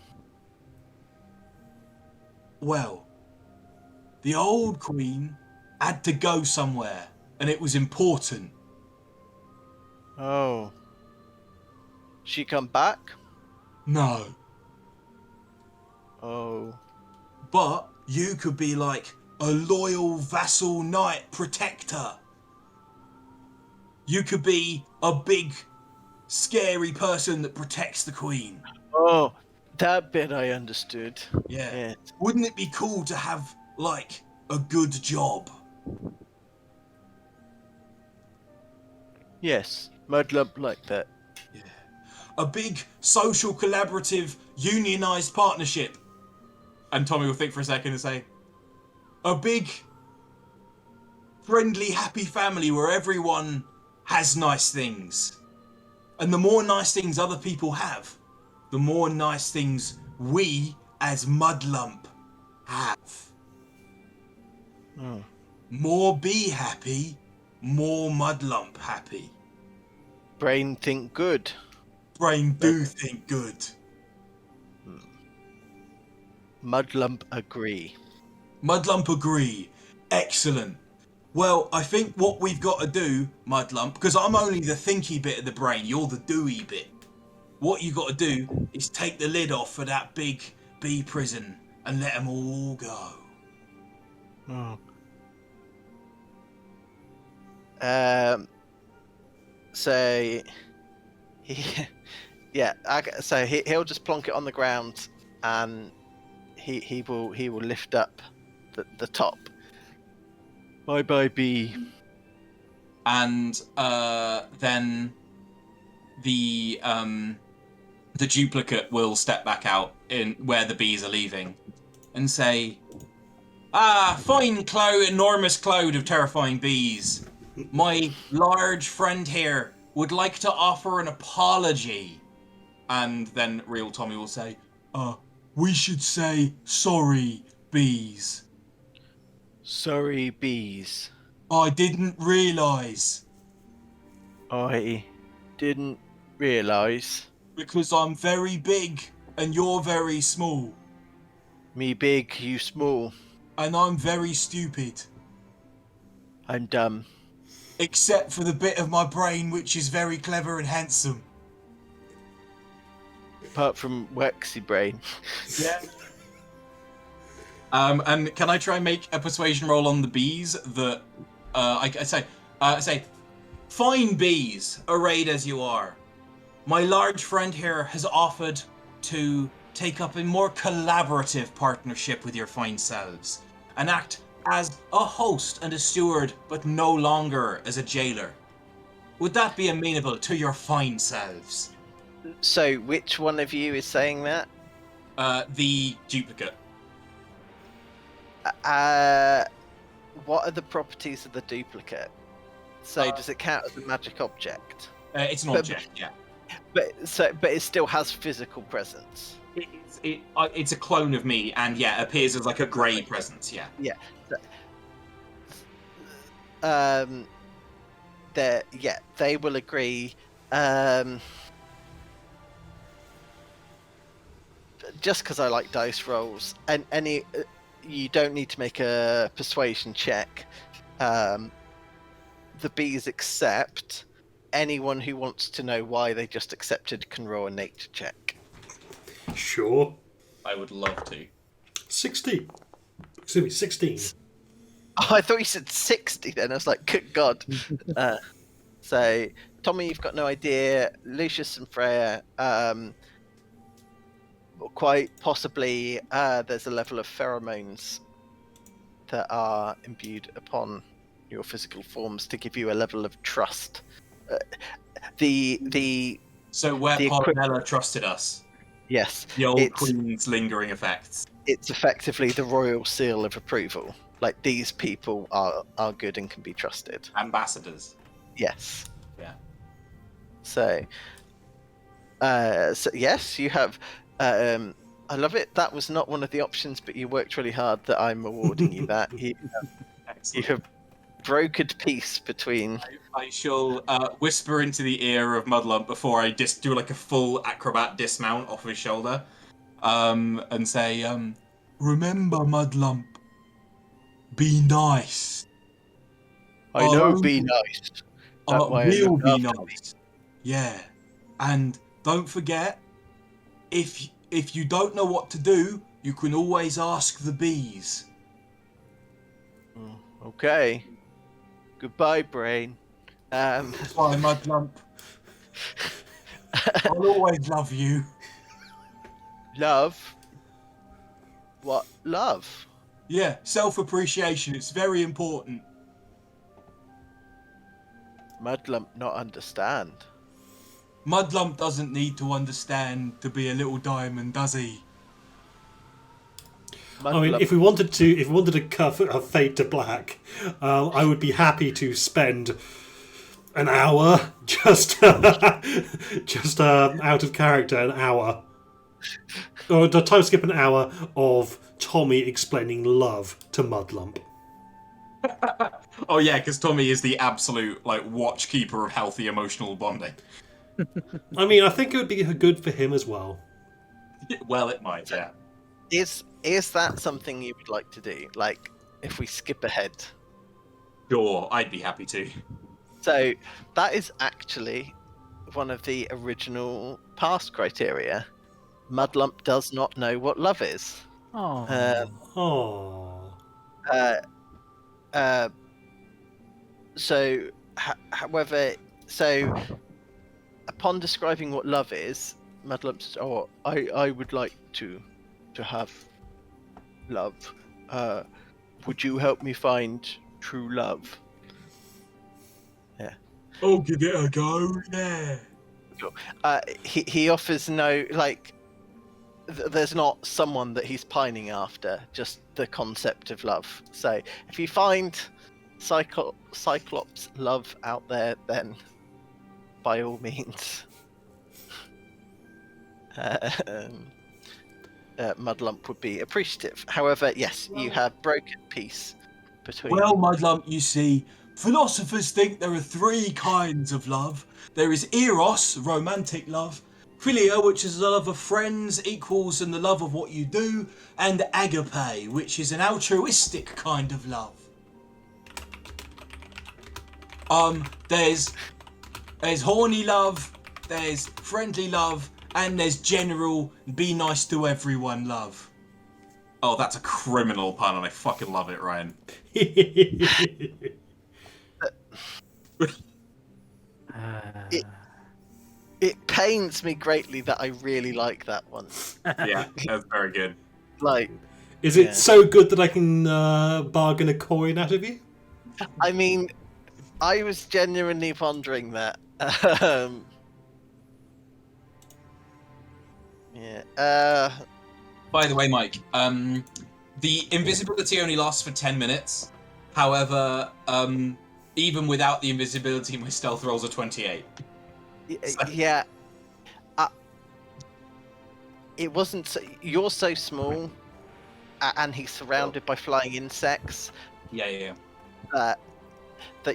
Well, the old queen had to go somewhere, and it was important. Oh. She come back? No. Oh. But you could be like a loyal vassal knight protector. You could be a big, scary person that protects the queen. Oh, that bit I understood. Yeah. Wouldn't it be cool to have, like, a good job? Yes, Mudlump like that. Yeah. A big, social, collaborative, unionised partnership. And Tommy will think for a second and say, a big, friendly, happy family where everyone has nice things. And the more nice things other people have, the more nice things we, as Mudlump, have. Oh. More bee happy, more Mudlump happy. Brain think good. Brain do think good. Mudlump agree. Mudlump agree. Excellent. Well, I think what we've got to do, Mudlump, because I'm only the thinky bit of the brain, you're the doey bit. What you got to do is take the lid off for that big bee prison and let them all go. Oh. So he'll just plonk it on the ground, and he will lift up the top. Bye, bee. And then the duplicate will step back out in where the bees are leaving and say, fine cloud, enormous cloud of terrifying bees. My large friend here would like to offer an apology. And then real Tommy will say, we should say sorry, bees. Sorry, bees. I didn't realise. I didn't realise. Because I'm very big and you're very small. Me big, you small. And I'm very stupid. I'm dumb. Except for the bit of my brain which is very clever and handsome. Apart from Wexy brain. Yeah. And can I try and make a persuasion roll on the bees that I say, fine bees, arrayed as you are. My large friend here has offered to take up a more collaborative partnership with your fine selves and act as a host and a steward, but no longer as a jailer. Would that be amenable to your fine selves? So, which one of you is saying that? The duplicate. What are the properties of the duplicate? So, does it count as a magic object? It's an object, yeah. But it still has physical presence. It's a clone of me, and yeah, appears as like a grey presence, yeah. Yeah. They will agree. Just because I like dice rolls, and you don't need to make a persuasion check. The bees accept. Anyone who wants to know why they just accepted can roll a nature check. Sure. I would love to. 60. Excuse me, 16. Oh, I thought you said 60 then. I was like, good God. So, Tommy, you've got no idea. Lucius and Freya, quite possibly there's a level of pheromones that are imbued upon your physical forms to give you a level of trust. So where Polinella trusted us. Yes. The old Queen's lingering effects. It's effectively the royal seal of approval. Like, these people are good and can be trusted. Ambassadors. Yes. Yeah. So yes, you have. I love it. That was not one of the options, but you worked really hard that I'm awarding you that. You have brokered peace between. I shall whisper into the ear of Mudlump before I do like a full acrobat dismount off his shoulder, and say, "Remember, Mudlump, be nice. I know, be nice. We'll be nice. Yeah, and don't forget, if you don't know what to do, you can always ask the bees." Okay. Goodbye, brain. Bye, Mudlump. I'll always love you. Love? What love? Yeah, self-appreciation. It's very important. Mudlump not understand. Mudlump doesn't need to understand to be a little diamond, does he? I mean, if we wanted to cut a fade to black, I would be happy to spend an hour just out of character, an hour, or the time skip an hour of Tommy explaining love to Mudlump. Oh yeah, because Tommy is the absolute watchkeeper of healthy emotional bonding. I mean, I think it would be good for him as well. Well, it might, yeah. Is that something you would like to do? Like, if we skip ahead? Sure, I'd be happy to. So, that is actually one of the original pass criteria. Mudlump does not know what love is. However, upon describing what love is, Mudlump says, "Oh, I would like to have love. Would you help me find true love? I'll give it a go. Yeah. He offers no, like, there's not someone that he's pining after, just the concept of love. So if you find Cyclops love out there, then by all means. Mudlump would be appreciative. However, yes, you have broken peace between. Well, Mudlump, you see, philosophers think there are three kinds of love. There is eros, romantic love, philia, which is the love of friends, equals, and the love of what you do, and agape, which is an altruistic kind of love. There's horny love, there's friendly love, and there's general be nice to everyone love. Oh, that's a criminal pun, and I fucking love it, Ryan. It pains me greatly that I really like that one. Yeah, that's very good. Like, Is it so good that I can bargain a coin out of you? I mean, I was genuinely pondering that. Yeah. By the way, Mike, the invisibility only lasts for 10 minutes. However, even without the invisibility, my stealth rolls are 28. Yeah. It wasn't. You're so small, and he's surrounded by flying insects. Yeah. That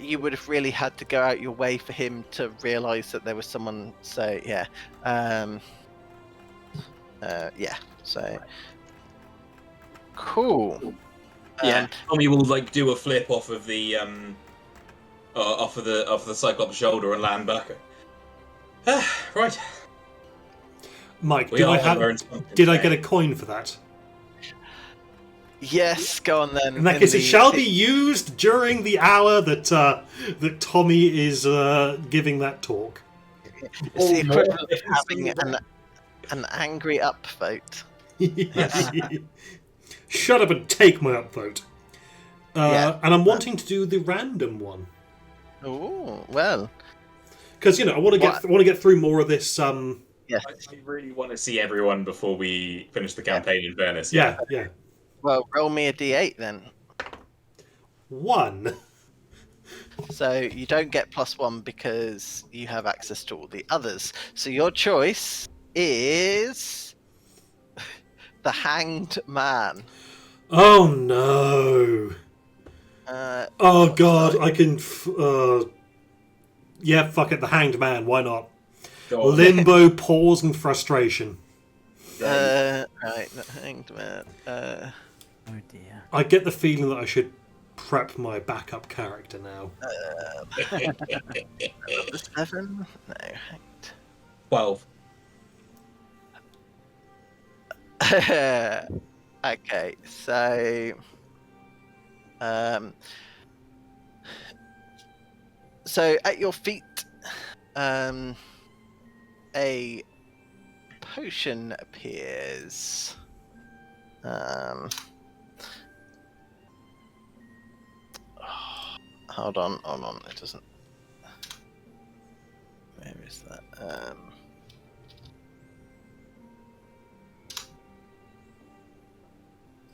you would have really had to go out your way for him to realise that there was someone. So yeah. Yeah. So cool. Yeah. Tommy will like do a flip off of the off of the Cyclops shoulder and land back. Right. Mike, We did all I learn something get today. a coin for that? Yes, go on then. In that case, it shall be used during the hour that that Tommy is giving that talk. It's the equivalent of having an angry upvote. Shut up and take my upvote. Yeah. And I'm wanting to do the random one Oh well. because I want to get through more of this. Yes. I really want to see everyone before we finish the campaign. In fairness, Yeah. Well, roll me a d8 then. 1. So you don't get +1 because you have access to all the others. So your choice is the Hanged Man. Oh no. Oh god, I can. Yeah, fuck it. The Hanged Man. Why not? Go on. Limbo, pause, and frustration. Right, the Hanged Man. Oh dear. I get the feeling that I should prep my backup character now. Number 7? No, Hanged. 12. Okay, so so at your feet, a potion appears. Hold on, it doesn't. Where is that?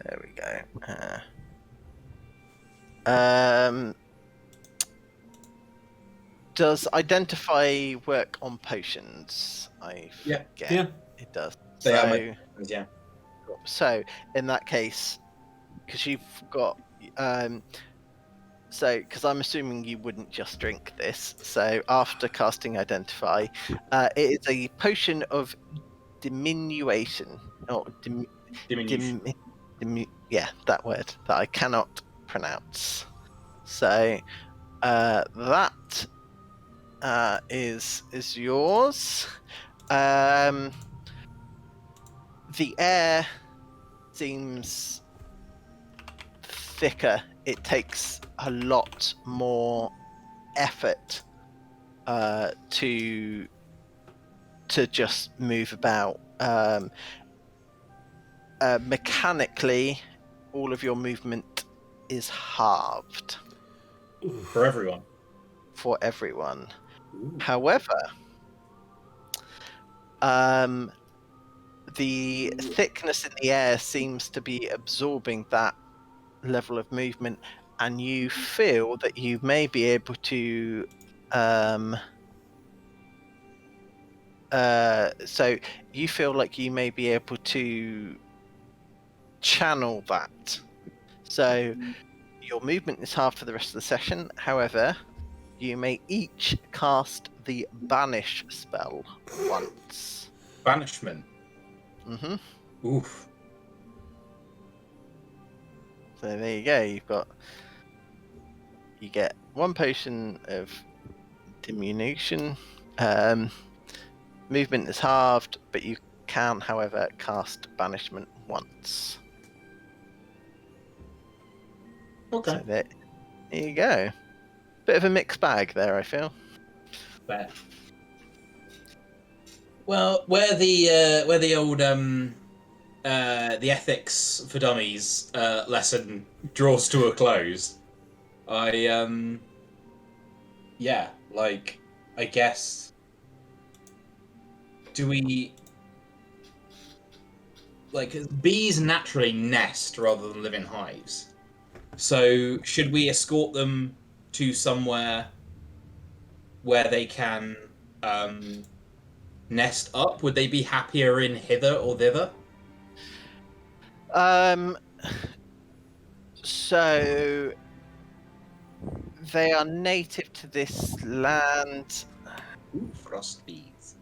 There we go. Does identify work on potions? I forget. Yeah. It does. They are So, my- yeah. so in that case, because you've got, so because I'm assuming you wouldn't just drink this. So after casting identify, it is a potion of diminution or Diminution. yeah, that word that I cannot pronounce. So that is yours. The air seems thicker. It takes a lot more effort to just move about. Mechanically, all of your movement is halved For everyone. for everyone. Ooh. However, the thickness in the air seems to be absorbing that level of movement, and you feel that you may be able to so you feel like you may be able to channel that. So your movement is half for the rest of the session. However, you may each cast the banish spell once. Banishment. Mm-hmm. Oof. So there you go. You get 1 potion of diminution. Movement is halved, but you can, however, cast banishment once. Okay. So there you go. Bit of a mixed bag there, I feel. Fair. Well, where the old the ethics for dummies lesson draws to a close, I I guess, do we, like, bees naturally nest rather than live in hives, so should we escort them to somewhere where they can nest up? Would they be happier in hither or thither? So they are native to this land. Ooh, frost bees.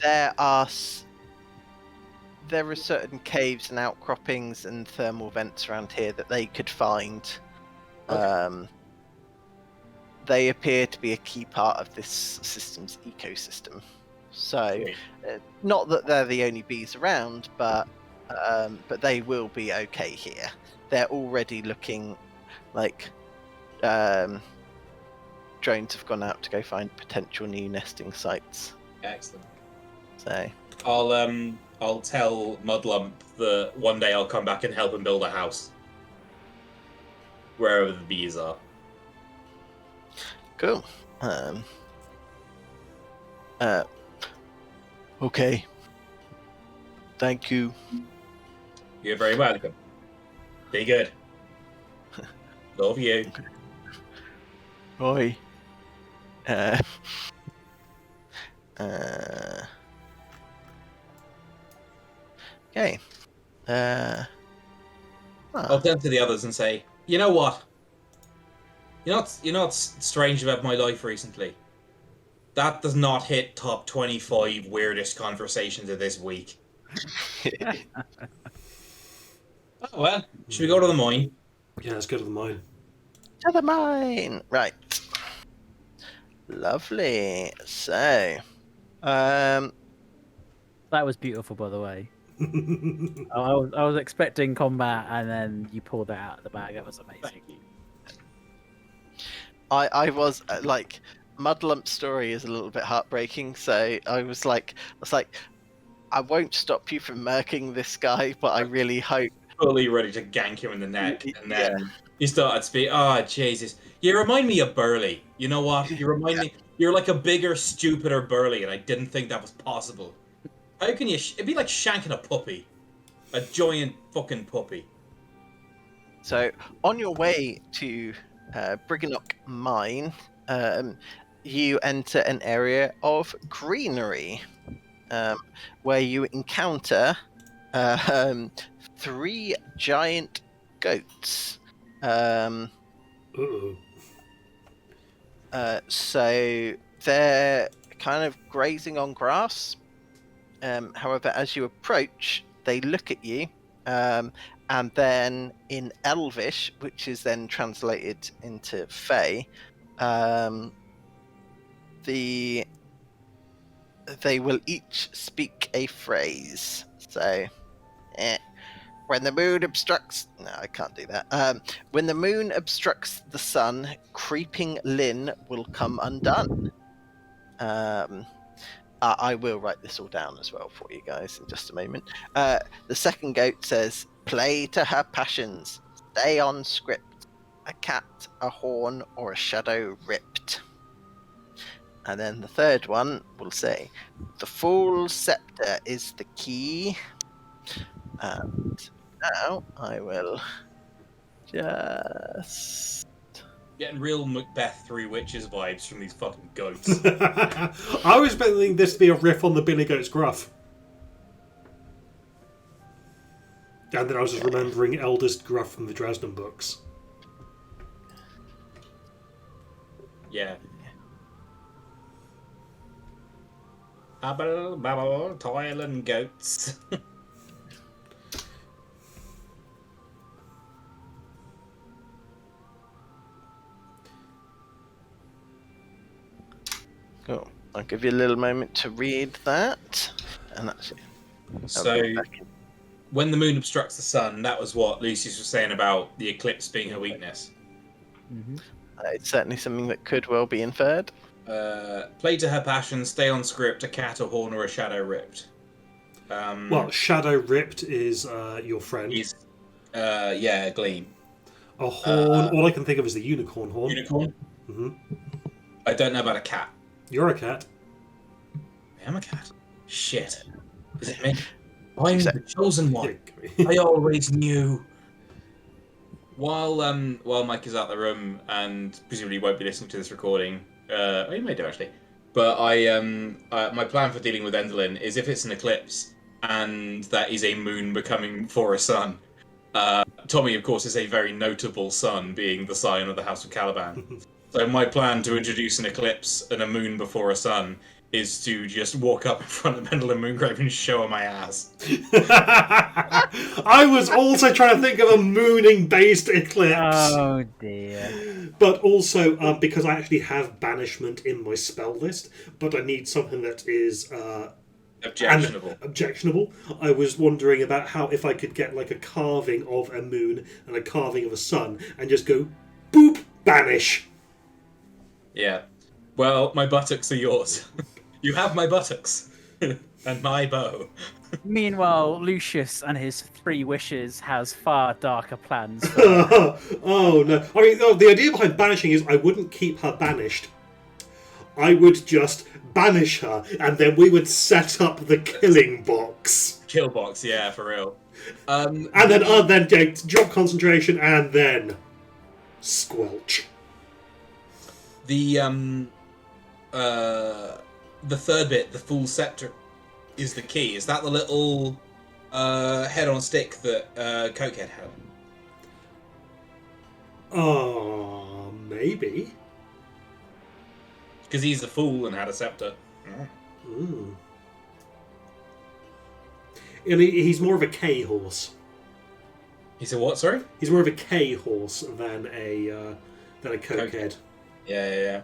There are certain caves and outcroppings and thermal vents around here that they could find. Okay. They appear to be a key part of this system's ecosystem. So, not that they're the only bees around, but they will be okay here. They're already looking like drones have gone out to go find potential new nesting sites. Excellent. So I'll tell Mudlump that one day I'll come back and help him build a house wherever the bees are. cool. Okay. Thank you. You're very welcome. Be good. Love you. Bye. Okay. I'll turn to the others and say, you know what? You know what's strange about my life recently? That does not hit top 25 weirdest conversations of this week. Oh well, should we go to the mine? Yeah, let's go to the mine. To the mine. Right. Lovely. So, That was beautiful, by the way. I was expecting combat, and then you pulled that out of the bag. That was amazing. Thank you. I was like, Mudlump's story is a little bit heartbreaking. So I was like, I won't stop you from murking this guy, but I really hope. Fully ready to gank him in the neck, and then he started speaking. Oh Jesus! You remind me of Burley. You know what? You remind me. You're like a bigger, stupider Burley, and I didn't think that was possible. How can you? It'd be like shanking a puppy, a giant fucking puppy. So on your way to Briganock Mine, you enter an area of greenery, where you encounter 3 giant goats. So they're kind of grazing on grass. However, as you approach, they look at you, and then in Elvish, which is then translated into Fey, they will each speak a phrase. So, when the moon obstructs... No, I can't do that. When the moon obstructs the sun, creeping Lynn will come undone. I will write this all down as well for you guys in just a moment. The second goat says, "Play to her passions. Stay on script. A cat, a horn, or a shadow ripped." And then the third one will say, "The fool's scepter is the key." And now I will just... Getting real Macbeth Three Witches vibes from these fucking goats. I was expecting this to be a riff on the Billy Goat's gruff. And then I was just remembering Eldest Gruff from the Dresden books. Yeah. Babble, babble, toil and goats. Cool. I'll give you a little moment to read that. And that's it. So, when the moon obstructs the sun, that was what Lucius was saying about the eclipse being her weakness. Mm-hmm. It's certainly something that could well be inferred. Play to her passion, stay on script, a cat, a horn, or a shadow ripped. Well, Shadow Ripped is your friend. He's, yeah, Gleam. A horn, all I can think of is the unicorn horn. Unicorn? Hmm. I don't know about a cat. You're a cat. I am a cat. Shit. Is it me? I'm the chosen one. I always knew. While Mike is out the room and presumably won't be listening to this recording, he may do actually. But my plan for dealing with Enderlin is if it's an eclipse and that is a moon becoming for a sun. Tommy, of course, is a very notable sun, being the scion of the House of Caliban. So my plan to introduce an eclipse and a moon before a sun is to just walk up in front of Enderlin Moongrave and show her my ass. I was also trying to think of a mooning-based eclipse. Oh dear. But also, because I actually have banishment in my spell list, but I need something that is objectionable. I was wondering about how if I could get like a carving of a moon and a carving of a sun and just go, boop, banish. Yeah. Well, my buttocks are yours. You have my buttocks. And my bow. Meanwhile, Lucius and his 3 wishes has far darker plans. Oh no! I mean, the idea behind banishing is I wouldn't keep her banished. I would just banish her, and then we would set up the killing box. Kill box, yeah, for real. And then drop concentration, and then squelch. The third bit, the full scepter, is the key. Is that the little head on a stick that Cokehead had? Maybe. Because he's a fool and had a scepter. Mm. And he's more of a K horse. He's a what? Sorry. He's more of a K horse than a Cokehead. Yeah.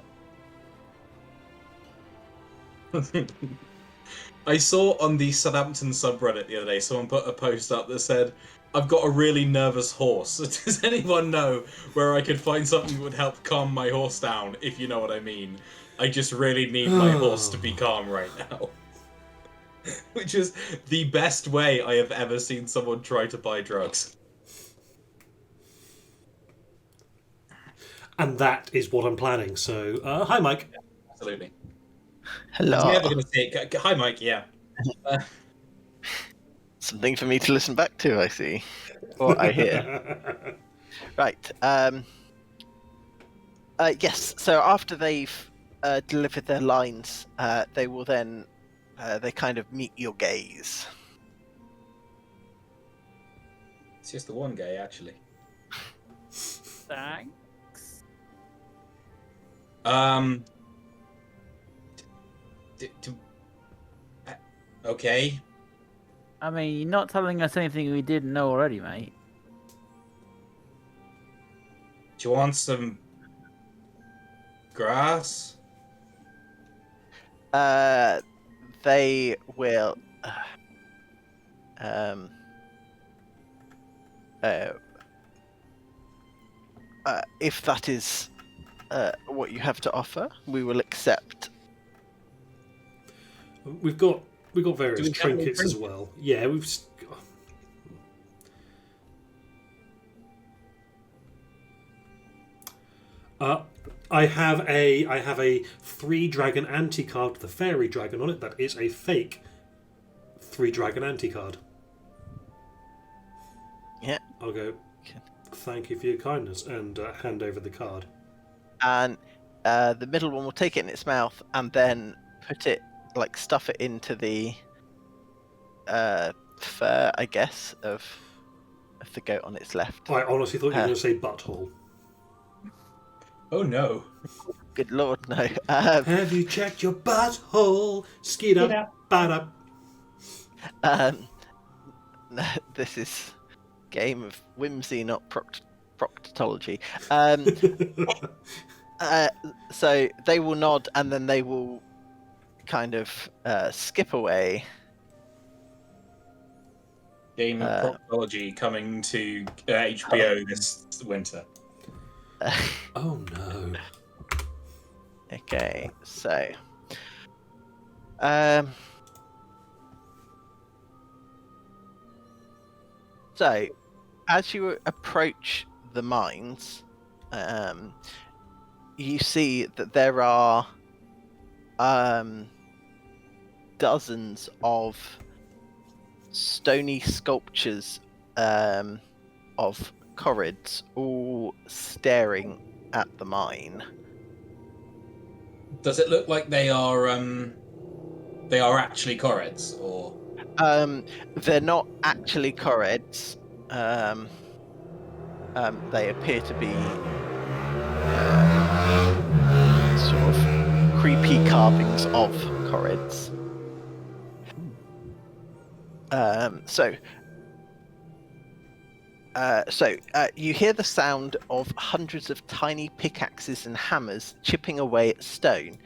I saw on the Southampton subreddit the other day, someone put a post up that said, "I've got a really nervous horse. Does anyone know where I could find something that would help calm my horse down, if you know what I mean? I just really need my horse to be calm right now." Which is the best way I have ever seen someone try to buy drugs. And that is what I'm planning. So, hi, Mike. Absolutely. Hello. I'm never going to say it. Hi, Mike. Yeah. Something for me to listen back to, I see. Or I hear. Right. Yes, so after they've delivered their lines, they will then, they kind of meet your gaze. It's just the one guy, actually. Thanks. Okay. I mean, you're not telling us anything we didn't know already, mate. Do you want some grass? They will. If that is what you have to offer, we will accept. We've got various Do we have any trinkets as trinkets? well. Yeah, I have a 3-dragon anti-card with the fairy dragon on it. That is a fake 3-dragon anti-card. Yeah. I'll go. Okay. Thank you for your kindness, and hand over the card. And the middle one will take it in its mouth and then stuff it into the fur, I guess, of the goat on its left. I honestly thought you were going to say butthole. Oh no. Good lord, no. Have you checked your butthole? Skeet up, bat up. No, this is game of whimsy, not proctology. So they will nod and then they will kind of skip away. Game of Proctology coming to HBO this winter. Oh no. Okay, so as you approach the mines, you see that there are dozens of stony sculptures of corrids all staring at the mine. Does it look like they are actually corrids, or They're not actually corrids. They appear to be sort of creepy carvings of corrids. So you hear the sound of hundreds of tiny pickaxes and hammers chipping away at stone.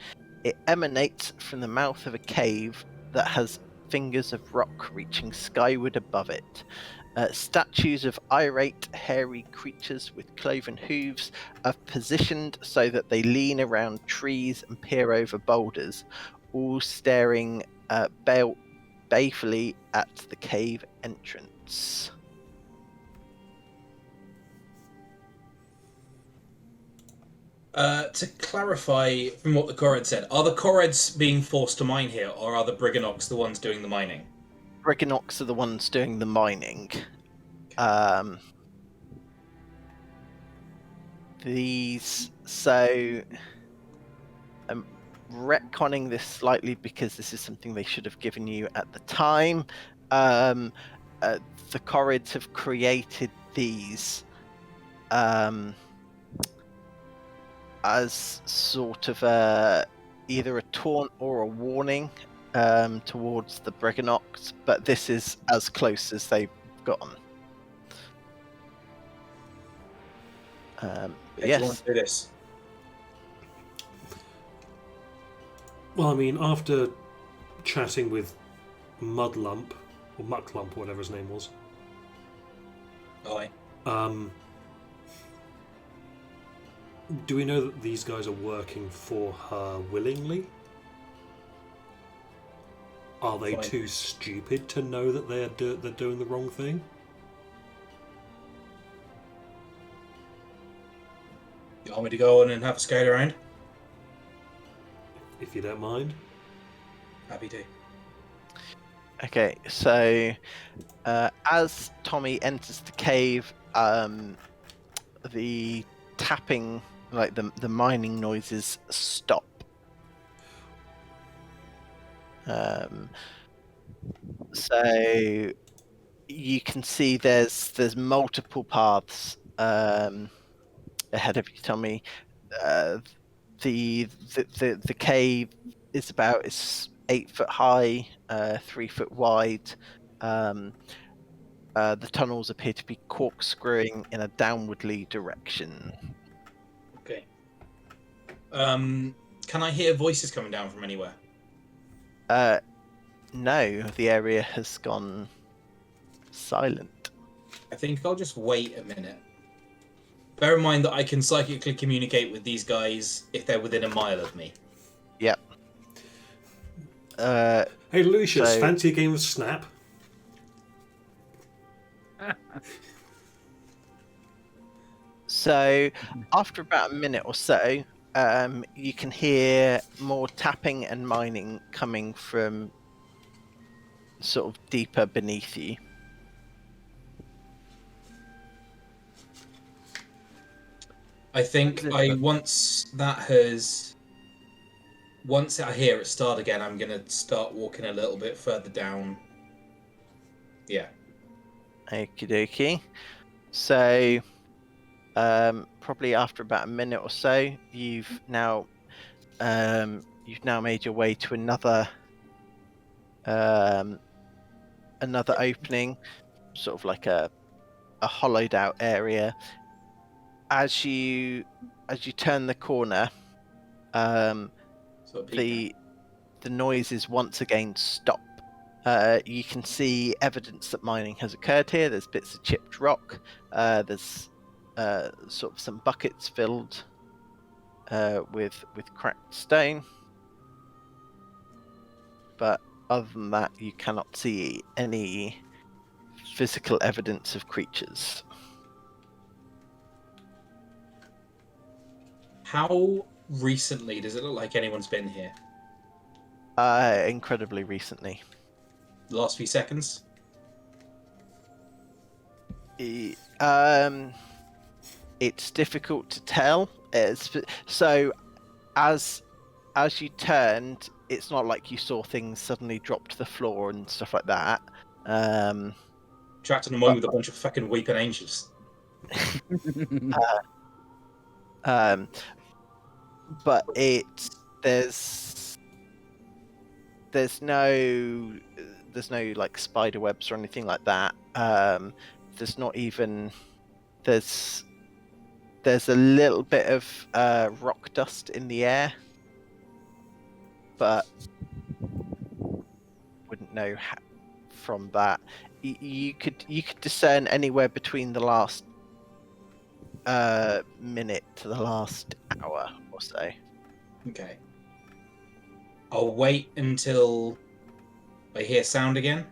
It emanates from the mouth of a cave that has fingers of rock reaching skyward above it. Statues of irate, hairy creatures with cloven hooves are positioned so that they lean around trees and peer over boulders, all staring balefully at the cave entrance. To clarify from what the Corrid said, are the Corrids being forced to mine here, or are the Briganox the ones doing the mining? Briganox are the ones doing the mining. I'm retconning this slightly because this is something they should have given you at the time. The Corrids have created these as sort of either a taunt or a warning towards the Briganox, but this is as close as they've gotten. Do you want to do this? Well, I mean, after chatting with Mudlump, or Mucklump, or whatever his name was, Aye. do we know that these guys are working for her willingly? Are they Fine. too stupid to know that they're doing the wrong thing? You want me to go on and have a scout around? If you don't mind. Happy to. Okay, so as Tommy enters the cave, the tapping, like the mining noises, stop. So you can see there's multiple paths ahead of you, Tommy. The cave is about 8 foot high, 3 foot wide. The tunnels appear to be corkscrewing in a downwardly direction. Okay. Can I hear voices coming down from anywhere? No, the area has gone silent. I think I'll just wait a minute. Bear in mind that I can psychically communicate with these guys if they're within a mile of me. Yep. Hey, Lucius, So- fancy a game of Snap? So after about a minute or so, you can hear more tapping and mining coming from sort of deeper beneath you. I think Is it- once I hear it start again, I'm gonna start walking a little bit further down. Yeah. Okie dokie. So probably after about a minute or so, you've now made your way to another opening, sort of like a hollowed out area. As you turn the corner, So peek the noises once again stop. You can see evidence that mining has occurred here. There's bits of chipped rock. There's sort of some buckets filled with cracked stone. But other than that, you cannot see any physical evidence of creatures. How recently does it look like anyone's been here? Incredibly recently. The last few seconds? It's difficult to tell. So as you turned, it's not like you saw things suddenly drop to the floor and stuff like that. Trapped in a mine with a bunch of fucking weeping angels. But there's no like spider webs or anything like that. There's not even there's a little bit of rock dust in the air, but wouldn't know from that. You could discern anywhere between the last minute to the last hour or so. Okay. I'll wait until I hear sound again,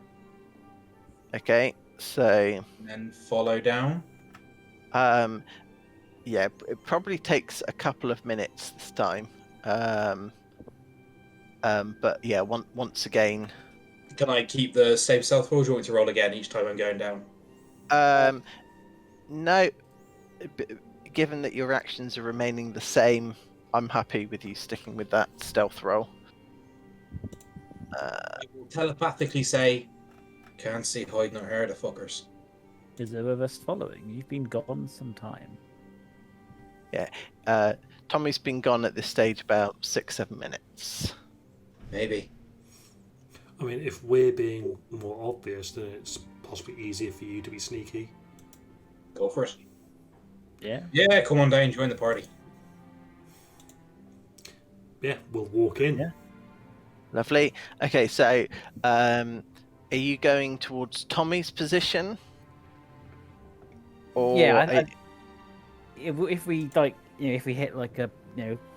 Okay, so and then follow down. yeah, it probably takes a couple of minutes this time. But yeah, once again, Can I keep the save stealth roll? Or do you want me to roll again each time I'm going down? no. Given that your actions are remaining the same, I'm happy with you sticking with that stealth roll. I will telepathically say, can't see hide nor hair, the fuckers. Is there of us following? You've been gone some time. Tommy's been gone at this stage about 6-7 minutes. Maybe. I mean, if we're being more obvious, then it's possibly easier for you to be sneaky. Go for it. Yeah. Yeah, come on down, join the party. Yeah, we'll walk in. Yeah. Lovely. Okay, so are you going towards Tommy's position? Or Yeah. If we like, if we hit like a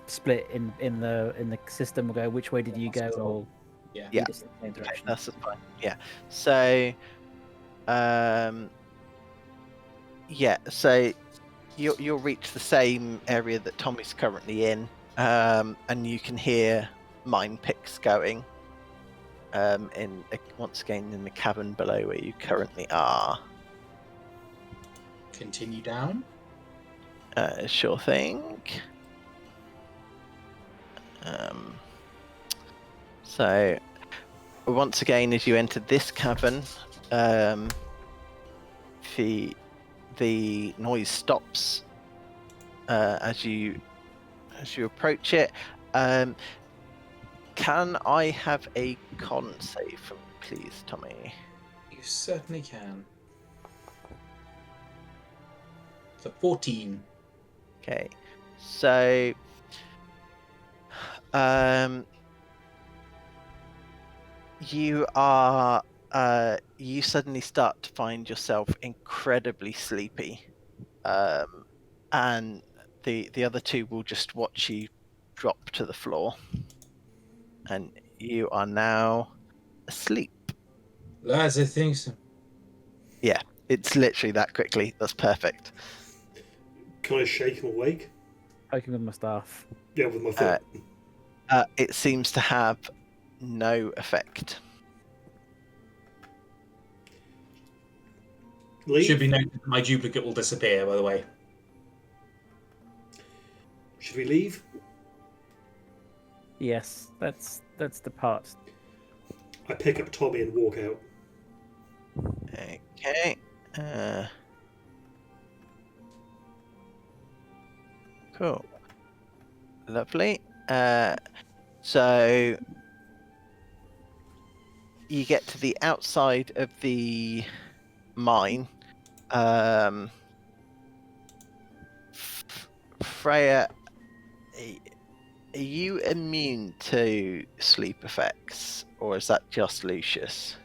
split in the system, we'll go. Which way did you go? Or Yeah. Yeah. just in the same direction. that's fine. Yeah. So yeah, so you'll reach the same area that Tommy's currently in, and you can hear mine picks going once again in the cavern below where you currently are. Continue down. Sure thing. So once again, as you enter this cavern, the noise stops as you approach it. Can I have a con save from you, please, Tommy? You certainly can. It's a 14. Okay, so you suddenly start to find yourself incredibly sleepy, and the other two will just watch you drop to the floor, and you are now asleep. Lads, I think so. Yeah, it's literally that quickly. That's perfect. Can I shake him awake? Poking with my staff. Yeah, with my foot. It seems to have no effect. Leave? Should be noted that my duplicate will disappear, by the way. Should we leave? Yes, that's the part. I pick up Tommy and walk out. Okay. Cool. Lovely. So you get to the outside of the mine. Freya, are you immune to sleep effects, or is that just Lucius?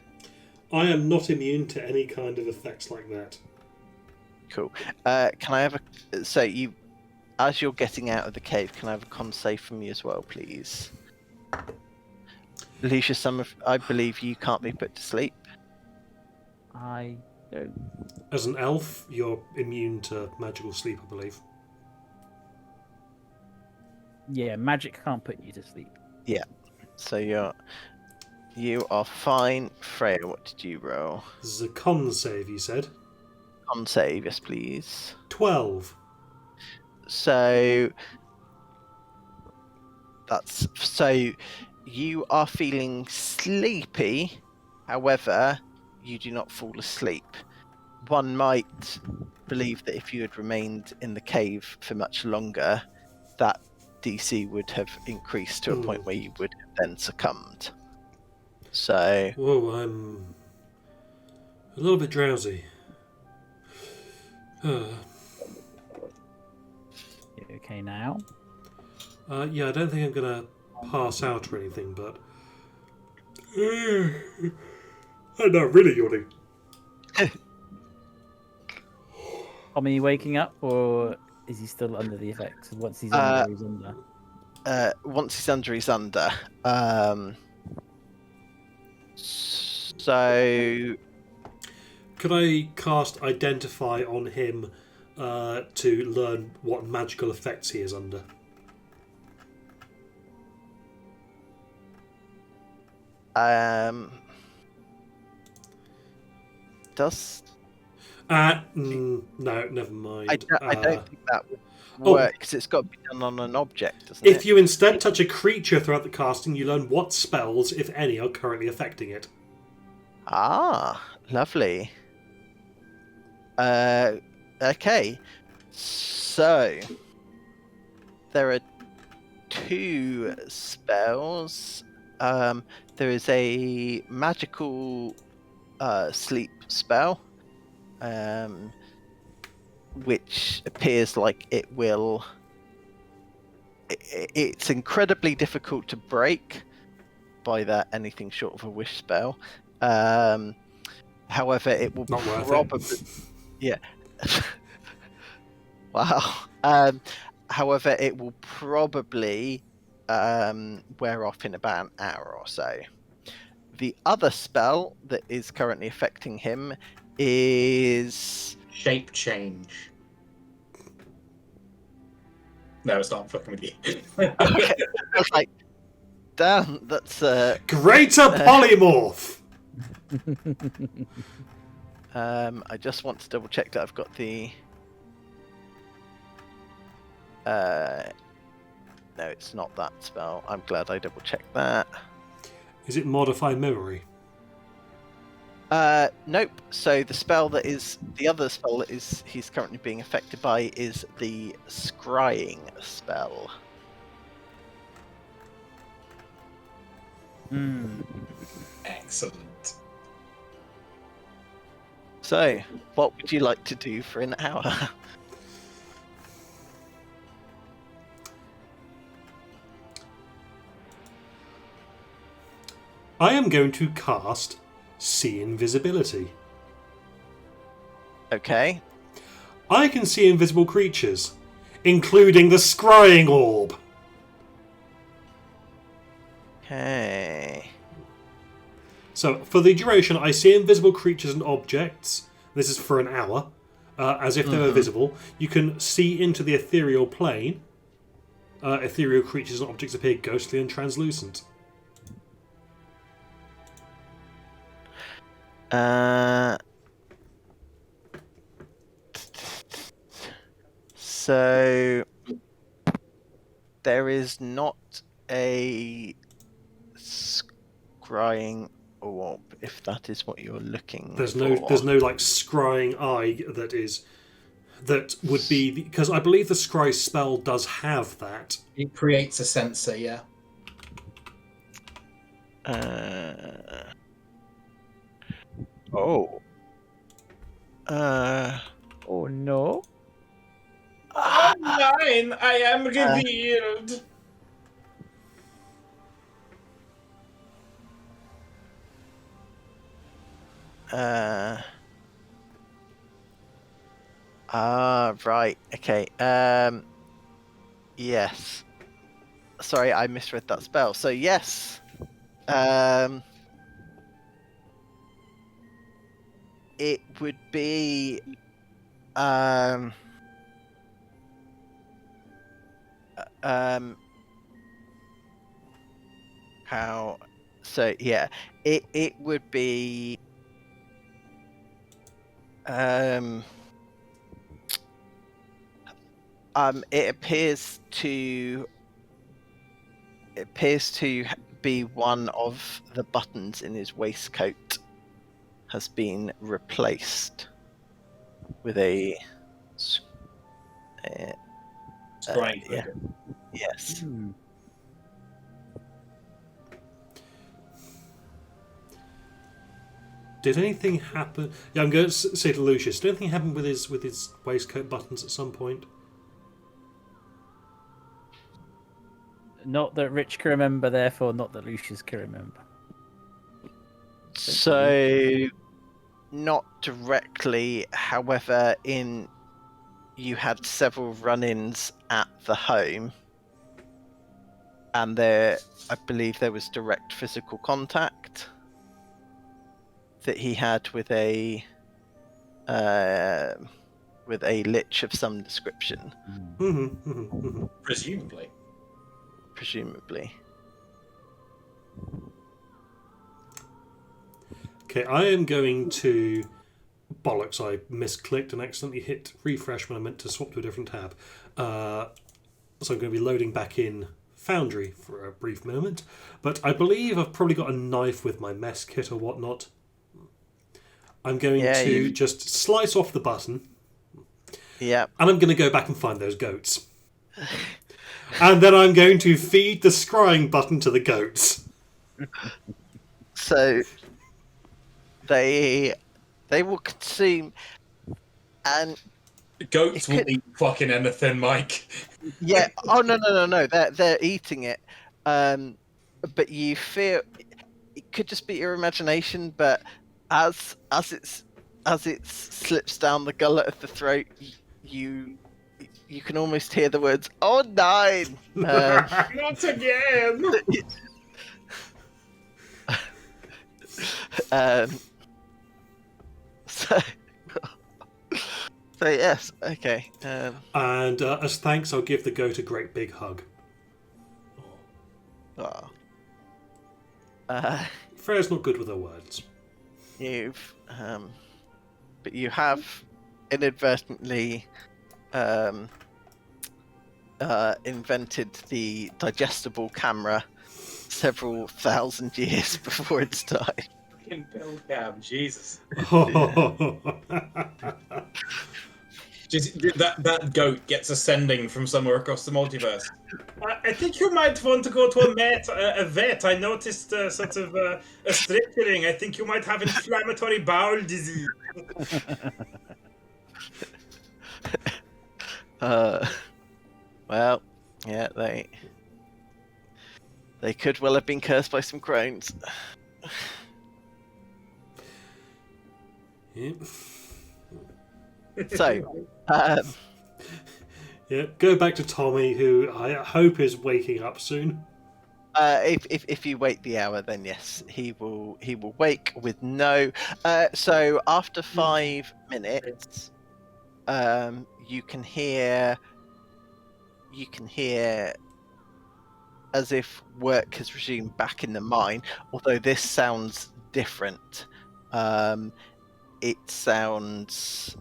I am not immune to any kind of effects like that. Cool. Can I have a... So you... As you're getting out of the cave, can I have a con save from you as well, please? Lucius, I believe you can't be put to sleep. I don't. As an elf, you're immune to magical sleep, I believe. Yeah, magic can't put you to sleep. So you are fine. Freya, what did you roll? This is a con save, you said. Con save, yes, please. 12. So you are feeling sleepy, however, you do not fall asleep. One might believe that if you had remained in the cave for much longer, that DC would have increased to a point where you would have then succumbed. So Whoa, I'm a little bit drowsy. You okay now? Yeah, I don't think I'm gonna pass out or anything, but I'm not really yawning. Tommy waking up, or is he still under the effects? Once he's under, he's under. once he's under, he's under. So Could I cast Identify on him to learn what magical effects he is under? Does No, never mind. I don't think that would Oh. work because it's got to be done on an object, doesn't it? If you instead touch a creature throughout the casting, you learn what spells, if any, are currently affecting it. Ah, lovely. Okay. So there are two spells. There is a magical sleep spell, which appears like it will. It's incredibly difficult to break by that anything short of a wish spell. However, it will Not worth probably. it. Yeah. Wow. However, it will probably wear off in about an hour or so. The other spell that is currently affecting him is Shape change. No, it's not. I'm fucking with you. okay. I was like, damn, that's Greater polymorph! I just want to double check that I've got the no, it's not that spell. I'm glad I double checked that. Is it Modify Memory? Nope. So the other spell that is he's currently being affected by is the scrying spell. Excellent. So, what would you like to do for an hour? I am going to cast See Invisibility. Okay. I can see invisible creatures, including the scrying orb. Okay. So for the duration, I see invisible creatures and objects. This is for an hour, as if they were visible. You can see into the ethereal plane. Ethereal creatures and objects appear ghostly and translucent. So there is not a scrying orb, if that is what you're looking There's for. no like scrying eye that would be, because I believe the scry spell does have that. It creates a sensor, yeah. Oh. Oh no. Mine, I am revealed. Right. Okay. Yes. Sorry, I misread that spell. So yes. It would be how, so yeah, it would be it appears to be one of the buttons in his waistcoat has been replaced with a Scrying yeah. trigger. Yes. Did anything happen? Yeah, I'm going to say to Lucius. Did anything happen with his waistcoat buttons at some point? Not that Rich can remember, therefore not that Lucius can remember. So, not directly. However, you had several run-ins at the home, and I believe there was direct physical contact that he had with a lich of some description, Presumably. presumably. Okay, I am going to... Bollocks, I misclicked and accidentally hit refresh when I meant to swap to a different tab. So I'm going to be loading back in Foundry for a brief moment. But I believe I've probably got a knife with my mess kit or whatnot. I'm going to just slice off the button. Yeah. And I'm going to go back and find those goats. And then I'm going to feed the scrying button to the goats. So they will consume, and Goats will eat fucking anything, Mike. yeah. Oh no! They're eating it, but you feel it could just be your imagination. But as it slips down the gullet of the throat, you can almost hear the words "Oh, 9!" Not again. So yes, okay. And as thanks, I'll give the goat a great big hug. Freya's not good with her words. But you have inadvertently invented the digestible camera several thousand years before its time. Fucking pill cam, Jesus. Just, that goat gets ascending from somewhere across the multiverse. I think you might want to go to a vet. I noticed sort of a stricturing. I think you might have inflammatory bowel disease. Well, yeah, they could well have been cursed by some crones. Yep. So, yeah, go back to Tommy, who I hope is waking up soon. If you wait the hour, then yes, he will wake with no. So after 5 minutes, you can hear as if work has resumed back in the mine. Although this sounds different. It sounds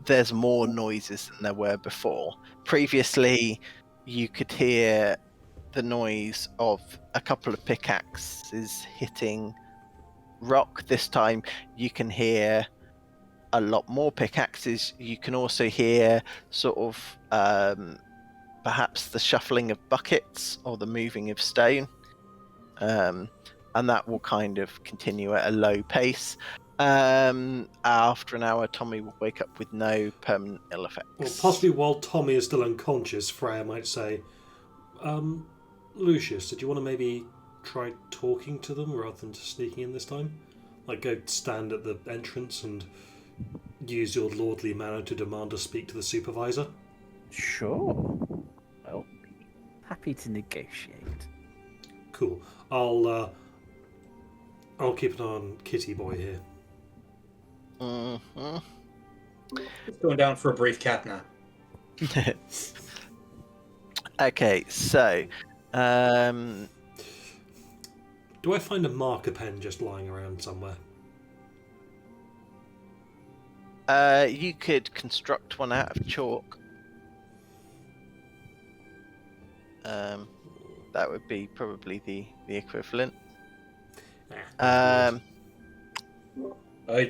there's more noises than there were before. Previously, you could hear the noise of a couple of pickaxes hitting rock. This time you can hear a lot more pickaxes. You can also hear sort of perhaps the shuffling of buckets or the moving of stone, and that will kind of continue at a low pace. After an hour, Tommy will wake up with no permanent ill effects. Well, possibly while Tommy is still unconscious, Freya might say, Lucius, did you want to maybe try talking to them rather than just sneaking in this time? Like, go stand at the entrance and use your lordly manner to demand to speak to the supervisor? Sure. Well, happy to negotiate. Cool. I'll keep an eye on Kitty Boy here. Mm-hmm. Just going down for a brief cat nap. Okay, so Do I find a marker pen just lying around somewhere? you could construct one out of chalk. That would be probably the equivalent. I'd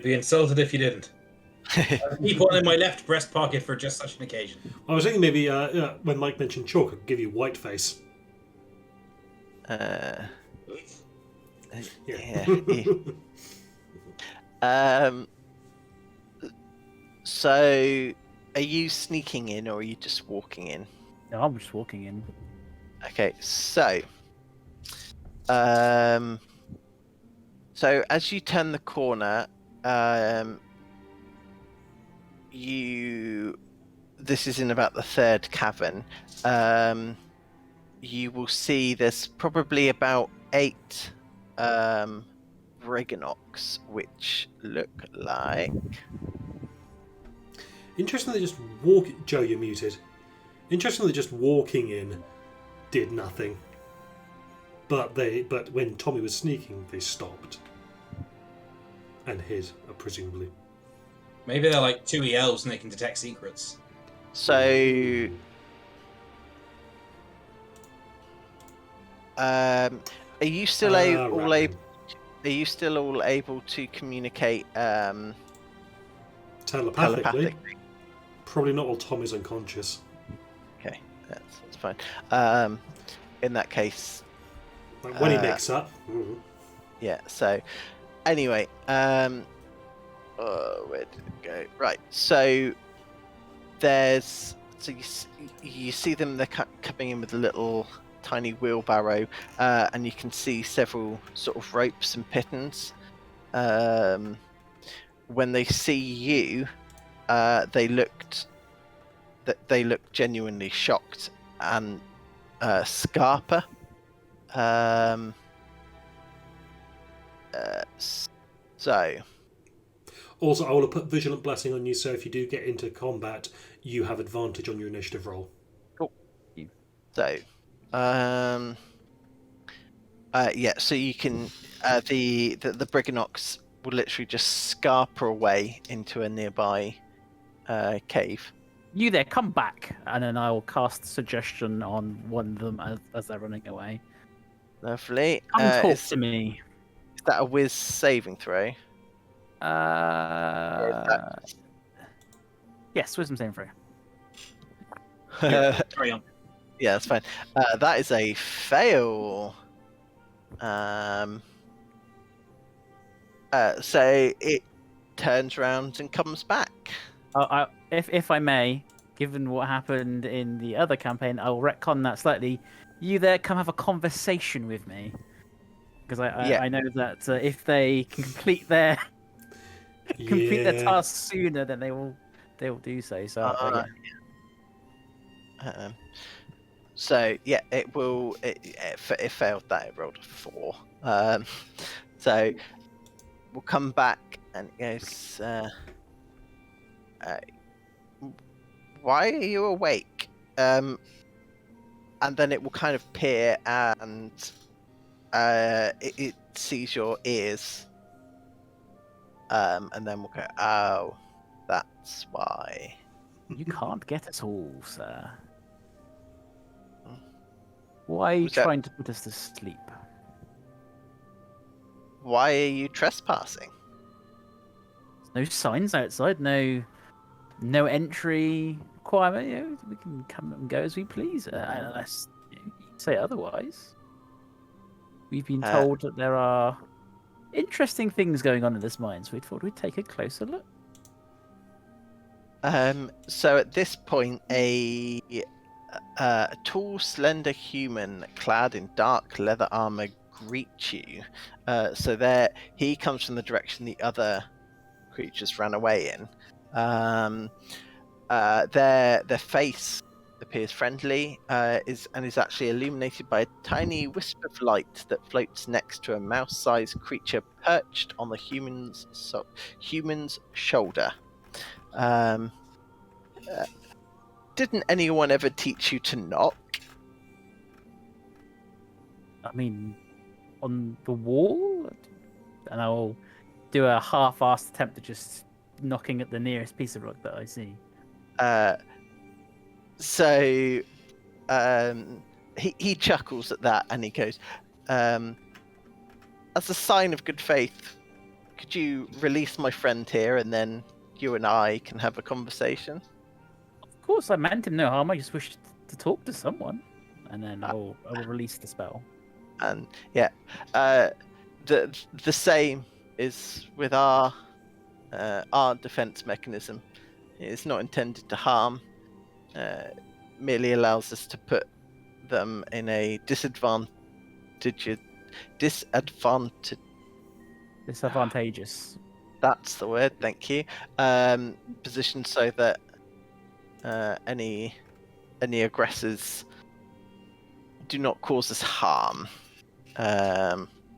be insulted if you didn't. I'd keep one in my left breast pocket for just such an occasion. I was thinking maybe when Mike mentioned chalk, I could give you whiteface. Yeah. So, are you sneaking in or are you just walking in? No, I'm just walking in. Okay, so as you turn the corner, this is in about the third cavern. You will see there's probably about 8 Briganox, which look like. Interestingly, Joe, you're muted. Interestingly, just walking in did nothing. But when Tommy was sneaking, they stopped and hid, presumably. Maybe they're like 2 elves and they can detect secrets. So, are you still all able? Are you still all able to communicate Telepathically? Probably not while Tommy's unconscious. Okay, that's fine. In that case, Like when he wakes up. yeah. So, anyway, where did it go? Right. So you see them. They're coming in with a little tiny wheelbarrow, and you can see several sort of ropes and pittons. When they see you, they looked genuinely shocked, and Scarpa. So. Also, I will put Vigilant Blessing on you, so if you do get into combat, you have advantage on your initiative roll. Cool. So, yeah. So you can the Briganox will literally just scarper away into a nearby cave. You there, come back, and then I will cast suggestion on one of them as they're running away. Lovely. Come talk to me. Is that a whiz saving throw? Yes, wisdom saving throw. Carry on. Yeah, that's fine. That is a fail. So it turns around and comes back. If I may, given what happened in the other campaign, I will retcon that slightly. You there, come have a conversation with me, because I know that if they can complete their task sooner, then they will do so. So So yeah, it failed that. It rolled a 4. So we'll come back and it goes. Why are you awake? And then it will kind of peer and it sees your ears. And then we'll go, oh, that's why. You can't get us all, sir. Hmm. Why are you Was that- trying to put us to sleep? Why are you trespassing? No signs outside, no entry requirement. You know, we can come and go as we please, unless you say otherwise. We've been told that there are interesting things going on in this mine, so we thought we'd take a closer look. So at this point, a tall, slender human clad in dark leather armor greets you. So there, he comes from the direction the other creatures ran away in. Their face appears friendly, is actually illuminated by a tiny wisp of light that floats next to a mouse-sized creature perched on the human's shoulder. Didn't anyone ever teach you to knock? I mean, on the wall? And I'll do a half-assed attempt at just knocking at the nearest piece of rock that I see. So he chuckles at that and he goes, as a sign of good faith, could you release my friend here and then you and I can have a conversation? Of course, I meant him no harm. I just wished to talk to someone, and then I will release the spell. And yeah, the same is with our defense mechanism. It's not intended to harm. Merely allows us to put them in a disadvantageous. Disadvantageous. That's the word. Thank you. Position so that any aggressors do not cause us harm.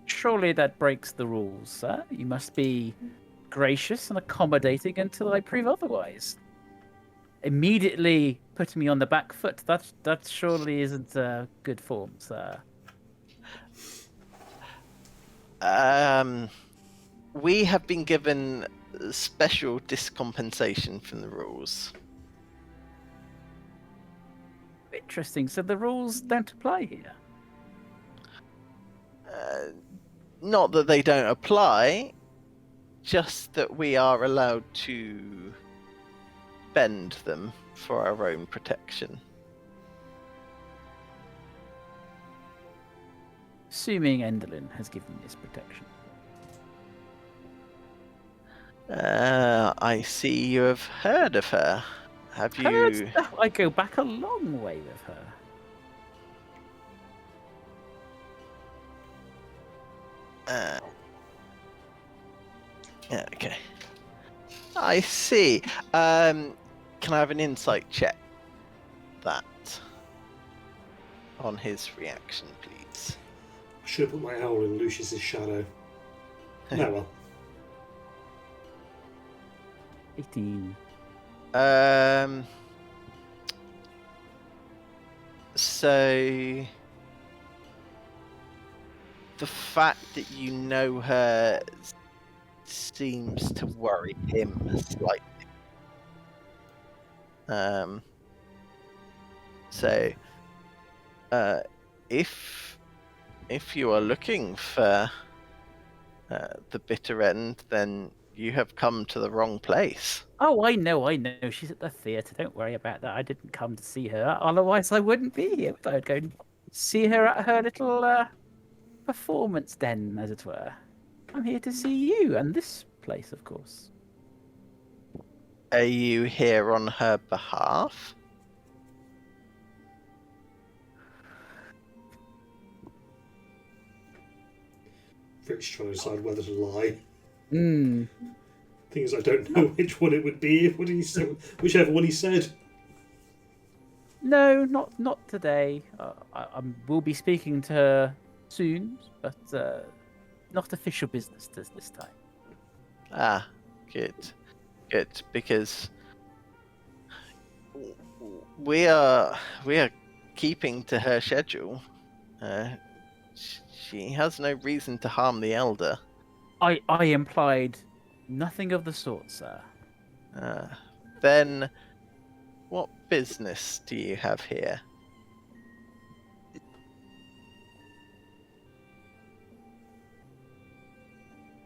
Surely that breaks the rules, sir. You must be gracious and accommodating until I prove otherwise. Immediately putting me on the back foot, that surely isn't good form, sir. We have been given special discompensation from the rules. Interesting. So the rules don't apply here. Not that they don't apply, just that we are allowed to bend them for our own protection. Assuming Enderlin has given this protection. I see you have heard of her. Have you? I go back a long way with her. Yeah, okay. I see. Can I have an insight check that on his reaction, please? I should have put my owl in Lucius's shadow. No, well. 18. So the fact that you know her seems to worry him slightly. So if you are looking for the bitter end, then you have come to the wrong place. Oh, I know. She's at the theatre. Don't worry about that. I didn't come to see her. Otherwise, I wouldn't be here. I'd go and see her at her little performance den, as it were. I'm here to see you and this place, of course. Are you here on her behalf? Rich trying to decide whether to lie. Hmm. Thing is, I don't know which one it would be. What he said, whichever one he said. No, not today. I will be speaking to her soon, but not official business this time. Ah, good, because we are keeping to her schedule. She has no reason to harm the elder. I implied nothing of the sort, sir. Then, what business do you have here?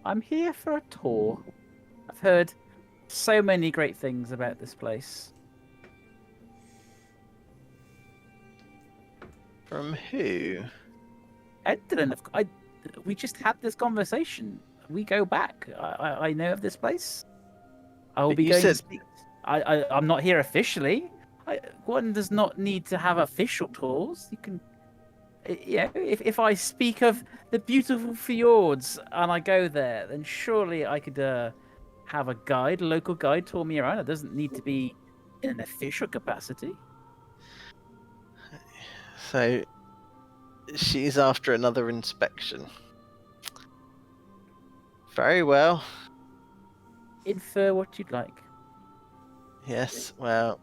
I'm here for a tour. I've heard so many great things about this place. From who? Edlin, we just had this conversation. We go back. I know of this place. I will But be you going to said- speak. I'm not here officially. One does not need to have official tours. You can, if I speak of the beautiful fjords and I go there, then surely I could have a local guide, tour me around. It doesn't need to be in an official capacity. So, she's after another inspection. Very well. Infer what you'd like. Yes, well,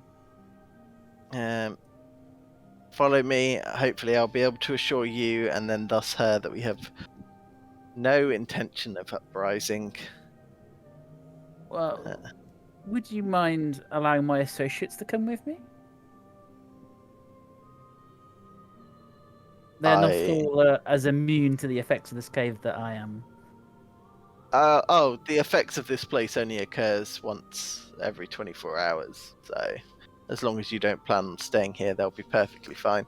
follow me. Hopefully, I'll be able to assure you and then thus her that we have no intention of uprising. Well, would you mind allowing my associates to come with me? They're not all as immune to the effects of this cave that I am. The effects of this place only occurs once every 24 hours. So, as long as you don't plan on staying here, they'll be perfectly fine.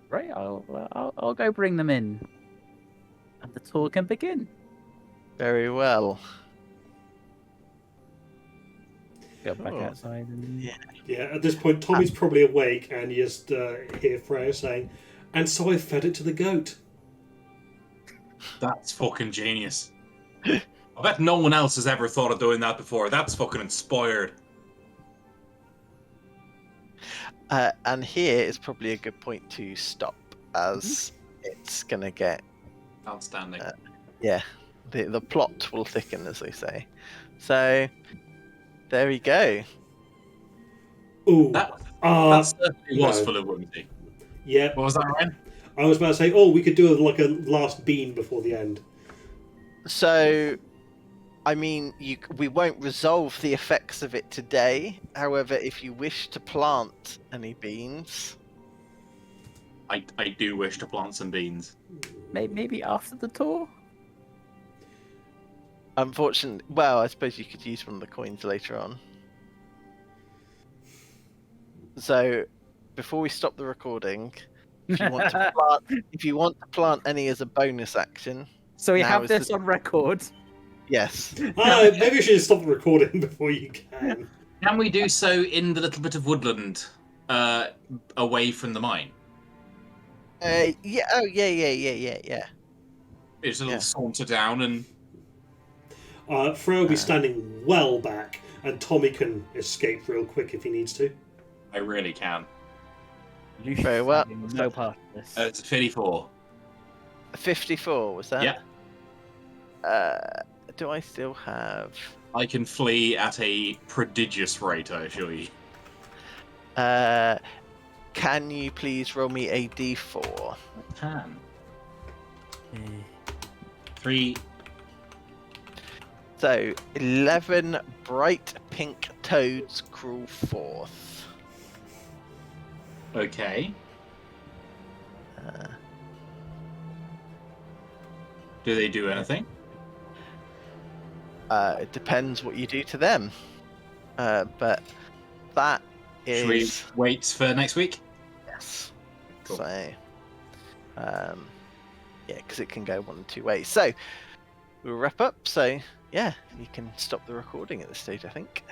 Right, I'll go bring them in, and the tour can begin. Very well. Go back Oh. outside and Yeah, at this point, Tommy's probably awake and you just hear Freya saying, "And so I fed it to the goat." That's fucking genius. I bet no one else has ever thought of doing that before. That's fucking inspired. And here is probably a good point to stop, as it's gonna get Outstanding. the plot will thicken, as they say. So there we go. Ooh, That uh, certainly was no. full of whimsy. yeah. What was that, Ryan? I was about to say, oh, we could do like a last bean before the end. So, I mean, we won't resolve the effects of it today. However, if you wish to plant any beans, I do wish to plant some beans. maybe after the tour. unfortunately, well, I suppose you could use one of the coins later on. So, before we stop the recording, if you want to plant any as a bonus action, So we now have is this the- on record. yes. Maybe we should stop the recording before you can. Can we do so in the little bit of woodland away from the mine? Yeah. Oh, yeah. It's a little Yeah. saunter down and Freya will be standing well back, and Tommy can escape real quick if he needs to. I really can. Lucius Very well. having no part of this. It's 54. 54 was that? Yeah. Do I still have? I can flee at a prodigious rate, I assure you. Can you please roll me a d4? I can. 3. So 11 bright pink toads crawl forth. Okay. Do they do anything? It depends what you do to them. But that Should we is wait for next week? yes. Cool. So, yeah, because it can go one of two ways. So we'll wrap up. So yeah, you can stop the recording at this stage, I think.